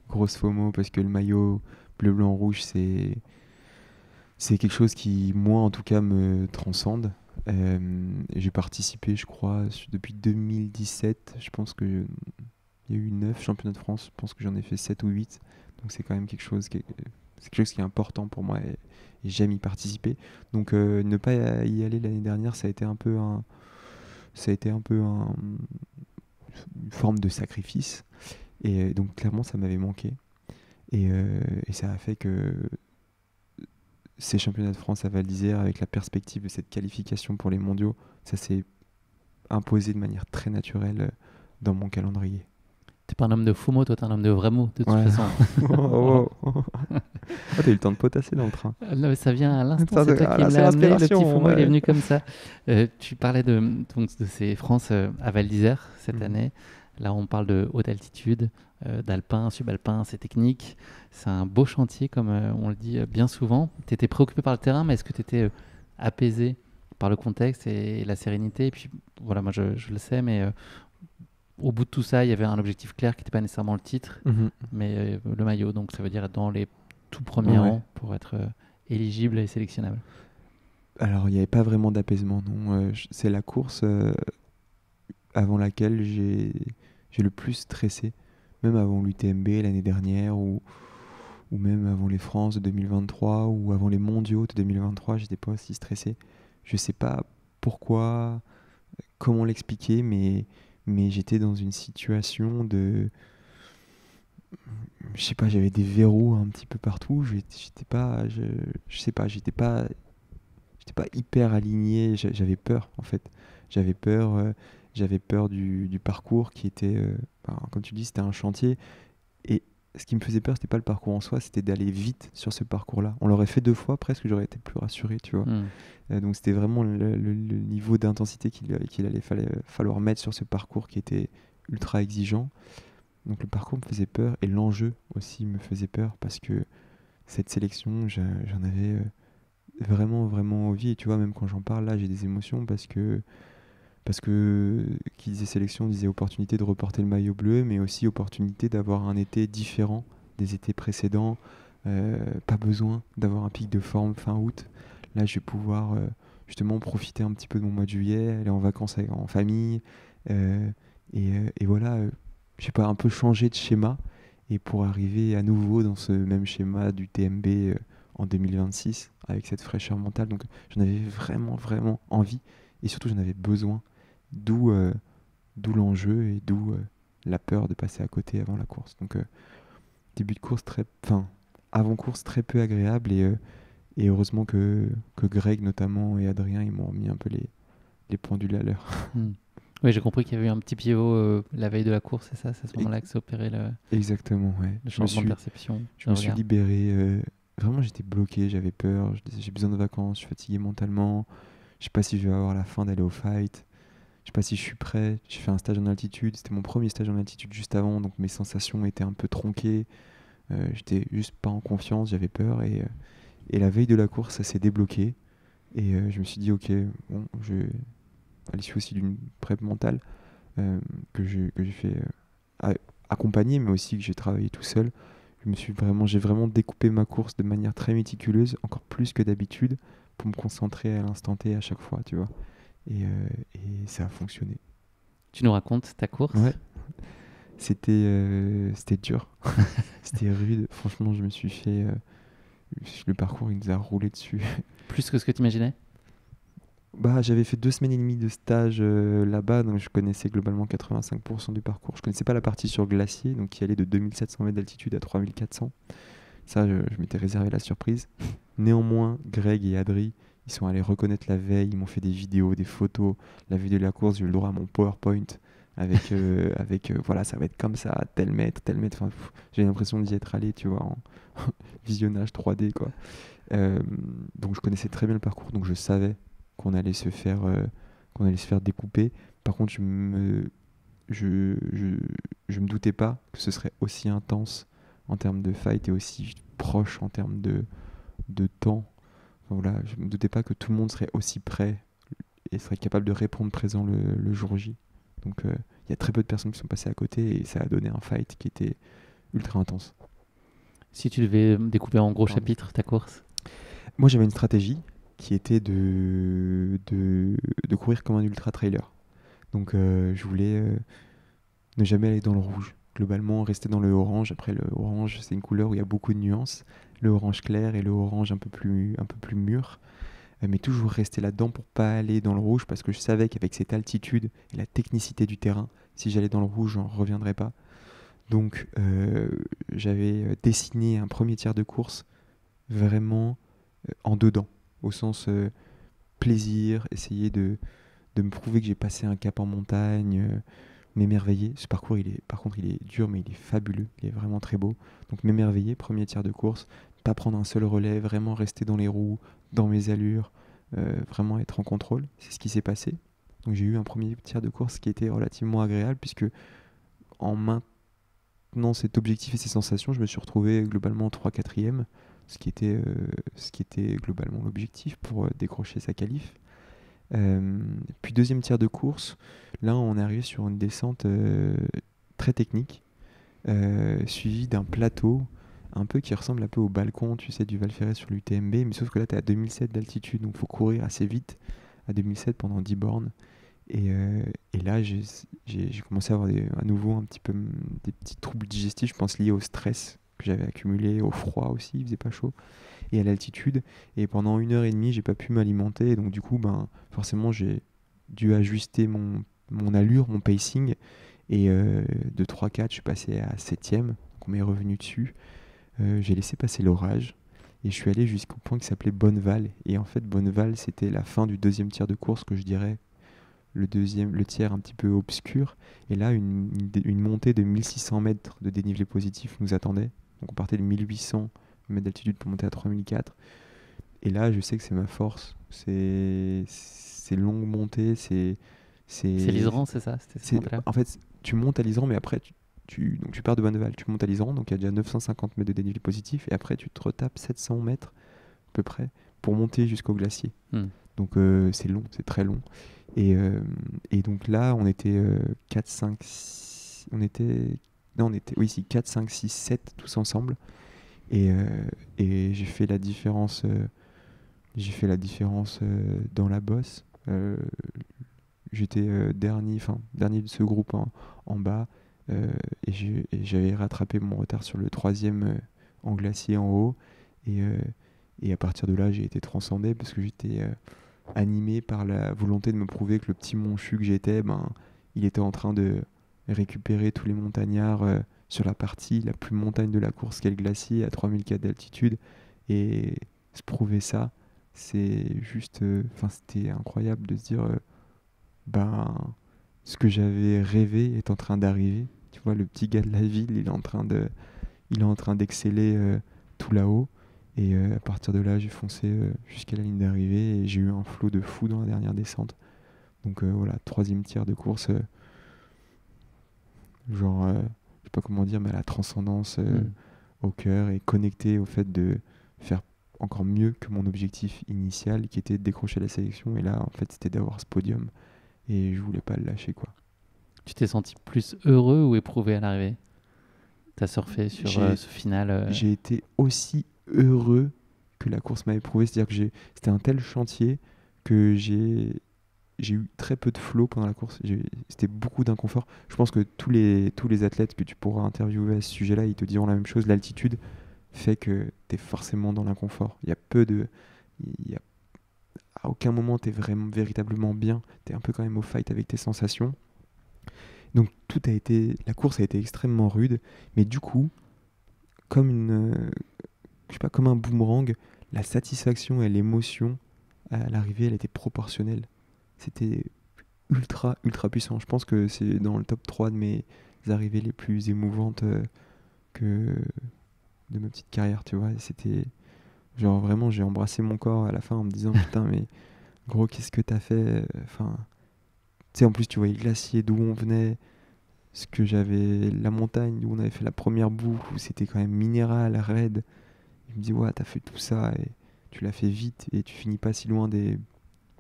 Grosse FOMO parce que le maillot bleu, blanc, rouge, c'est quelque chose qui, moi en tout cas, me transcende. J'ai participé, je crois, depuis 2017. Je pense qu'il y a eu 9 championnats de France. Je pense que j'en ai fait 7 ou 8. Donc c'est quand même quelque chose qui est important pour moi et j'aime y participer. Donc ne pas y aller l'année dernière, ça a été un peu une forme de sacrifice. Et donc clairement, ça m'avait manqué. Et ça a fait que ces championnats de France à Val d'Isère, avec la perspective de cette qualification pour les mondiaux, ça s'est imposé de manière très naturelle dans mon calendrier. T'es pas un homme de FOMO, toi t'es un homme de vrai mot, de toute façon. T'as eu le temps de potasser dans le train. Non, mais ça vient à l'instant, c'est toi qui me l'as amené, le petit FOMO, il est venu comme ça. Tu parlais de ces France à Val d'Isère cette année. Là, on parle de haute altitude, d'alpin, subalpin, c'est technique. C'est un beau chantier, comme on le dit bien souvent. Tu étais préoccupé par le terrain, mais est-ce que tu étais apaisé par le contexte et la sérénité? Et puis, voilà, moi, je le sais, mais au bout de tout ça, il y avait un objectif clair qui n'était pas nécessairement le titre, mais le maillot. Donc, ça veut dire être dans les tout premiers rangs pour être éligible et sélectionnable. Alors, il n'y avait pas vraiment d'apaisement, non. C'est la course avant laquelle j'ai le plus stressé, même avant l'UTMB l'année dernière, ou même avant les France de 2023, ou avant les mondiaux de 2023, j'étais pas aussi stressé. Je sais pas pourquoi, comment l'expliquer, mais j'étais dans une situation de... Je sais pas, j'avais des verrous un petit peu partout. J'étais pas... Je sais pas, j'étais pas hyper aligné. J'avais peur, en fait. J'avais peur, j'avais peur du parcours qui était... comme tu dis, c'était un chantier. Et ce qui me faisait peur, c'était pas le parcours en soi, c'était d'aller vite sur ce parcours-là. On l'aurait fait 2 fois, presque, j'aurais été plus rassuré, tu vois. Donc c'était vraiment le niveau d'intensité qu'il allait falloir mettre sur ce parcours qui était ultra exigeant. Donc le parcours me faisait peur et l'enjeu aussi me faisait peur parce que cette sélection, j'en avais vraiment, vraiment envie. Et tu vois, même quand j'en parle là, j'ai des émotions parce que qui disait sélection disait opportunité de reporter le maillot bleu, mais aussi opportunité d'avoir un été différent des étés précédents. Pas besoin d'avoir un pic de forme fin août. Là, je vais pouvoir justement profiter un petit peu de mon mois de juillet, aller en vacances en famille, et voilà, je sais pas, un peu changer de schéma, et pour arriver à nouveau dans ce même schéma du TMB en 2026, avec cette fraîcheur mentale. Donc j'en avais vraiment, vraiment envie, et surtout j'en avais besoin, d'où l'enjeu, et d'où la peur de passer à côté avant la course. Donc début de course avant-course très peu agréable, et heureusement que Greg notamment et Adrien, ils m'ont remis un peu les pendules à l'heure. Oui, j'ai compris qu'il y avait eu un petit pivot la veille de la course, c'est ça, c'est à ce moment-là que s'est opéré Exactement, ouais. le changement de perception. Je me suis libéré, vraiment j'étais bloqué, j'avais peur, j'ai besoin de vacances, je suis fatigué mentalement, je sais pas si je vais avoir la fin d'aller au fight, je sais pas si je suis prêt. J'ai fait un stage en altitude, c'était mon premier stage en altitude juste avant, donc mes sensations étaient un peu tronquées, j'étais juste pas en confiance, j'avais peur, et la veille de la course ça s'est débloqué, et je me suis dit ok, bon, à l'issue aussi d'une prep mentale que j'ai fait accompagner, mais aussi que j'ai travaillé tout seul, j'ai vraiment découpé ma course de manière très méticuleuse, encore plus que d'habitude, pour me concentrer à l'instant T à chaque fois, tu vois, et ça a fonctionné. Tu nous racontes ta course? Ouais. C'était dur, c'était rude, franchement je me suis fait le parcours il nous a roulé dessus. Plus que ce que tu imaginais? Bah, j'avais fait 2 semaines et demie de stage là-bas, donc je connaissais globalement 85% du parcours. Je connaissais pas la partie sur glacier, donc qui allait de 2700 mètres d'altitude à 3400. Ça, je m'étais réservé la surprise. Néanmoins, Greg et Adri, ils sont allés reconnaître la veille, ils m'ont fait des vidéos, des photos. La veille de la course, j'ai eu le droit à mon PowerPoint avec, voilà, ça va être comme ça, tel mètre, tel mètre. Enfin, j'ai l'impression d'y être allé, tu vois, en visionnage 3D, quoi. Donc je connaissais très bien le parcours, donc je savais qu'on allait se faire découper. Par contre, je me doutais pas que ce serait aussi intense en termes de fight et aussi proche en termes de temps. Enfin, voilà, je me doutais pas que tout le monde serait aussi prêt et serait capable de répondre présent le jour J. Donc il y a très peu de personnes qui sont passées à côté, et ça a donné un fight qui était ultra intense. Si tu devais découper en gros chapitres ta course? Moi j'avais une stratégie qui était de courir comme un ultra trailer. Donc je voulais ne jamais aller dans le rouge. Globalement, rester dans le orange. Après, le orange, c'est une couleur où il y a beaucoup de nuances. Le orange clair et le orange un peu plus mûr. Mais toujours rester là-dedans pour pas aller dans le rouge, parce que je savais qu'avec cette altitude et la technicité du terrain, si j'allais dans le rouge, j'en reviendrais pas. Donc j'avais dessiné un premier tiers de course vraiment en dedans, au sens plaisir, essayer de me prouver que j'ai passé un cap en montagne, m'émerveiller. Ce parcours, par contre, il est dur, mais il est fabuleux, il est vraiment très beau. Donc m'émerveiller, premier tiers de course, pas prendre un seul relais, vraiment rester dans les roues, dans mes allures, vraiment être en contrôle. C'est ce qui s'est passé. Donc j'ai eu un premier tiers de course qui était relativement agréable, puisque en maintenant cet objectif et ces sensations, je me suis retrouvé globalement 3/4e, ce qui était globalement l'objectif pour décrocher sa qualif. Puis deuxième tiers de course, là on est arrivé sur une descente très technique, suivie d'un plateau un peu qui ressemble un peu au balcon, tu sais, du Val Ferret sur l'UTMB, mais sauf que là, tu es à 2007 d'altitude, donc il faut courir assez vite à 2007 pendant 10 bornes. Et là, j'ai commencé à avoir à nouveau un petit peu des petits troubles digestifs, je pense liés au stress que j'avais accumulé, au froid aussi, il faisait pas chaud, et à l'altitude. Et pendant 1 heure et demie, j'ai pas pu m'alimenter, et donc du coup, ben, forcément, j'ai dû ajuster mon allure, mon pacing, et de 3-4, je suis passé à 7ème, donc on m'est revenu dessus. J'ai laissé passer l'orage, et je suis allé jusqu'au point qui s'appelait Bonneval. Et en fait, Bonneval, c'était la fin du deuxième tiers de course, que je dirais le tiers un petit peu obscur. Et là, une montée de 1600 mètres de dénivelé positif nous attendait. Donc on partait de 1800 mètres d'altitude pour monter à 3004. Et là, je sais que c'est ma force. C'est longue montée, C'est l'Iseran, c'est ça? C'était cette montée-là? en fait, tu montes à l'Iseran, mais après, donc tu pars de Bonneval, tu montes à l'Iseran, donc il y a déjà 950 mètres de dénivelé positif, et après, tu te retapes 700 mètres, à peu près, pour monter jusqu'au glacier. Donc c'est long, c'est très long. Et donc là, on était 4, 5, 6, oui, si, 4, 5, 6, 7 tous ensemble. Et j'ai fait la différence, dans la bosse. J'étais dernier de ce groupe en bas. Et j'avais rattrapé mon retard sur le troisième en glacier en haut. Et à partir de là, j'ai été transcendé parce que j'étais animé par la volonté de me prouver que le petit monchu que j'étais, il était en train de récupérer tous les montagnards sur la partie la plus montagne de la course qu'est le glacier à 3004 d'altitude. Et se prouver ça, c'est juste... c'était incroyable de se dire... ce que j'avais rêvé est en train d'arriver. Tu vois, le petit gars de la ville, il est en train d'exceller tout là-haut. Et à partir de là, j'ai foncé jusqu'à la ligne d'arrivée et j'ai eu un flot de fou dans la dernière descente. Donc voilà, troisième tiers de course, je sais pas comment dire, mais à la transcendance au cœur et connecté au fait de faire encore mieux que mon objectif initial qui était de décrocher la sélection. Et là, en fait, c'était d'avoir ce podium et je voulais pas le lâcher, quoi. Tu t'es senti plus heureux ou éprouvé à l'arrivée? T'as surfé sur ce final J'ai été aussi heureux que la course m'a éprouvé. C'est-à-dire que c'était un tel chantier que j'ai eu très peu de flow pendant la course. C'était beaucoup d'inconfort. Je pense que tous les athlètes que tu pourras interviewer à ce sujet-là, ils te diront la même chose. L'altitude fait que tu es forcément dans l'inconfort. À aucun moment tu es véritablement bien. Tu es un peu quand même au fight avec tes sensations. Donc la course a été extrêmement rude, mais du coup, comme comme un boomerang, la satisfaction et l'émotion à l'arrivée, elle était proportionnelle. C'était ultra, ultra puissant. Je pense que c'est dans le top 3 de mes arrivées les plus émouvantes que de ma petite carrière, tu vois. Et c'était genre vraiment, j'ai embrassé mon corps à la fin en me disant putain, mais gros, qu'est-ce que t'as fait? Enfin, tu sais, en plus, tu voyais le glacier d'où on venait, la montagne où on avait fait la première boucle, où c'était quand même minéral, raide. Il me dit, ouais, t'as fait tout ça et tu l'as fait vite et tu finis pas si loin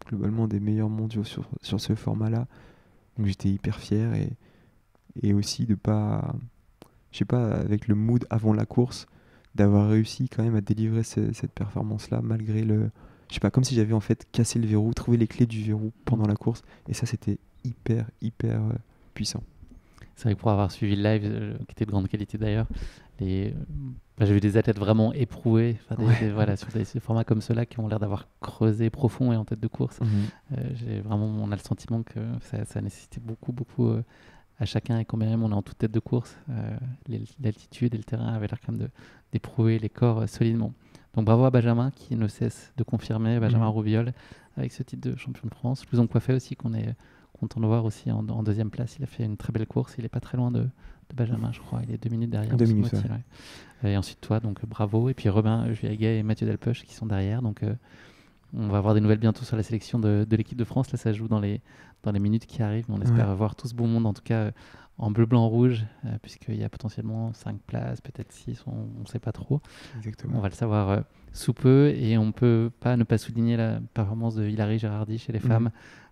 globalement des meilleurs mondiaux sur ce format-là. Donc j'étais hyper fier et aussi de pas, je sais pas, avec le mood avant la course, d'avoir réussi quand même à délivrer cette performance-là malgré je sais pas, comme si j'avais en fait cassé le verrou, trouvé les clés du verrou pendant la course. Et ça, c'était hyper, hyper puissant. C'est vrai que pour avoir suivi le live, qui était de grande qualité d'ailleurs, j'ai vu des athlètes vraiment éprouvés, voilà, sur des formats comme ceux-là qui ont l'air d'avoir creusé profond et en tête de course. On a le sentiment que ça nécessitait beaucoup, beaucoup à chacun, et quand même on est en toute tête de course, l'altitude et le terrain avaient l'air quand même d'éprouver les corps solidement. Donc bravo à Benjamin qui ne cesse de confirmer, Benjamin Rouviol, avec ce titre de champion de France. Louison Coiffet aussi, qu'on est content de voir aussi en deuxième place. Il a fait une très belle course, il n'est pas très loin de Benjamin, je crois. Il est 2 minutes derrière. 2 minutes, ouais. Et ensuite toi, donc bravo. Et puis Robin Juaguet et Mathieu Delpech qui sont derrière. Donc on va avoir des nouvelles bientôt sur la sélection de l'équipe de France. Là, ça joue dans les minutes qui arrivent. On espère voir tout ce beau monde, en tout cas en bleu, blanc, rouge, puisqu'il y a potentiellement 5 places, peut-être 6, on ne sait pas trop. Exactement. On va le savoir sous peu, et on peut pas ne pas souligner la performance de Hilary Gérardi chez les femmes.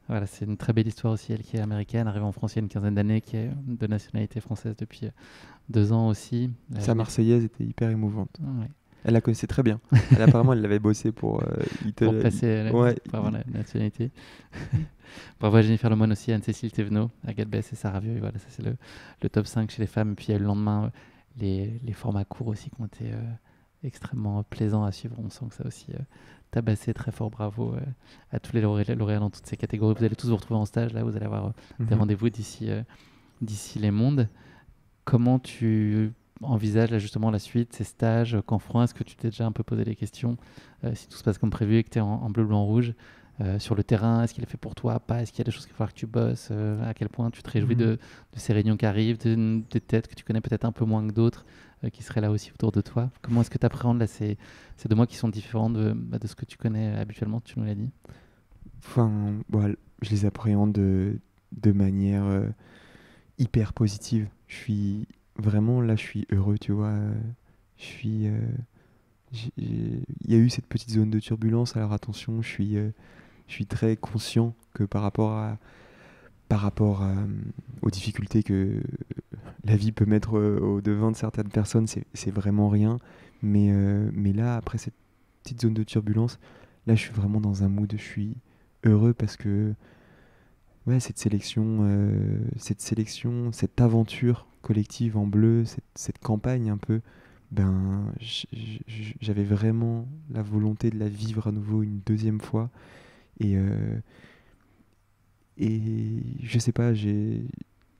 Voilà, c'est une très belle histoire aussi, elle qui est américaine, arrivée en France il y a une quinzaine d'années, qui est de nationalité française depuis 2 ans aussi. Sa Marseillaise était hyper émouvante. Ouais. Elle la connaissait très bien. Apparemment, elle l'avait bossé pour Pour passer pour avoir la nationalité. Bravo à Jennifer Lemoine aussi, Anne-Cécile Thévenot, Agathe Bess et Sarah Vieux. Voilà, ça c'est le top 5 chez les femmes. Et puis le lendemain, les formats courts aussi qui ont été extrêmement plaisants à suivre. On sent que ça a aussi tabassé très fort. Bravo à tous les lauréats dans toutes ces catégories. Vous allez tous vous retrouver en stage. Là, vous allez avoir des rendez-vous d'ici les mondes. Comment tu envisages là, justement la suite, ces stages, Canfranc? Est-ce que tu t'es déjà un peu posé les questions si tout se passe comme prévu et que tu es en bleu, blanc, rouge sur le terrain? Est-ce qu'il est fait pour toi? Pas? Est-ce qu'il y a des choses qu'il va falloir que tu bosses? À quel point tu te réjouis de ces réunions qui arrivent, des têtes que tu connais peut-être un peu moins que d'autres qui seraient là aussi autour de toi? Comment est-ce que tu appréhendes là, ces 2 mois qui sont différents de ce que tu connais habituellement? Tu nous l'as dit. Enfin, je les appréhende de manière hyper positive. Je suis vraiment là, je suis heureux, tu vois. Il y a eu cette petite zone de turbulence, alors attention, je suis très conscient que par rapport aux difficultés que la vie peut mettre au devant de certaines personnes, c'est vraiment rien. Mais là, après cette petite zone de turbulence, là, je suis vraiment dans un mood, je suis heureux parce que cette sélection, cette aventure collective en bleu, cette campagne un peu, j'avais vraiment la volonté de la vivre à nouveau une deuxième fois. Et je sais pas, j'ai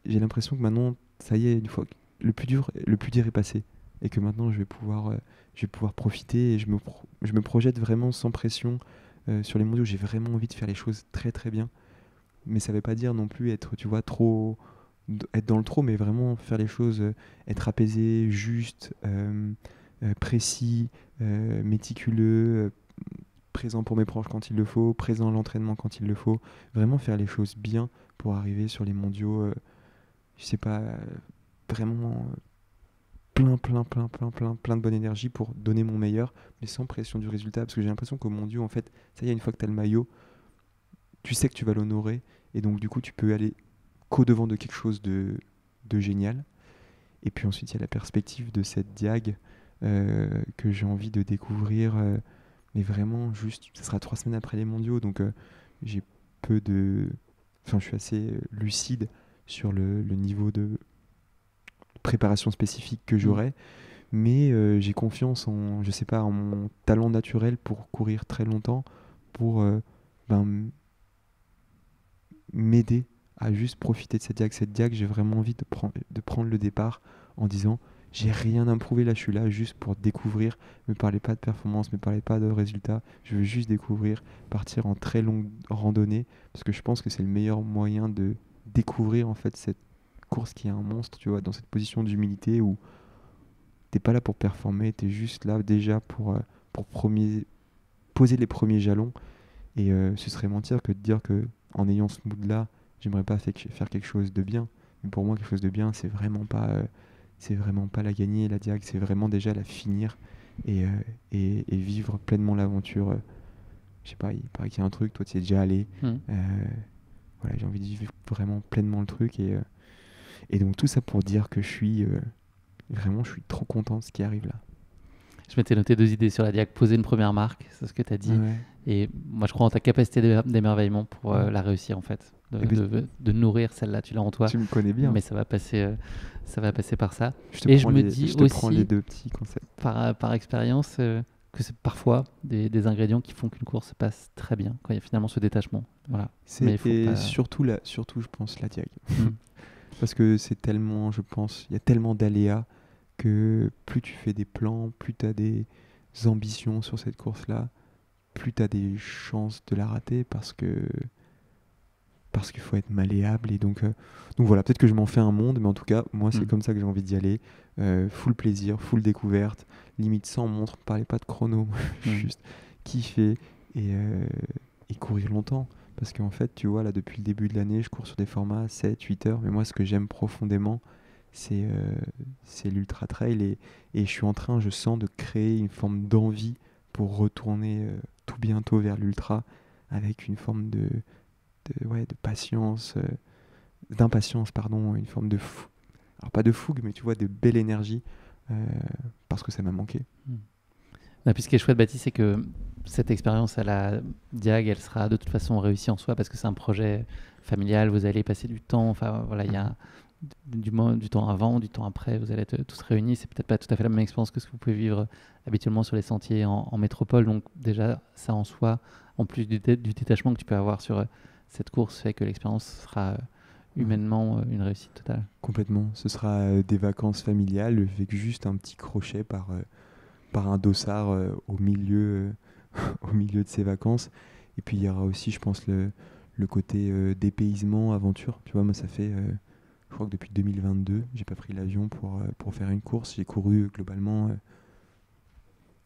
l'impression que maintenant, ça y est, une fois que le plus dur est passé. Et que maintenant, je vais pouvoir profiter. Et je me projette vraiment sans pression sur les mondiaux. J'ai vraiment envie de faire les choses très très bien. Mais ça veut pas dire non plus être, tu vois, être dans le trop, mais vraiment faire les choses, être apaisé, juste, précis, méticuleux, présent pour mes proches quand il le faut, présent à l'entraînement quand il le faut, vraiment faire les choses bien pour arriver sur les mondiaux, je sais pas, vraiment plein de bonne énergie pour donner mon meilleur, mais sans pression du résultat, parce que j'ai l'impression qu'aux mondiaux, en fait, ça y est, une fois que tu as le maillot, tu sais que tu vas l'honorer, et donc du coup tu peux aller qu'au-devant de quelque chose de génial. Et puis ensuite il y a la perspective de cette diag que j'ai envie de découvrir, mais vraiment juste, ça sera 3 semaines après les mondiaux, donc j'ai je suis assez lucide sur le niveau de préparation spécifique que j'aurai, mais j'ai confiance en, je sais pas, en mon talent naturel pour courir très longtemps, pour m'aider à juste profiter de cette diag. Cette diag, j'ai vraiment envie de prendre le départ en disant j'ai rien à me prouver là, je suis là juste pour découvrir. Me parlez pas de performance, me parlez pas de résultats, je veux juste découvrir, partir en très longue randonnée, parce que je pense que c'est le meilleur moyen de découvrir en fait cette course qui est un monstre, tu vois, dans cette position d'humilité où t'es pas là pour performer, t'es juste là déjà pour poser les premiers jalons. Et ce serait mentir que de dire que en ayant ce mood là, j'aimerais pas faire quelque chose de bien. Mais pour moi, quelque chose de bien, c'est vraiment pas la gagner, la diag, c'est vraiment déjà la finir et vivre pleinement l'aventure. Je sais pas, il paraît qu'il y a un truc, toi tu y es déjà allé. Voilà, j'ai envie de vivre vraiment pleinement le truc, et donc tout ça pour dire que je suis trop content de ce qui arrive là. Je m'étais noté 2 idées sur la diag. Poser une première marque, c'est ce que tu as dit. Ouais. Et moi, je crois en ta capacité d'émerveillement pour la réussir, en fait. De nourrir celle-là, tu l'as en toi. Tu me connais bien. Mais ça va passer par ça. Je te prends les 2 petits concepts. Par expérience, que c'est parfois des ingrédients qui font qu'une course passe très bien, quand il y a finalement ce détachement. Voilà. Surtout, je pense, la diag. Parce que c'est tellement, je pense, il y a tellement d'aléas que plus tu fais des plans, plus tu as des ambitions sur cette course-là, plus tu as des chances de la rater, parce qu'il faut être malléable. Et donc voilà, peut-être que je m'en fais un monde, mais en tout cas, moi, c'est comme ça que j'ai envie d'y aller. Full plaisir, full découverte, limite sans montre, parlez pas de chrono, juste kiffer et courir longtemps. Parce qu'en fait, tu vois, là, depuis le début de l'année, je cours sur des formats 7-8 heures, mais moi, ce que j'aime profondément, c'est l'ultra trail, et je suis en train, je sens, de créer une forme d'envie pour retourner tout bientôt vers l'ultra avec une forme de patience, d'impatience, pardon, une forme de alors pas de fougue, mais tu vois, de belle énergie, parce que ça m'a manqué. Et puis ce qui est chouette, Baptiste, c'est que cette expérience à la Diag, elle sera de toute façon réussie en soi parce que c'est un projet familial, vous allez passer du temps, enfin voilà, il y a du temps avant, du temps après, vous allez être tous réunis. C'est peut-être pas tout à fait la même expérience que ce que vous pouvez vivre habituellement sur les sentiers en métropole. Donc déjà, ça en soi, en plus du détachement que tu peux avoir sur cette course, fait que l'expérience sera humainement une réussite totale. Complètement. Ce sera des vacances familiales avec juste un petit crochet par un dossard au milieu de ces vacances. Et puis il y aura aussi, je pense, le côté dépaysement, aventure. Tu vois, moi ça fait... je crois que depuis 2022, j'ai pas pris l'avion pour faire une course. J'ai couru globalement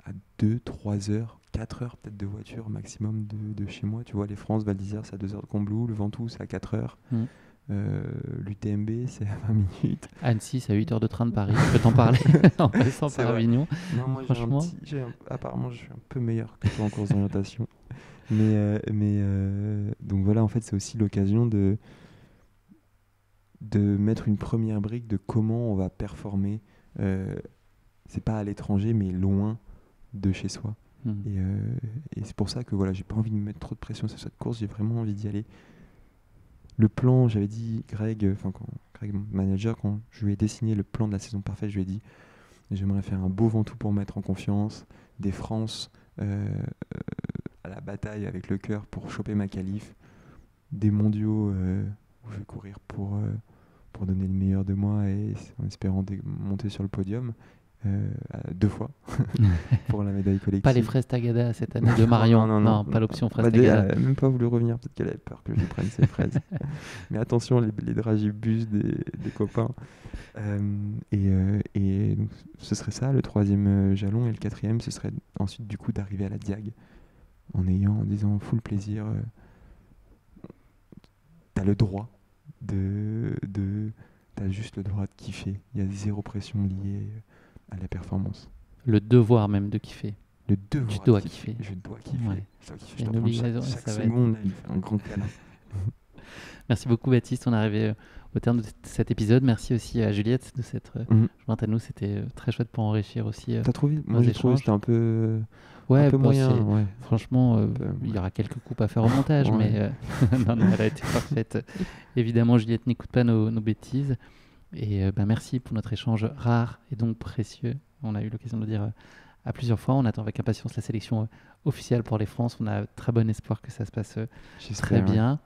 à 2, 3 heures, 4 heures peut-être de voiture maximum de chez moi. Tu vois, les France, Val d'Isère, c'est à 2 heures de Combloux. Le Ventoux, c'est à 4 heures. L'UTMB, c'est à 20 minutes. Annecy, c'est à 8 heures de train de Paris. Je peux t'en parler en passant par Avignon. Non, moi, franchement. Apparemment, je suis un peu meilleur que toi en course d'orientation. Mais donc voilà, en fait, c'est aussi l'occasion de mettre une première brique de comment on va performer. C'est pas à l'étranger, mais loin de chez soi. Et c'est pour ça que voilà, j'ai pas envie de me mettre trop de pression sur cette course. J'ai vraiment envie d'y aller. Le plan, j'avais dit Greg, mon manager, quand je lui ai dessiné le plan de la saison parfaite, je lui ai dit j'aimerais faire un beau Ventoux pour me mettre en confiance, des France à la bataille avec le cœur pour choper ma qualif, des mondiaux où je vais courir pour donner le meilleur de moi et en espérant monter sur le podium 2 fois pour la médaille collective. Pas les fraises Tagada cette année de Marion. Non, pas l'option fraises Tagada. Elle n'a même pas voulu revenir, peut-être qu'elle avait peur que je prenne ces fraises. Mais attention, les dragibus des copains. Et donc, ce serait ça, le 3e jalon. Et le 4e, ce serait ensuite du coup d'arriver à la Diag en disant full plaisir. T'as le droit t'as juste le droit de kiffer. Il y a 0 pression liée à la performance. Le devoir même de kiffer. Le devoir. Tu dois kiffer. Je dois kiffer. Ouais. Je dois kiffer. Il y a Je une dois prendre obligation, chaque ça va seconde à lui faire un grand câlin. Merci beaucoup Baptiste, on est arrivé au terme de cet épisode. Merci aussi à Juliette de s'être jointe à nous, c'était très chouette pour enrichir aussi. T'as trouvé? Moi j'ai trouvé que c'était un peu moyen. Ouais. Franchement, il y aura quelques coupes à faire au montage, mais non, elle a été parfaite. Évidemment, Juliette n'écoute pas nos bêtises. Et merci pour notre échange rare et donc précieux. On a eu l'occasion de le dire à plusieurs fois. On attend avec impatience la sélection officielle pour les France. On a très bon espoir que ça se passe très bien. Ouais.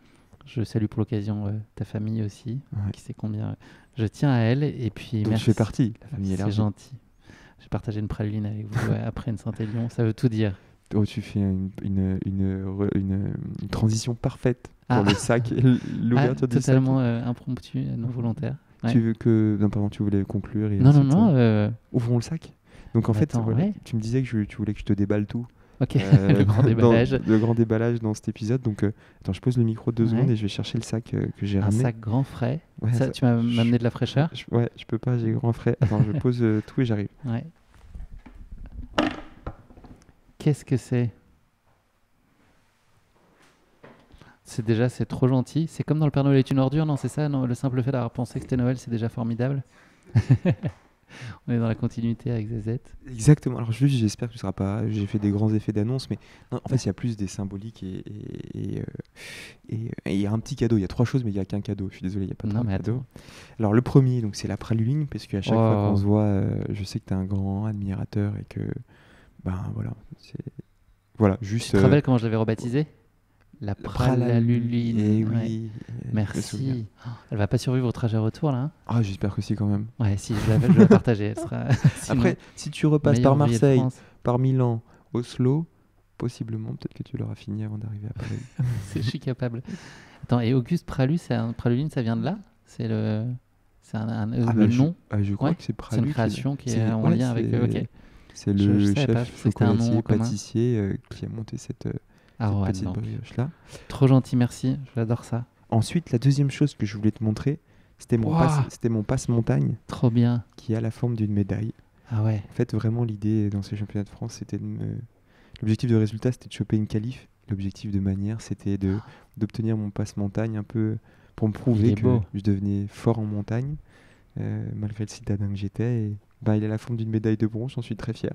Je salue pour l'occasion ta famille aussi, qui sait combien je tiens à elle. Et puis, donc merci. Je fais partie. La famille c'est gentil. J'ai partagé une praline avec vous après une Saint-Élion. Ça veut tout dire. Oh, tu fais une transition parfaite pour le sac et l'ouverture du sac. Totalement impromptu, non volontaire. Ouais. Tu veux que... Non, pardon, tu voulais conclure et Non. Ouvrons le sac. Donc en fait, attends, tu me disais que tu voulais que je te déballe tout. Ok, le grand déballage. Le grand déballage dans cet épisode. Donc attends, je pose le micro 2 secondes et je vais chercher le sac que j'ai ramené. Un sac grand frais. Ça, tu m'as amené de la fraîcheur. Je peux pas, j'ai grand frais. Attends, je pose tout et j'arrive. Ouais. Qu'est-ce que c'est ? C'est trop gentil. C'est comme dans Le Père Noël est une ordure, non? C'est ça, non? Le simple fait d'avoir pensé que c'était Noël, c'est déjà formidable. On est dans la continuité avec ZZ. Exactement. Alors juste, j'espère que tu ne seras pas... J'ai fait des grands effets d'annonce, mais non, en fait, il y a plus des symboliques et il y a un petit cadeau. Il y a 3 choses, mais il n'y a qu'un cadeau. Je suis désolé, il n'y a pas de cadeau. Alors le premier, donc, c'est la praluline, parce qu'à chaque fois qu'on se voit, je sais que tu es un grand admirateur et que... Voilà, juste... Tu te rappelles comment je l'avais rebaptisé ? La praluline. Et oui. Merci. Elle va pas survivre au trajet retour là. Ah, j'espère que si quand même. Ouais, si je l'avais, je vais partager. Elle sera... Après, si tu repasses par Marseille, par Milan, Oslo, possiblement, peut-être que tu l'auras fini avant d'arriver à Paris. Je suis capable. Attends, et Auguste Praluline, ça vient de là ? C'est le nom. Je crois que c'est Pralu. C'est une création qui est en lien avec. Ok. C'est le chef chocolatier pâtissier qui a monté cette petite brioche-là. Trop gentil, merci. J'adore ça. Ensuite, la deuxième chose que je voulais te montrer, c'était mon passe-montagne. Trop bien. Qui a la forme d'une médaille. Ah ouais. En fait, vraiment, l'idée dans ces championnats de France, c'était de l'objectif de résultat, c'était de choper une qualif. L'objectif de manière, c'était d'obtenir mon passe-montagne un peu pour me Il prouver est que beau. je devenais fort en montagne, malgré le citadin que j'étais. Et il a la forme d'une médaille de bronze, j'en suis très fier.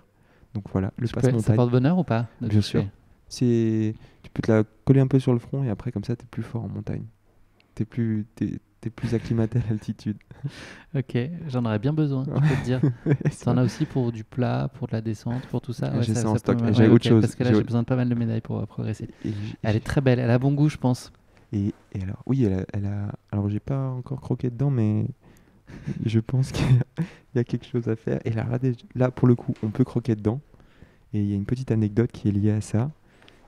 Donc voilà, le Ça passe-montagne. porte bonheur ou pas de Bien toucher sûr. Tu peux te la coller un peu sur le front et après, comme ça, t'es plus fort en montagne. T'es plus acclimaté à l'altitude. Ok, j'en aurais bien besoin, je peux te dire. T'en as aussi pour du plat, pour de la descente, pour tout ça. J'ai ça en peut stock. me- J'ai ouais, autre ok, chose. parce que là, J'ai j'ai autre- besoin de pas mal de médailles pour progresser. Et Elle est très belle, elle a bon goût, je pense. Et alors, oui, elle a. Alors, j'ai pas encore croqué dedans, mais je pense qu'il y a quelque chose à faire. Et là, pour le coup, on peut croquer dedans. Et il y a une petite anecdote qui est liée à ça.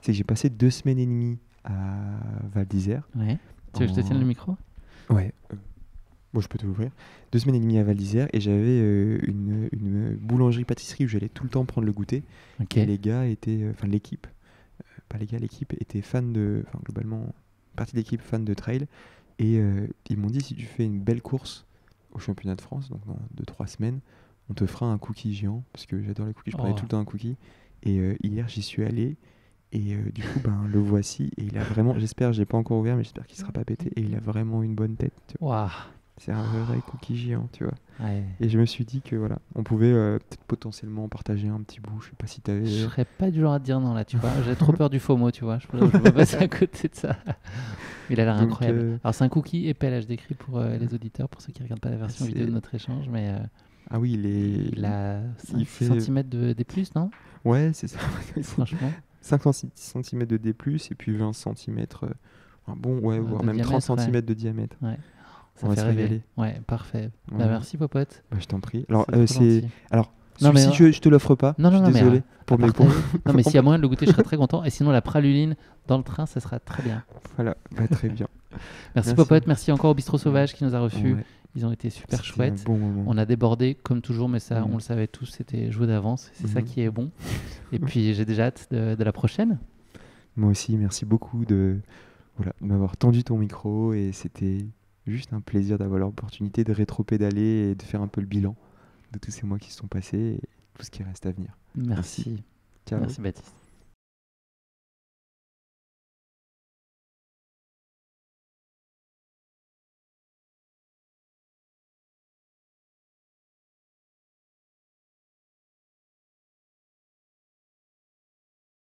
C'est que j'ai passé 2 semaines et demie à Val d'Isère. Ouais. Tu veux que je te tienne le micro? Ouais. Bon, je peux te l'ouvrir. 2 semaines et demie à Val d'Isère et j'avais une boulangerie-pâtisserie où j'allais tout le temps prendre le goûter. Ok. Et les gars étaient. Enfin, l'équipe. Pas les gars, l'équipe était fan de. Enfin, globalement, une partie de l'équipe fan de trail. Et ils m'ont dit si tu fais une belle course au championnat de France, donc dans 2-3 semaines, on te fera un cookie géant. Parce que j'adore les cookies, je prenais Oh. tout le temps un cookie. Et hier, j'y suis allé. Et du coup, le voici. Et il a vraiment. J'espère, je l'ai pas encore ouvert, mais j'espère qu'il sera pas pété. Et il a vraiment une bonne tête. Tu vois. Waouh. C'est un vrai cookie géant, tu vois. Ouais. Et je me suis dit que voilà, on pouvait peut-être potentiellement partager un petit bout. Je sais pas si t'avais. Je serais pas du genre à te dire non là, tu vois. J'ai trop peur du FOMO, tu vois. Je peux passer à côté de ça. Il a l'air Donc, incroyable. Alors, c'est un cookie épais, là, je décris pour les auditeurs, pour ceux qui regardent pas la version C'est- vidéo de notre échange, mais Ah oui, il a 5 il fait- cm des plus, non? Ouais, c'est ça. Franchement. 5 cm de D+, et puis 20 cm, un bon, ouais, voire de même 30 diamètre, cm de diamètre. Ça On va fait se rêver. régaler. Ouais, parfait. Bah, Ouais. merci, Popote. Je t'en prie. Alors, C'est trop c'est. gentil. Alors, Non, mais, celui-ci, je te l'offre pas. Non, je suis non, mais, désolé pour à mes partager. points. Non, mais s'il y a moyen de le goûter, je serais très content. Et sinon, la praluline dans le train, ça sera très bien. Voilà, très bien. Merci, Merci. Popote. Merci encore au Bistrot Sauvage qui nous a reçus. Ouais, Ils ont été super c'était chouettes. un bon moment. On a débordé comme toujours, mais ça, Mhm. on le savait tous, c'était joué d'avance. C'est ça Mhm. qui est bon. Et puis, j'ai déjà hâte de la prochaine. Moi aussi, merci beaucoup de m'avoir tendu ton micro et c'était juste un plaisir d'avoir l'opportunité de rétro-pédaler et de faire un peu le bilan de tous ces mois qui se sont passés et tout ce qui reste à venir. Merci. Ciao. Merci, Baptiste.